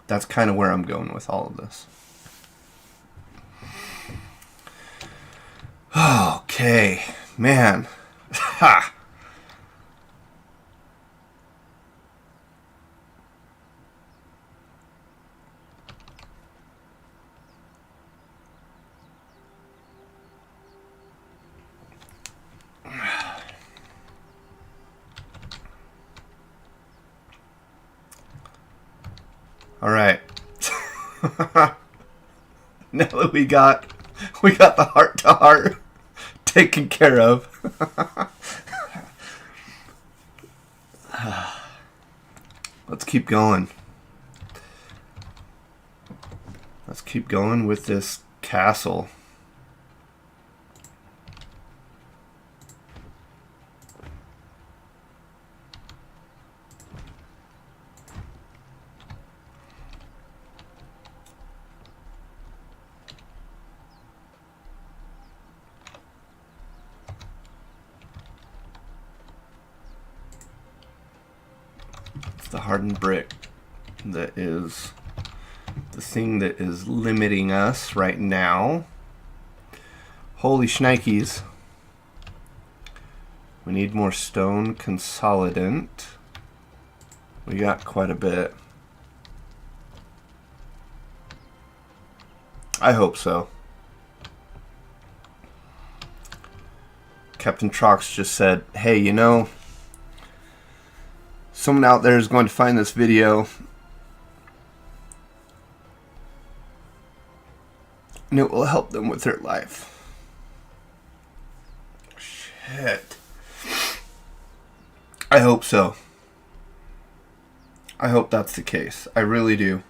That's kind of where I'm going with all of this. Okay, man. Ha! All right. Now that we got the heart to heart taken care of. Let's keep going. Let's keep going with this castle. The hardened brick that is the thing that is limiting us right now. Holy shnikes. We need more stone consolidant. We got quite a bit. I hope so. Captain Trox just said, hey, you know, someone out there is going to find this video and it will help them with their life. Shit. I hope so. I hope that's the case. I really do.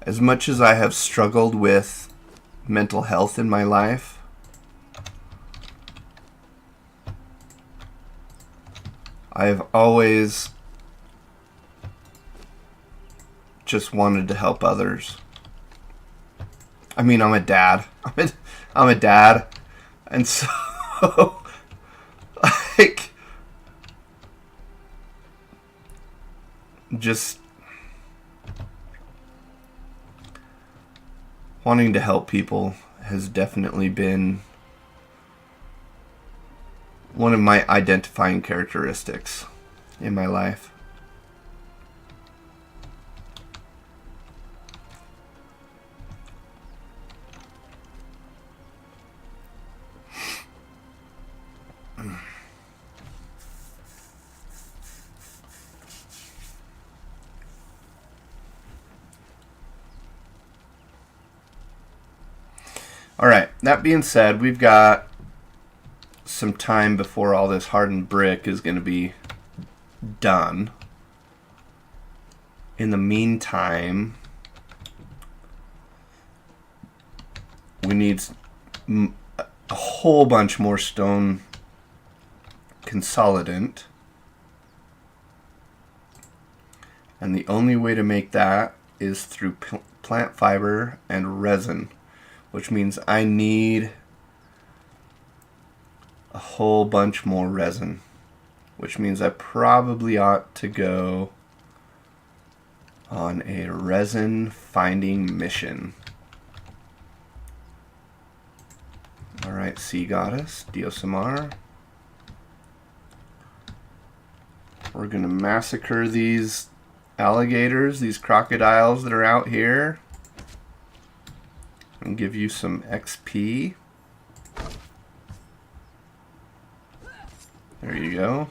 As much as I have struggled with mental health in my life, I have always just wanted to help others. I mean, I'm a dad. I'm a dad. And so, like, just wanting to help people has definitely been one of my identifying characteristics in my life. Alright, that being said, we've got some time before all this hardened brick is going to be done. In the meantime, we need a whole bunch more stone consolidant. And the only way to make that is through plant fiber and resin, which means I need a whole bunch more resin, which means I probably ought to go on a resin finding mission. Alright, Sea Goddess, Diosamar. We're going to massacre these alligators, these crocodiles that are out here, and give you some XP. There you go.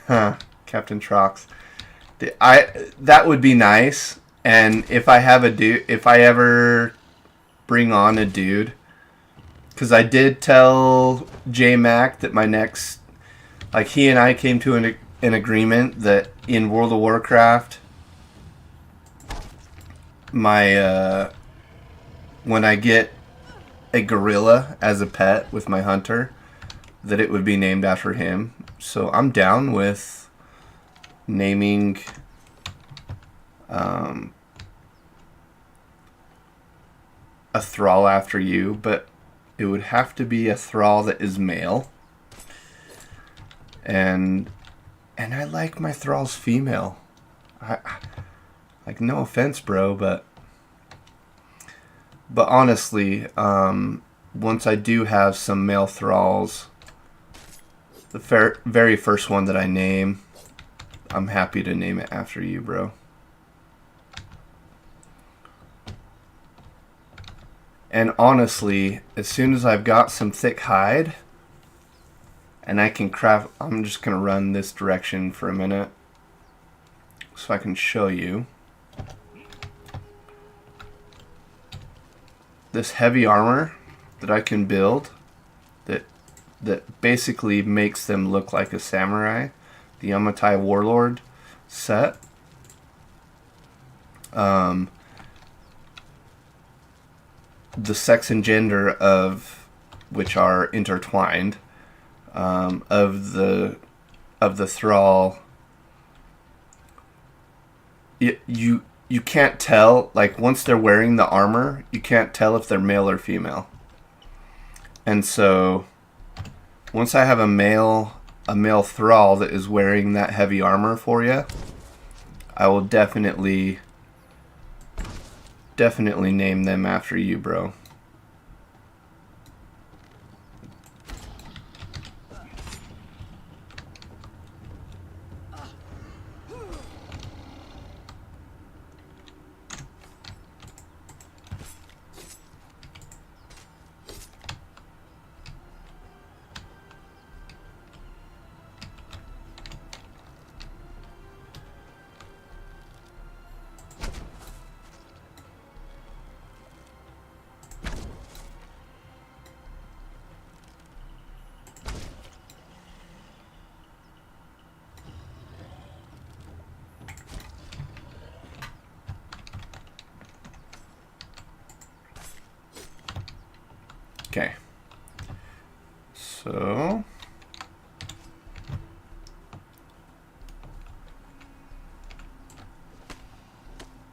Huh, Captain Trox. That would be nice. And if I have a dude, if I ever bring on a dude, because I did tell J Mac that my next, like, he and I came to an agreement that in World of Warcraft, my when I get a gorilla as a pet with my hunter, that it would be named after him. So I'm down with naming a thrall after you, but it would have to be a thrall that is male. And I like my thralls female. Like, no offense, bro, but honestly, once I do have some male thralls, the very first one that I name, I'm happy to name it after you, bro. And honestly, as soon as I've got some thick hide, and I can craft, I'm just going to run this direction for a minute so I can show you. This heavy armor that I can build that basically makes them look like a samurai, the Yamatai Warlord set. The sex and gender of which are intertwined, of the thrall, you can't tell, like, once they're wearing the armor, you can't tell if they're male or female. And so once I have a male thrall that is wearing that heavy armor for you, I will definitely name them after you, bro. Okay. So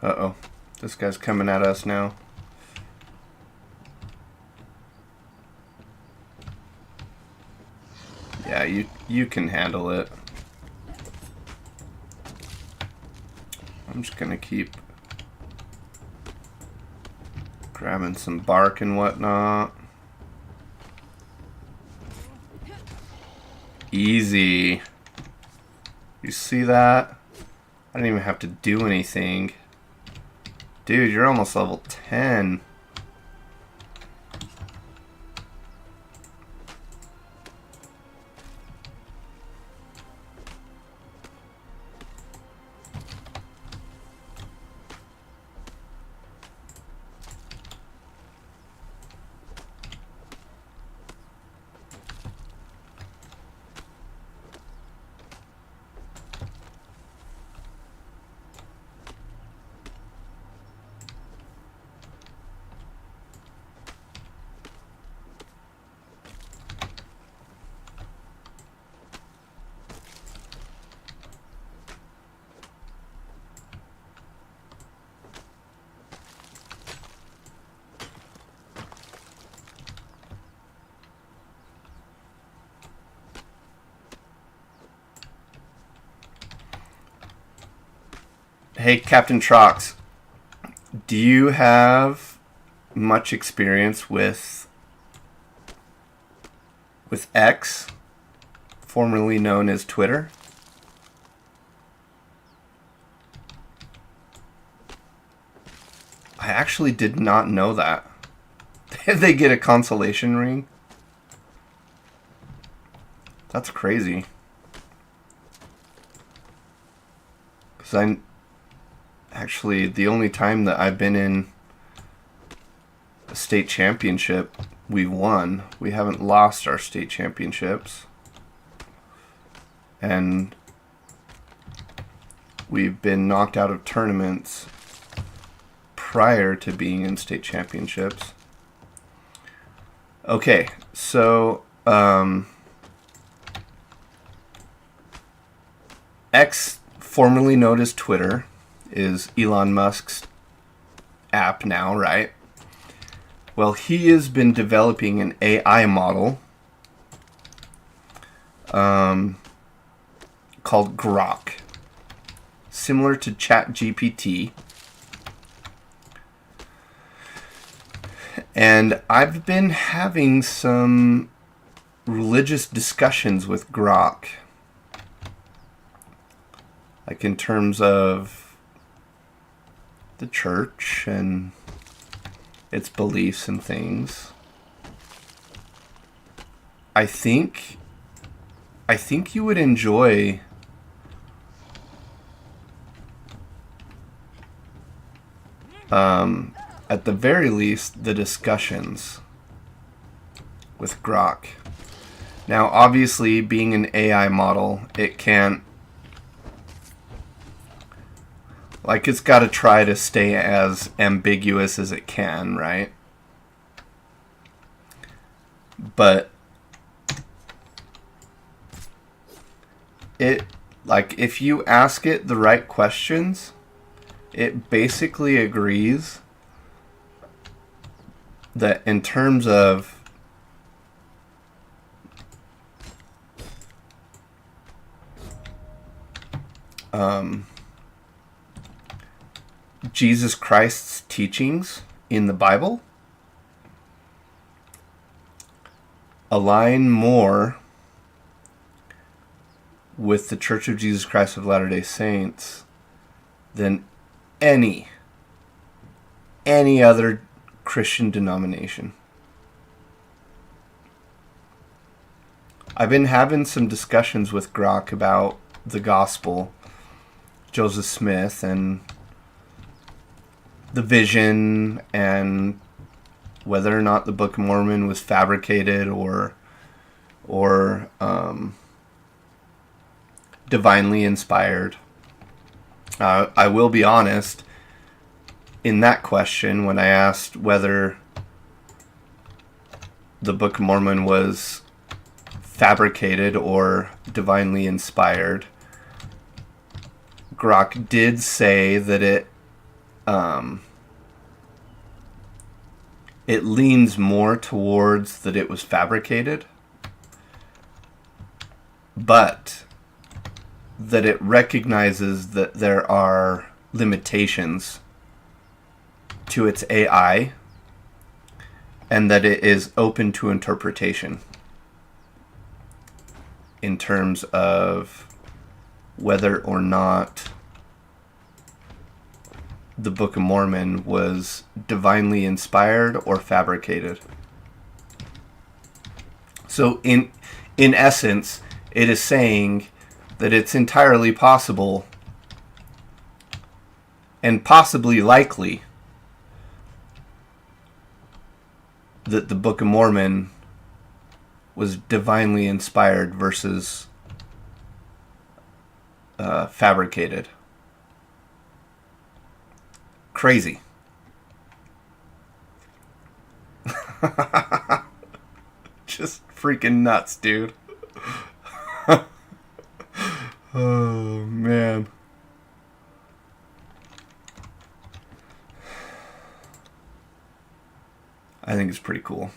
uh-oh. This guy's coming at us now. Yeah, you can handle it. I'm just gonna keep grabbing some bark and whatnot. Easy. You see that? I didn't even have to do anything. Dude, you're almost level 10. Hey, Captain Trox, do you have much experience with X, formerly known as Twitter? I actually did not know that. Did they get a consolation ring? That's crazy. Because actually, the only time that I've been in a state championship, we've won. We haven't lost our state championships. And we've been knocked out of tournaments prior to being in state championships. Okay, so X, formerly known as Twitter, is Elon Musk's app now, right? Well, he has been developing an AI model called Grok, similar to ChatGPT. And I've been having some religious discussions with Grok, like in terms of the church and its beliefs and things. I think you would enjoy at the very least the discussions with Grok. Now, obviously, being an AI model, it can't, like, it's got to try to stay as ambiguous as it can, right? But it, like, if you ask it the right questions, it basically agrees that in terms of Jesus Christ's teachings in the Bible align more with the Church of Jesus Christ of Latter-day Saints than any other Christian denomination. I've been having some discussions with Grok about the gospel, Joseph Smith, and the vision, and whether or not the Book of Mormon was fabricated or divinely inspired. I will be honest, in that question, when I asked whether the Book of Mormon was fabricated or divinely inspired, Grok did say that it leans more towards that it was fabricated, but that it recognizes that there are limitations to its AI and that it is open to interpretation in terms of whether or not the Book of Mormon was divinely inspired or fabricated. So in essence, it is saying that it's entirely possible and possibly likely that the Book of Mormon was divinely inspired versus fabricated. Crazy. Just freaking nuts, dude. Oh, man. I think it's pretty cool.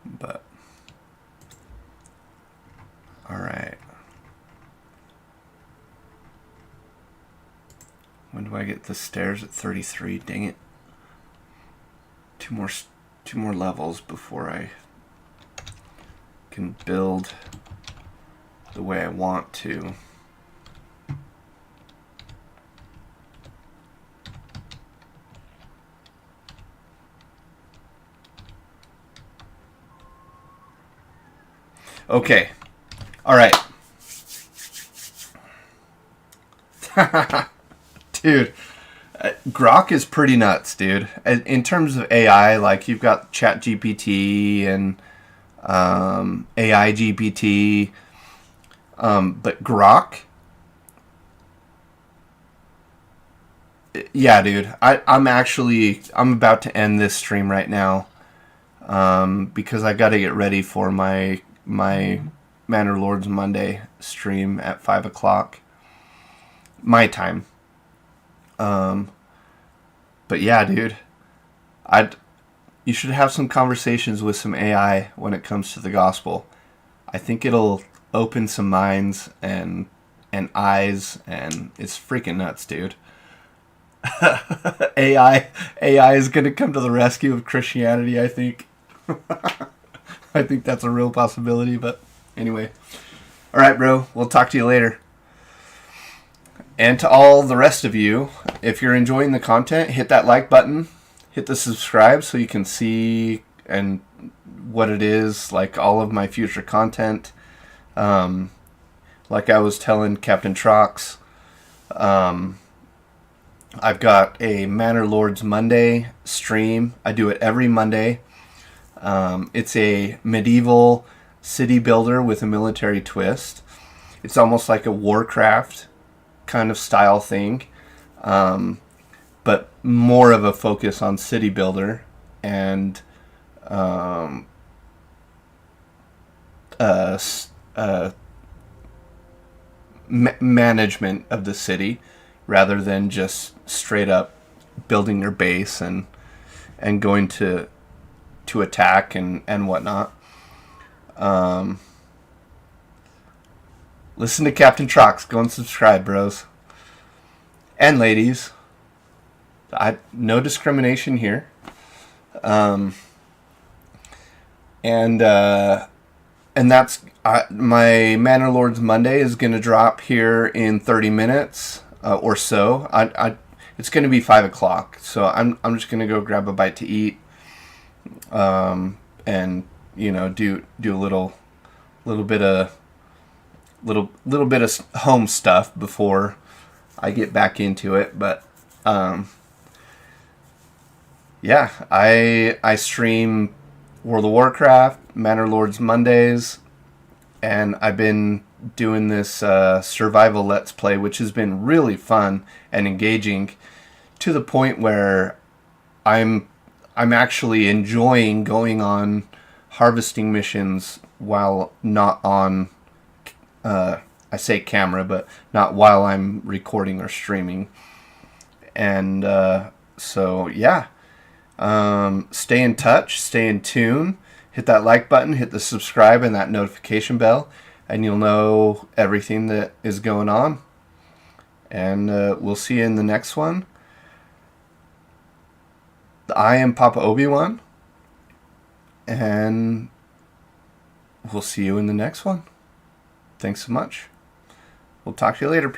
But, alright. When do I get the stairs at 33? Dang it. Two more levels before I can build the way I want to. Okay. All right. Dude, Grok is pretty nuts, dude. In terms of AI, like you've got ChatGPT and AI GPT, but Grok, yeah, dude. I'm about to end this stream right now, because I got to get ready for my Manor Lords Monday stream at 5 o'clock my time. But yeah, dude, you should have some conversations with some AI when it comes to the gospel. I think it'll open some minds and eyes, and it's freaking nuts, dude. AI is gonna come to the rescue of Christianity, I think. I think that's a real possibility, but anyway. Alright, bro, we'll talk to you later. And to all the rest of you, if you're enjoying the content, hit that like button, hit the subscribe so you can see and what it is, like all of my future content. Like I was telling Captain Trox, I've got a Manor Lords Monday stream. I do it every Monday. It's a medieval city builder with a military twist. It's almost like a Warcraft kind of style thing, but more of a focus on city builder and management of the city, rather than just straight up building your base and going to attack and whatnot. Listen to Captain Trox. Go and subscribe, bros. And ladies. No discrimination here. And that's my Manor Lords Monday is going to drop here in 30 minutes or so. It's going to be 5 o'clock, so I'm just going to go grab a bite to eat, and do a little bit of home stuff before I get back into it. But yeah, I stream World of Warcraft, Manor Lords Mondays, and I've been doing this survival Let's Play, which has been really fun and engaging, to the point where I'm actually enjoying going on harvesting missions while not on, I say camera, but not while I'm recording or streaming. And so yeah, stay in touch, stay in tune, hit that like button, hit the subscribe and that notification bell, and you'll know everything that is going on. And we'll see you in the next one. I am Papa Obi-Wan, and we'll see you in the next one. Thanks so much. We'll talk to you later, people.